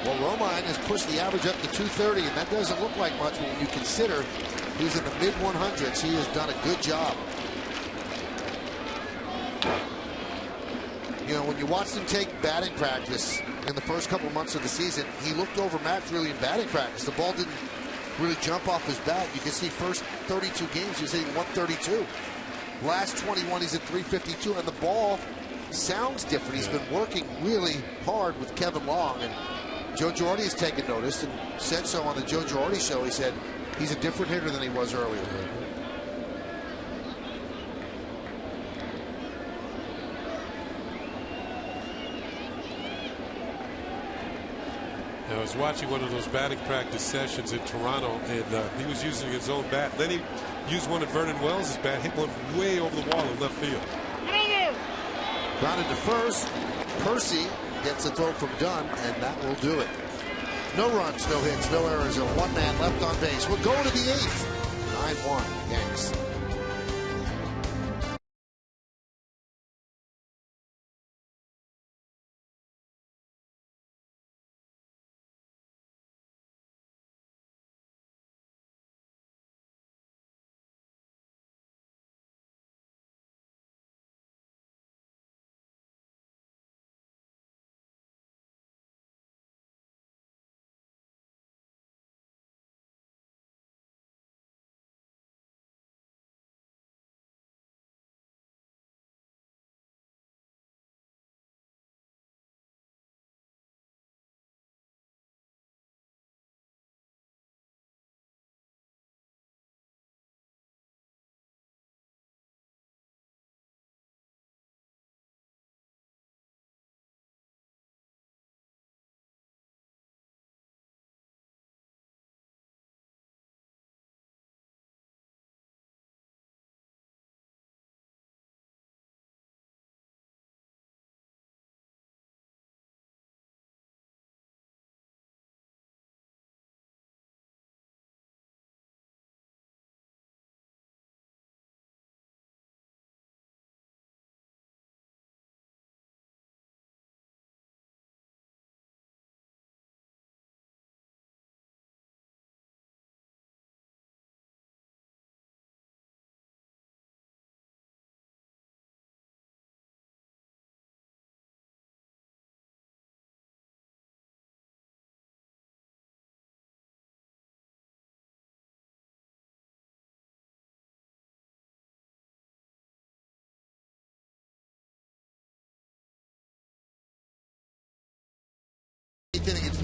S2: Well, Romine has pushed the average up to 230, and that doesn't look like much, but when you consider he's in the mid-100s, he has done a good job. You know, when you watched him take batting practice in the first couple of months of the season, he looked overmatched really in batting practice. The ball didn't really jump off his bat. You can see first 32 games, he's hitting 132. Last 21, he's at 352, and the ball sounds different. He's been working really hard with Kevin Long, and Joe Girardi has taken notice and said so on the Joe Girardi show. He said he's a different hitter than he was earlier.
S3: I was watching one of those batting practice sessions in Toronto, and he was using his own bat. Then he used one of Vernon Wells' bat, hit one way over the wall in left field.
S2: Grounded to first. Percy gets a throw from Dunn, and that will do it. No runs, no hits, no errors, and 1 man left on base. We'll go to the 8th. 9-1 Yanks.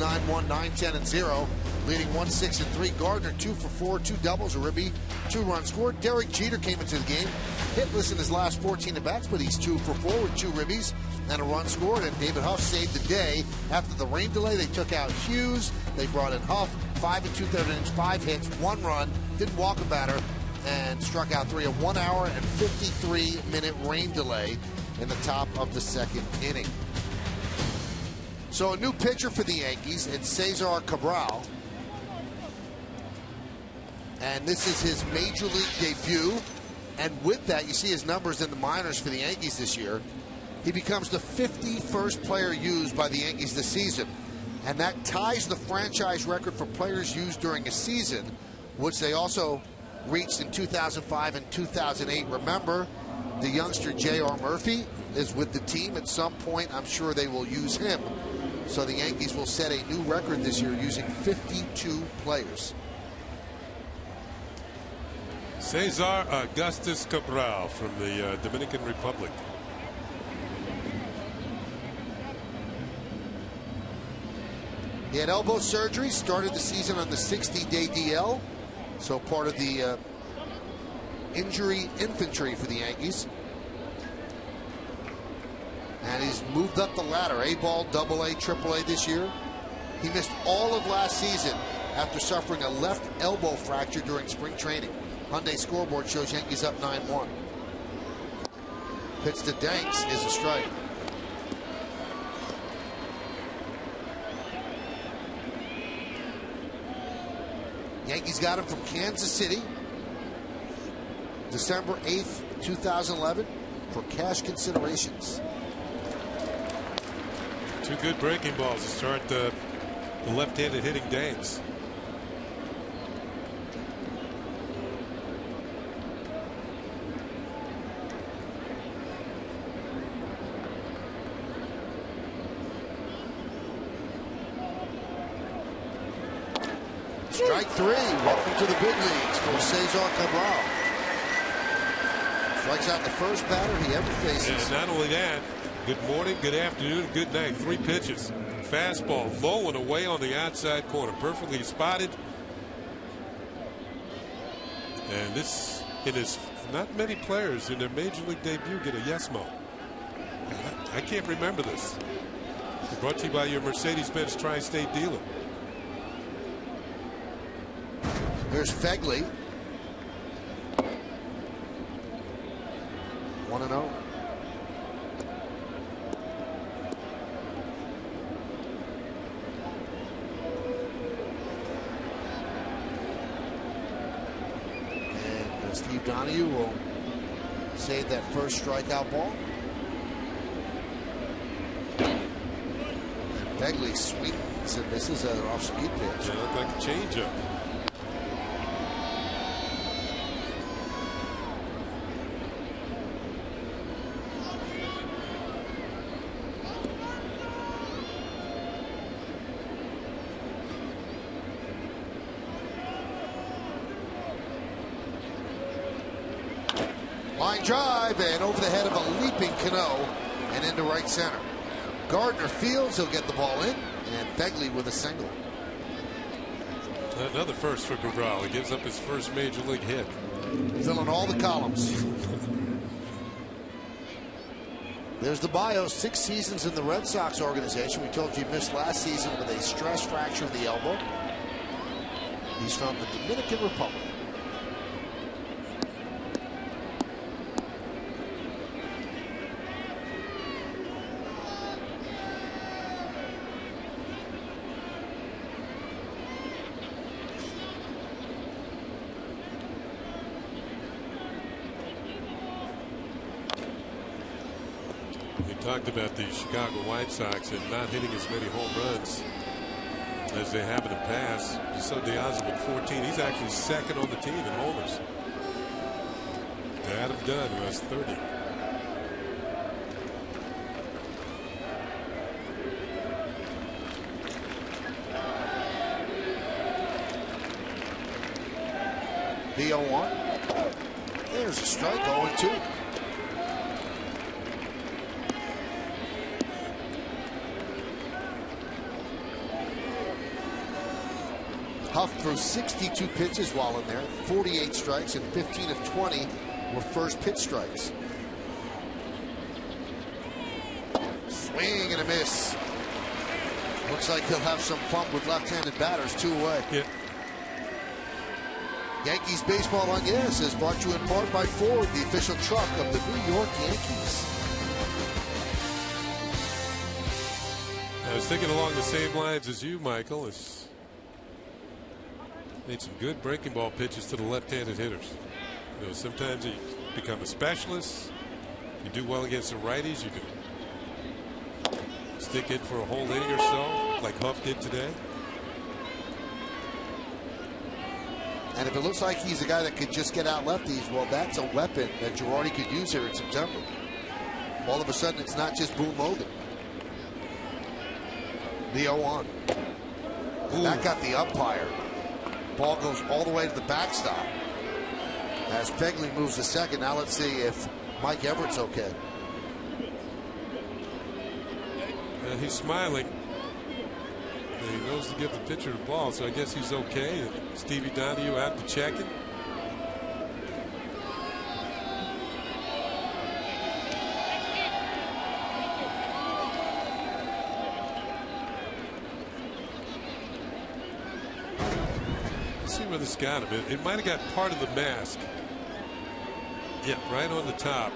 S2: 9-1, 9-10, and 0, leading 1-6 and 3. Gardner 2 for 4, 2 doubles, a ribby, 2 runs scored. Derek Jeter came into the game hitless in his last 14 at-bats, but he's 2 for 4 with 2 ribbies and a run scored. And David Huff saved the day. After the rain delay, they took out Hughes. They brought in Huff, 5 2/3 innings, 5 hits, 1 run, didn't walk a batter, and struck out 3. A 1 hour and 53-minute rain delay in the top of the second inning. So a new pitcher for the Yankees, it's Cesar Cabral. And this is his major league debut. And with that, you see his numbers in the minors for the Yankees this year. He becomes the 51st player used by the Yankees this season. And that ties the franchise record for players used during a season, which they also reached in 2005 and 2008. Remember, the youngster J.R. Murphy is with the team. At some point, I'm sure they will use him. So the Yankees will set a new record this year using 52 players.
S3: Cesar Augustus Cabral from the Dominican Republic.
S2: He had elbow surgery, started the season on the 60-day DL, so part of the injury infantry for the Yankees. And he's moved up the ladder, A-ball, AA, AAA this year. He missed all of last season after suffering a left elbow fracture during spring training. Hyundai scoreboard shows Yankees up 9-1. Pitch to Danks is a strike. Yankees got him from Kansas City, December 8th, 2011, for cash considerations.
S3: 2 good breaking balls to start the left-handed hitting Danks.
S2: Strike 3. Welcome to the big leagues for Cesar Cabral. Strikes out the first batter he ever faces.
S3: And not only that, good morning, good afternoon, good night. 3 pitches. Fastball low and away on the outside corner. Perfectly spotted. And this, it is not many players in their major league debut get a yes-mo. I can't remember this. Brought to you by your Mercedes-Benz Tri-State dealer.
S2: Here's Fegley. 1-0. And Steve Donahue will save that first strikeout ball. And Fegley sweeps and misses an off-speed pitch.
S3: It looked like a changeup.
S2: Line drive and over the head of a leaping Cano and into right center. Gardner fields, he'll get the ball in, and Fegley with a single.
S3: Another first for Cabral. He gives up his first major league hit.
S2: Filling all the columns. There's the bio, 6 seasons in the Red Sox organization. We told you he missed last season with a stress fracture of the elbow. He's from the Dominican Republic.
S3: Talked about the Chicago White Sox and not hitting as many home runs as they have in the past. You saw Diaz with 14. He's actually second on the team in homers. Adam Dunn, who has 30.
S2: The 0-1. There's a strike, 0-2. Huff threw 62 pitches while in there, 48 strikes, and 15 of 20 were first pitch strikes. Swing and a miss. Looks like he'll have some fun with left-handed batters. 2 away.
S3: Yeah.
S2: Yankees Baseball on Gas is brought to you in part by Ford, the official truck of the New York Yankees.
S3: I was thinking along the same lines as you, Michael. It's made some good breaking ball pitches to the left-handed hitters. You know, sometimes you become a specialist. You do well against the righties. You can stick it for a whole inning or so, like Huff did today.
S2: And if it looks like he's a guy that could just get out lefties, well, that's a weapon that Girardi could use here in September. All of a sudden, it's not just Boone Logan. The 0-1. That got the umpire. Ball goes all the way to the backstop. As Pregame moves to second, now let's see if Mike Everett's okay.
S3: He's smiling. He knows to give the pitcher the ball, so I guess he's okay. Stevie Donahue out to check it. Let's see where this got him. It might have got part of the mask. Yeah, right on the top.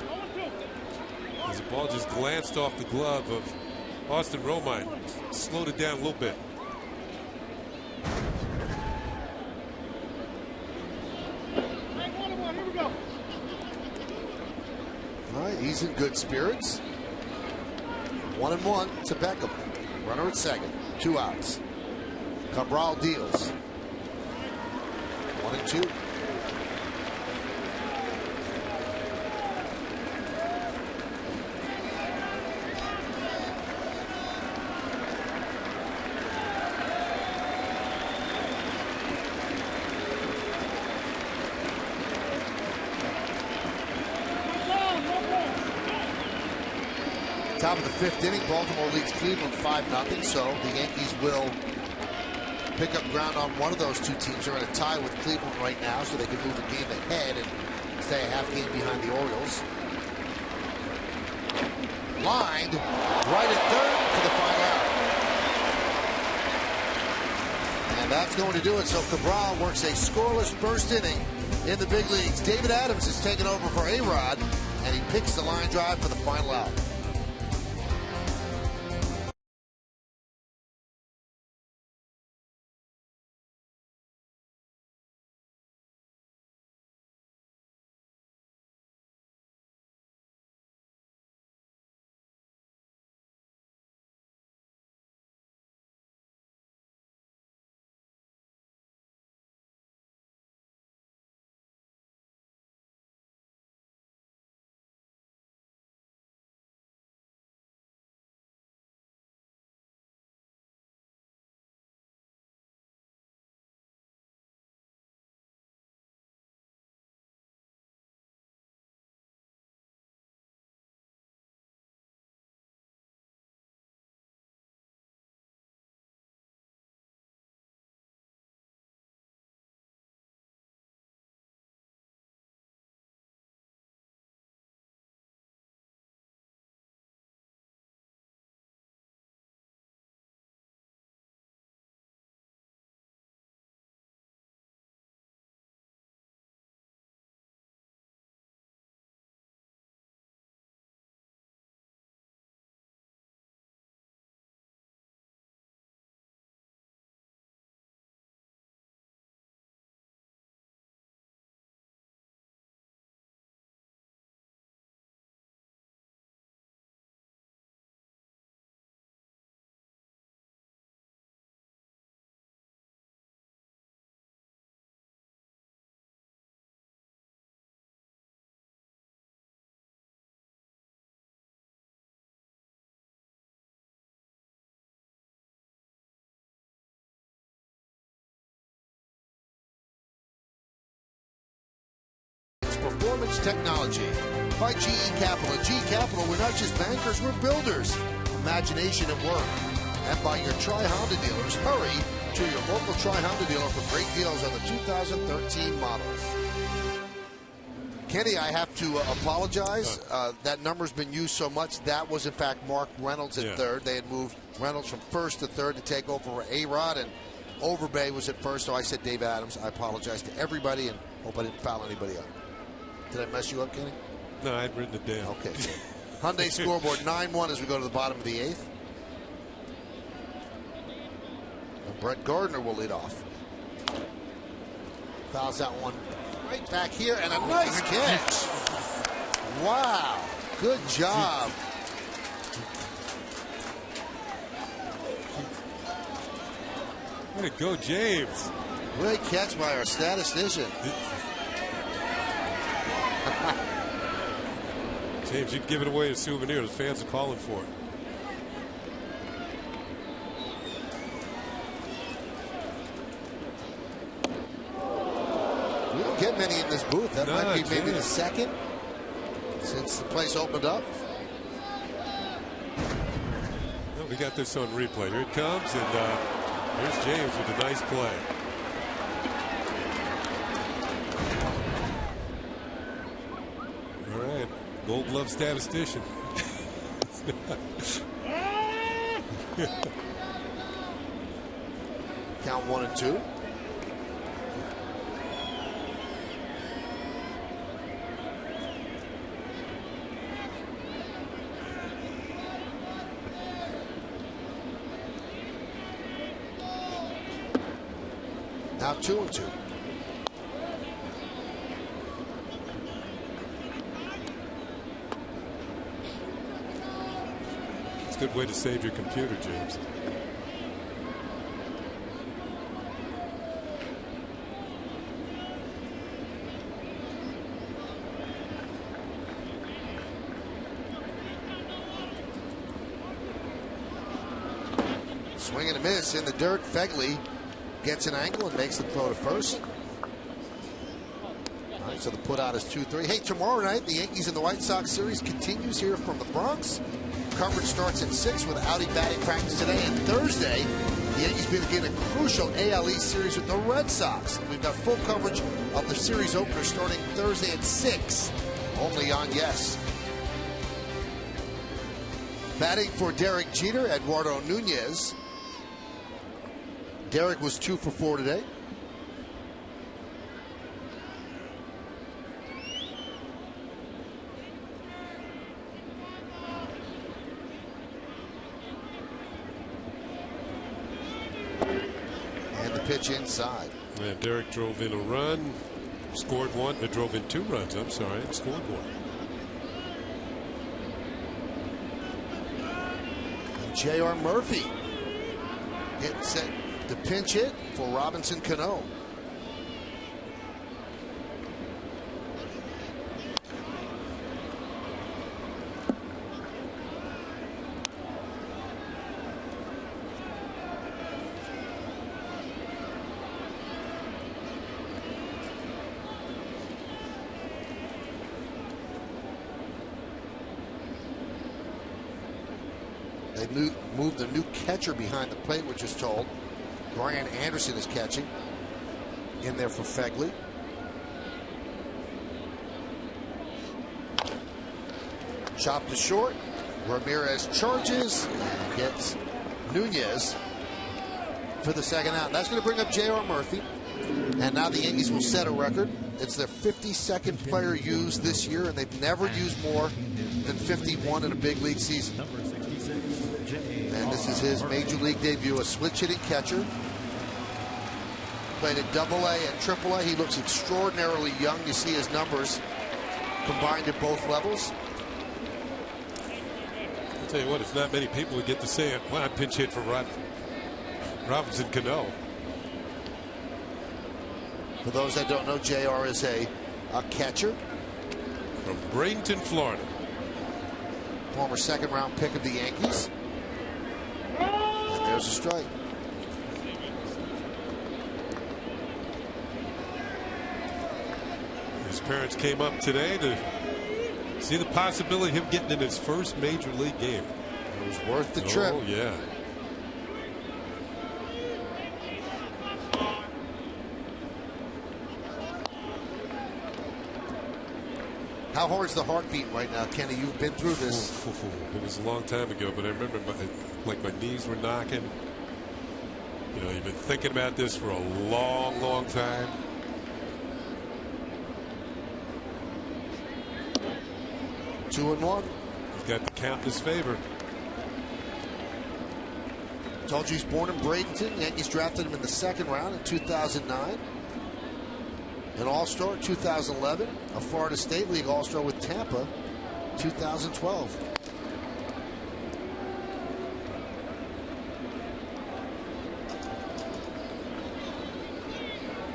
S3: As the ball just glanced off the glove of Austin Romine. Slowed it down a little bit.
S2: All right, he's in good spirits. 1-1 to Beckham. Runner at second. 2 outs. Cabral deals. 1-2. Top of the 5th inning, Baltimore leads Cleveland 5-0, so the Yankees will pick up ground on one of those 2 teams. They're in a tie with Cleveland right now, so they can move the game ahead and stay a half game behind the Orioles. Lined right at third for the final out. And that's going to do it, so Cabral works a scoreless first inning in the big leagues. David Adams is taking over for A-Rod, and he picks the line drive for the final out. Performance technology by GE Capital. At GE Capital, we're not just bankers, we're builders. Imagination at work. And by your Tri-Honda dealers, hurry, to your local Tri-Honda dealer for great deals on the 2013 models. Kenny, I have to apologize. That number's been used so much. That was, in fact, Mark Reynolds at third. They had moved Reynolds from first to third to take over A-Rod, and Overbay was at first, so I said Dave Adams. I apologize to everybody and hope I didn't foul anybody up. Did I mess you up, Kenny?
S3: No, I'd written it down.
S2: Okay. Hyundai scoreboard 9-1 as we go to the bottom of the 8th. And Brett Gardner will lead off. Fouls that one right back here, and a nice catch. Wow. Good job.
S3: Way to go, James.
S2: Great catch by our statistician.
S3: James, you'd give it away as a souvenir. The fans are calling for it.
S2: We don't get many in this booth. That might be maybe the second since the place opened up.
S3: Well, we got this on replay. Here it comes, and here's James with a nice play. All right, Gold Glove statistician.
S2: Count 1 and 2. Now 2 and 2.
S3: It's a good way to save your computer, James.
S2: Swing and a miss in the dirt. Fegley gets an angle and makes the throw to first. All right, so the put out is 2-3. Hey, tomorrow night, the Yankees and the White Sox series continues here from the Bronx. Coverage starts at 6 with outing batting practice today. And Thursday, the Yankees begin a crucial AL East series with the Red Sox. We've got full coverage of the series opener starting Thursday at 6, only on Yes. Batting for Derek Jeter, Eduardo Nunez. Derek was 2 for 4 today. And the pitch inside.
S3: Yeah, Derek drove in a run, scored one, drove in 2 runs, I'm sorry, and scored one.
S2: And J.R. Murphy hits it. The pinch hit for Robinson Cano. They moved the new catcher behind the plate, which is told. Brian Anderson is catching in there for Fegley. Chopped to short. Ramirez charges and gets Nunez for the second out. That's going to bring up J.R. Murphy. And now the Yankees will set a record. It's their 52nd player used this year, and they've never used more than 51 in a big league season. And this is his major league debut, a switch-hitting catcher. Played at Double-A and Triple-A. He looks extraordinarily young. You see his numbers combined at both levels.
S3: I'll tell you what, it's not many people who get to say it. Well, I pinch hit for Robinson Cano.
S2: For those that don't know, JR is a catcher
S3: from Bradenton, Florida.
S2: Former second-round pick of the Yankees. And there's a strike.
S3: His parents came up today to see the possibility of him getting in his first major league game.
S2: It was worth the trip.
S3: Oh, yeah.
S2: How hard's the heartbeat right now, Kenny? You've been through this.
S3: It was a long time ago, but I remember my knees were knocking. You know, you've been thinking about this for a long, long time.
S2: Two and one.
S3: He's got the count in his favor.
S2: Told you he's born in Bradenton. Yankees drafted him in the second round in 2009. An All-Star 2011. A Florida State League All-Star with Tampa 2012.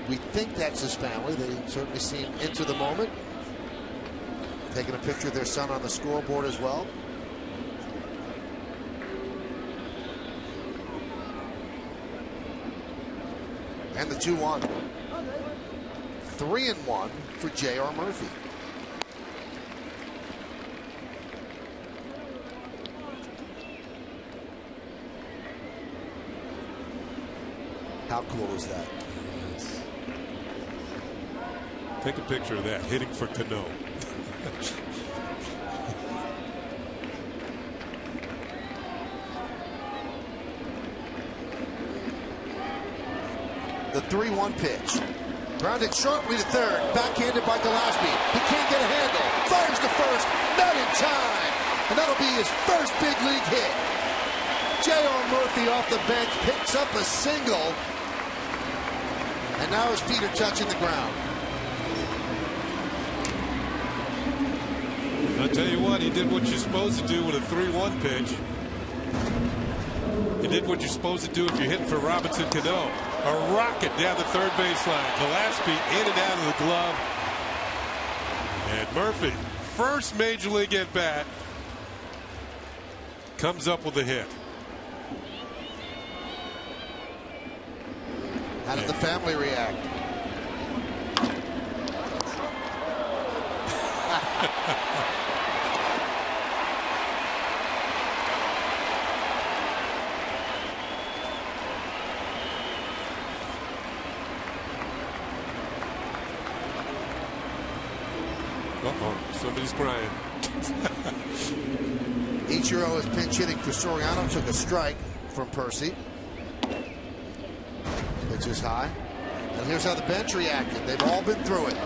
S2: We think that's his family. They certainly seem into the moment. Taking a picture of their son on the scoreboard as well. And the 2-1. 3-1 for J.R. Murphy. How cool is that?
S3: Yes. Take a picture of that, hitting for Cano.
S2: The 3-1 pitch. Grounded sharply to third. Backhanded by Gillespie. He can't get a handle. Fires to first. Not in time. And that'll be his first big league hit. J.R. Murphy off the bench picks up a single. And now his feet are touching the ground.
S3: I'll tell you what, he did what you're supposed to do with a 3-1 pitch. He did what you're supposed to do if you're hitting for Robinson Cano. A rocket down the third baseline. Gillespie in and out of the glove. And Murphy, first major league at bat, comes up with a hit.
S2: How did the family react?
S3: Uh-oh, somebody's crying.
S2: Ichiro is pinch hitting for Soriano. Took a strike from Percy. Pitch is high. And here's how the bench reacted. They've all been through it.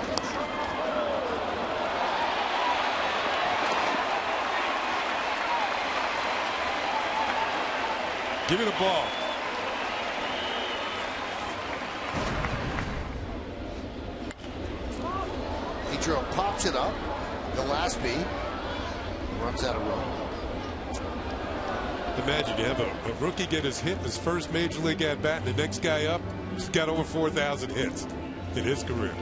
S3: Give me the ball.
S2: Ichiro pops it up. Gillespie runs out of room.
S3: Imagine you have a rookie get his hit in his first major league at bat, and the next guy up, he's got over 4,000 hits in his career.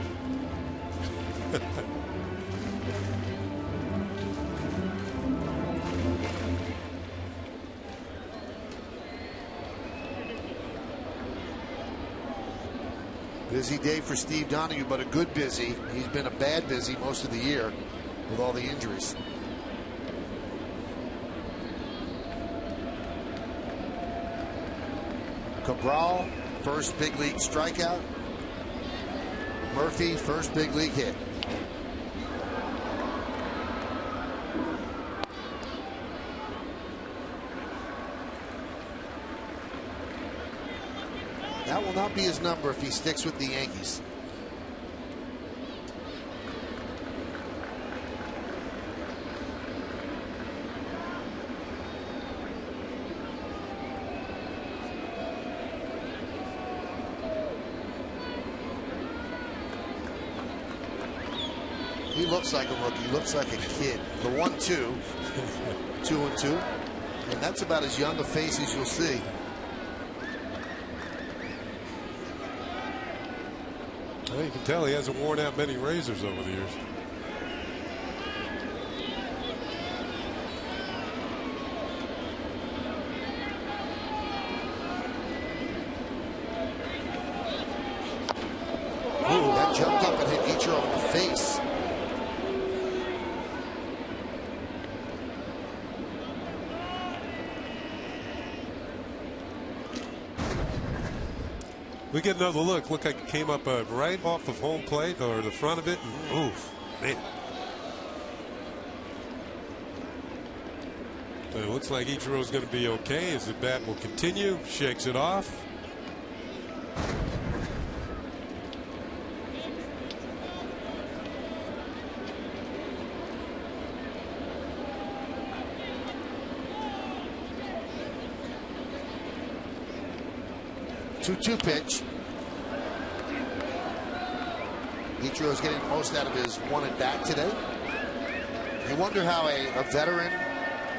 S2: Busy day for Steve Donahue, but a good busy. He's been a bad busy most of the year with all the injuries. Cabral, first big league strikeout. Murphy, first big league hit. That will not be his number if he sticks with the Yankees. He looks like a rookie. He looks like a kid. The 1-2. 2-2. And that's about as young a face as you'll see.
S3: Well, you can tell he hasn't worn out many razors over the years.
S2: Ooh, that jumped up and hit Ichiro in the face.
S3: We get another look. Looked like it came up right off of home plate or the front of it. And, oof, man. It looks like Ichiro's going to be okay as the bat will continue. Shakes it off.
S2: Two-two pitch. Ichiro's getting the most out of his one at bat today. You wonder how a veteran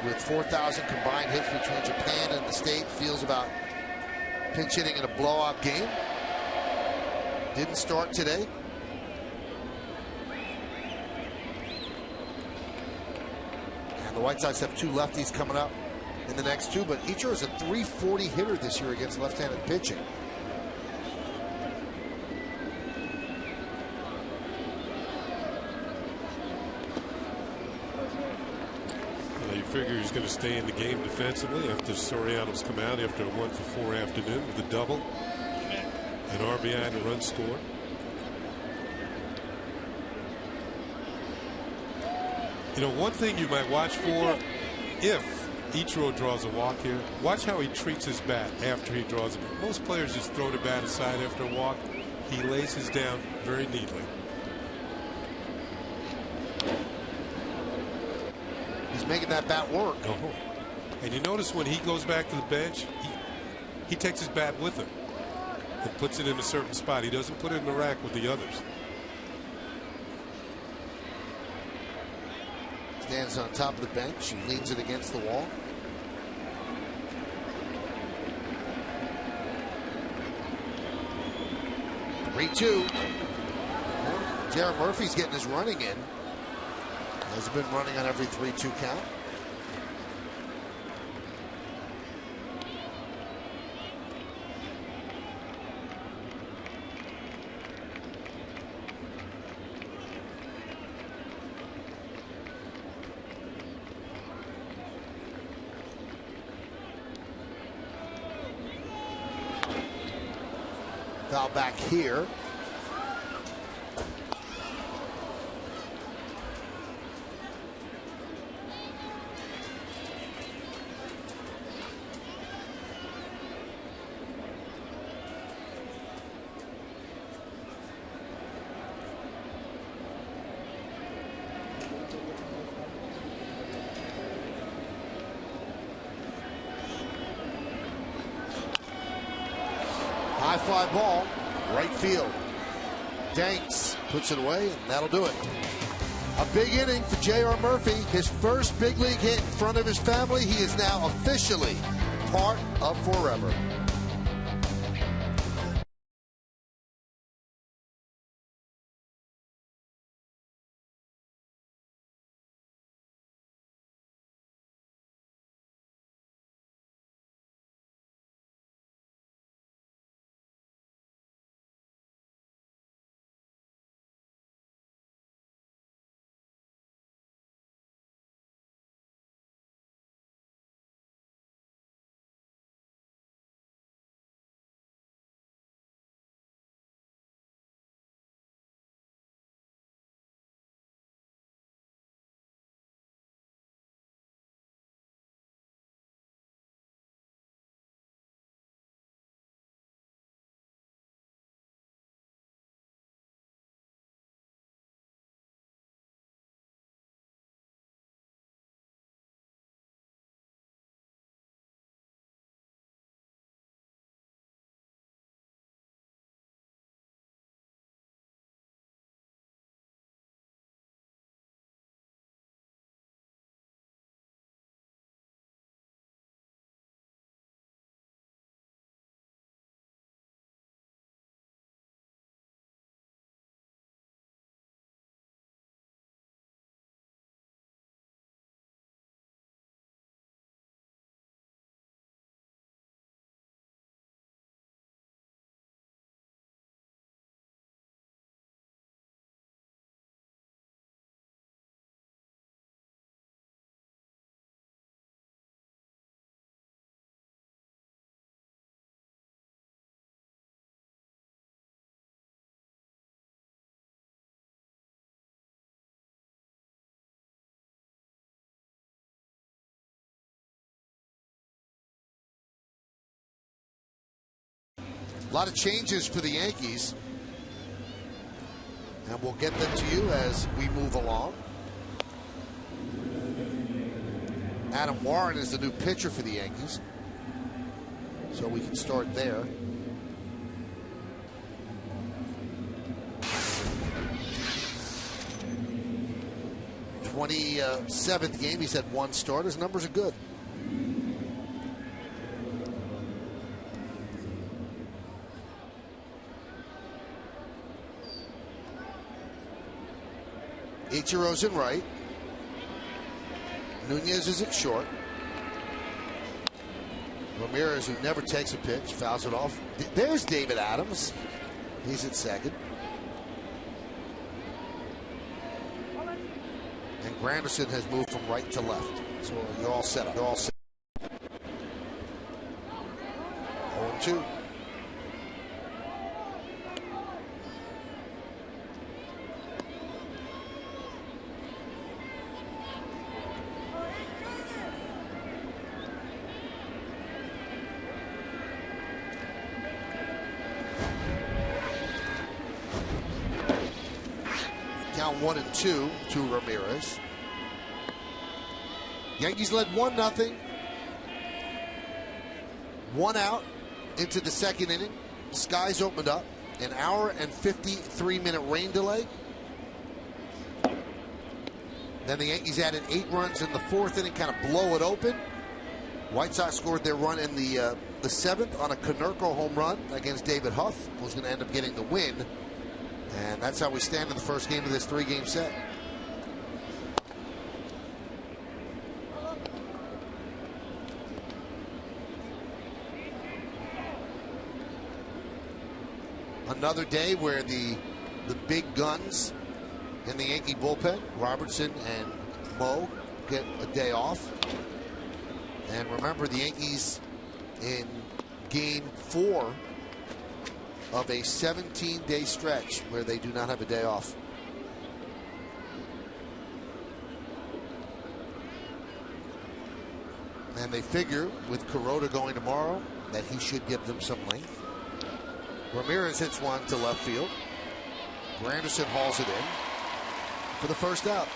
S2: with 4,000 combined hits between Japan and the state feels about pinch hitting in a blowout game. Didn't start today. And the White Sox have two lefties coming up in the next two, but Ichiro is a .340 hitter this year against left-handed pitching.
S3: You figure he's going to stay in the game defensively after Soriano's come out after a 1-for-4 afternoon with a double, an RBI and a run score. You know, one thing you might watch for, if Ichiro draws a walk here, watch how he treats his bat after he draws it. Most players just throw the bat aside after a walk. He lays his down very neatly.
S2: He's making that bat work.
S3: And you notice when he goes back to the bench, he takes his bat with him and puts it in a certain spot. He doesn't put it in the rack with the others.
S2: Stands on top of the bench and leans it against the wall. Three-two. Jared Murphy's getting his running in. Has been running on every 3-2 count. Foul back here. High fly ball, right field. Danks puts it away, and that'll do it. A big inning for J.R. Murphy. His first big league hit in front of his family. He is now officially part of forever. A lot of changes for the Yankees. And we'll get them to you as we move along. Adam Warren is the new pitcher for the Yankees. So we can start there. '27th game, he's had 1 start. His numbers are good. Ichiro's in right. Nunez is at short. Ramirez, who never takes a pitch, fouls it off. There's David Adams. He's at second. And Granderson has moved from right to left. So you're all set up. You're all set. 0-2. Down 1-2 to Ramirez. Yankees led 1-0. 1 out into the second inning. The skies opened up. An hour and 53-minute rain delay. Then the Yankees added 8 runs in the 4th inning, kind of blow it open. White Sox scored their run in the 7th on a Konerko home run against David Huff, who's going to end up getting the win. And that's how we stand in the first game of this 3-game set. Another day where the big guns in the Yankee bullpen, Robertson and Mo, get a day off. And remember, the Yankees in game 4 of a 17-day stretch where they do not have a day off. And they figure with Kuroda going tomorrow that he should give them some length. Ramirez hits one to left field. Granderson hauls it in for the first out.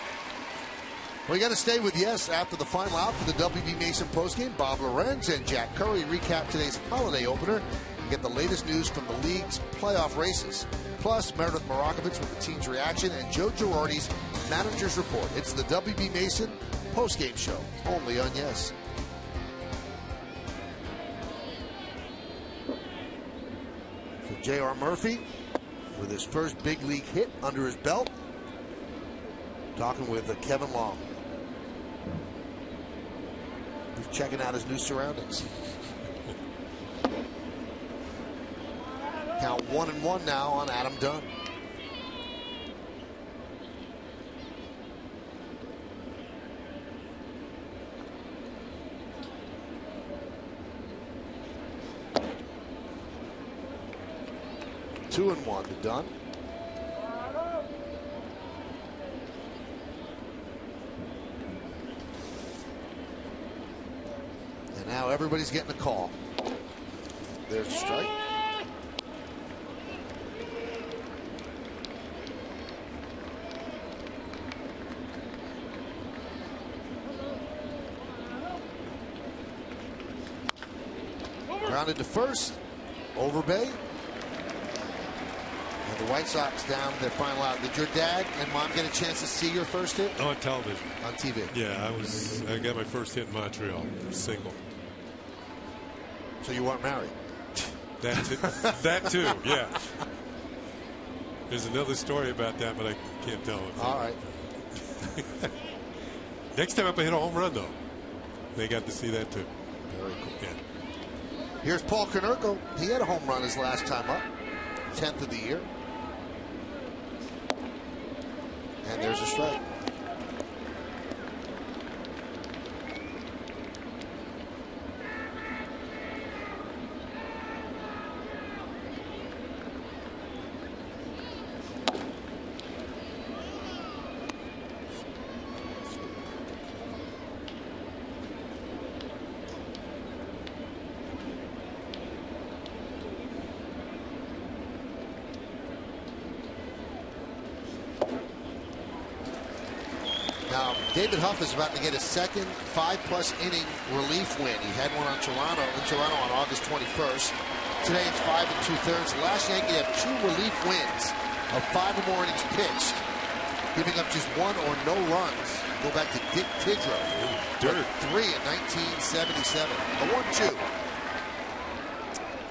S2: Well, you got to stay with Yes after the final out for the WB Mason postgame. Bob Lorenz and Jack Curry recap today's holiday opener. Get the latest news from the league's playoff races. Plus, Meredith Morakovitz with the team's reaction and Joe Girardi's manager's report. It's the WB Mason postgame show, only on Yes. So J.R. Murphy with his first big league hit under his belt. Talking with Kevin Long. He's checking out his new surroundings. Count 1-1 now on Adam Dunn. Two and one to Dunn. And now everybody's getting a call. There's a strike. Grounded to first. Overbay. And the White Sox down their final out. Did your dad and mom get a chance to see your first hit?
S3: On television.
S2: On TV.
S3: Yeah, I got my first hit in Montreal. Single.
S2: So you weren't married?
S3: That too, yeah. There's another story about that, but I can't tell it.
S2: All right.
S3: Next time up, I hit a home run, though. They got to see that too.
S2: Very cool.
S3: Yeah.
S2: Here's Paul Konerko. He had a home run his last time up. 10th of the year. And there's a strike. David Huff is about to get a second 5+ inning relief win. He had one in Toronto on August 21st. Today it's 5 2/3. The last Yankee to have 2 relief wins of 5 or more innings pitched, giving up just 1 or no runs. Go back to Dick Tidrow.
S3: Dirt.
S2: 3 in 1977. A 1-2.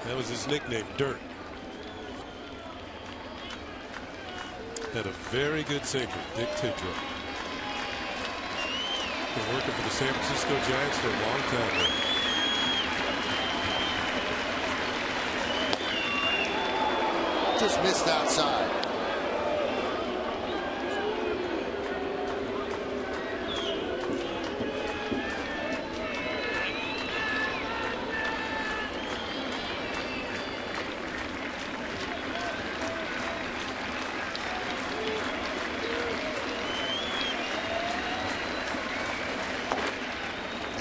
S3: That was his nickname, Dirt. Had a very good sinker, Dick Tidrow. Been working for the San Francisco Giants for a long time now.
S2: Just missed outside.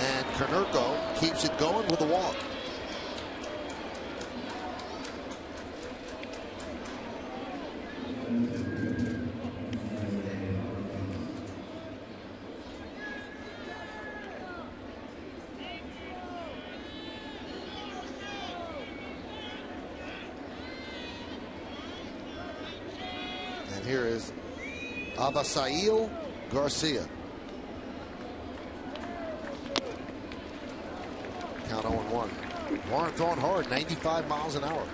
S2: And Konerko keeps it going with a walk. And here is Avisail Garcia. Count 0-1. Warren throwing hard, 95 miles an hour.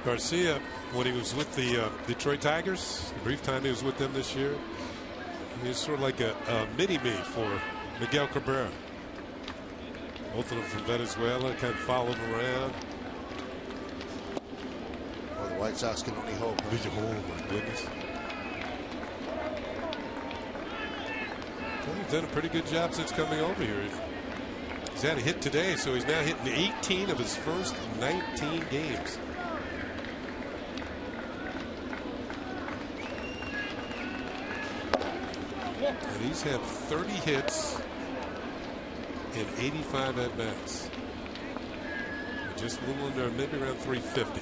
S3: Garcia, when he was with the Detroit Tigers, the brief time he was with them this year, he was sort of like a mini-me for Miguel Cabrera. Both of them from Venezuela, kind of followed him around.
S2: Well, the White Sox can only hope.
S3: Oh, my goodness. Well, he's done a pretty good job since coming over here. He's had a hit today, so he's now hitting 18 of his first 19 games. And he's had 30 hits in 85 at-bats. Just a little under, maybe around 350.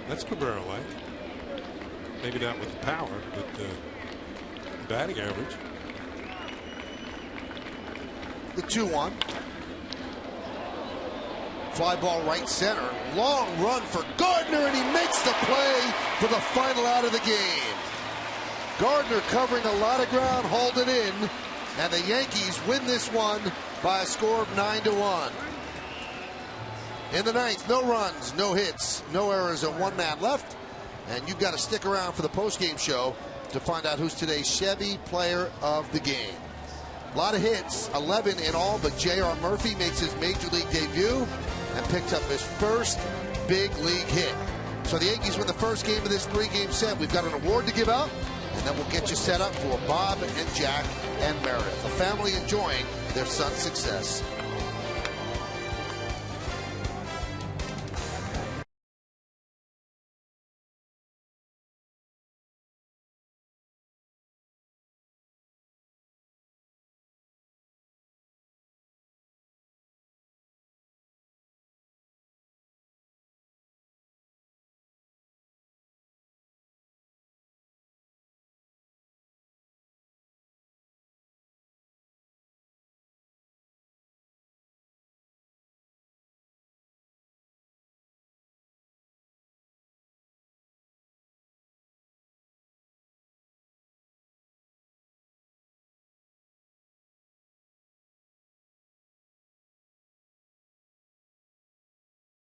S3: That's Cabrera-like. Maybe not with the power, but the batting average.
S2: The 2-1. Fly ball right center. Long run for Gardner, and he makes the play for the final out of the game. Gardner covering a lot of ground, holding in, and the Yankees win this one by a score of 9-1. In the ninth, no runs, no hits, no errors, and 1 man left. And you've got to stick around for the postgame show to find out who's today's Chevy Player of the Game. A lot of hits, 11 in all, but J.R. Murphy makes his Major League debut and picks up his first big league hit. So the Yankees win the first game of this 3-game set. We've got an award to give out, and then we'll get you set up for Bob and Jack and Meredith, a family enjoying their son's success.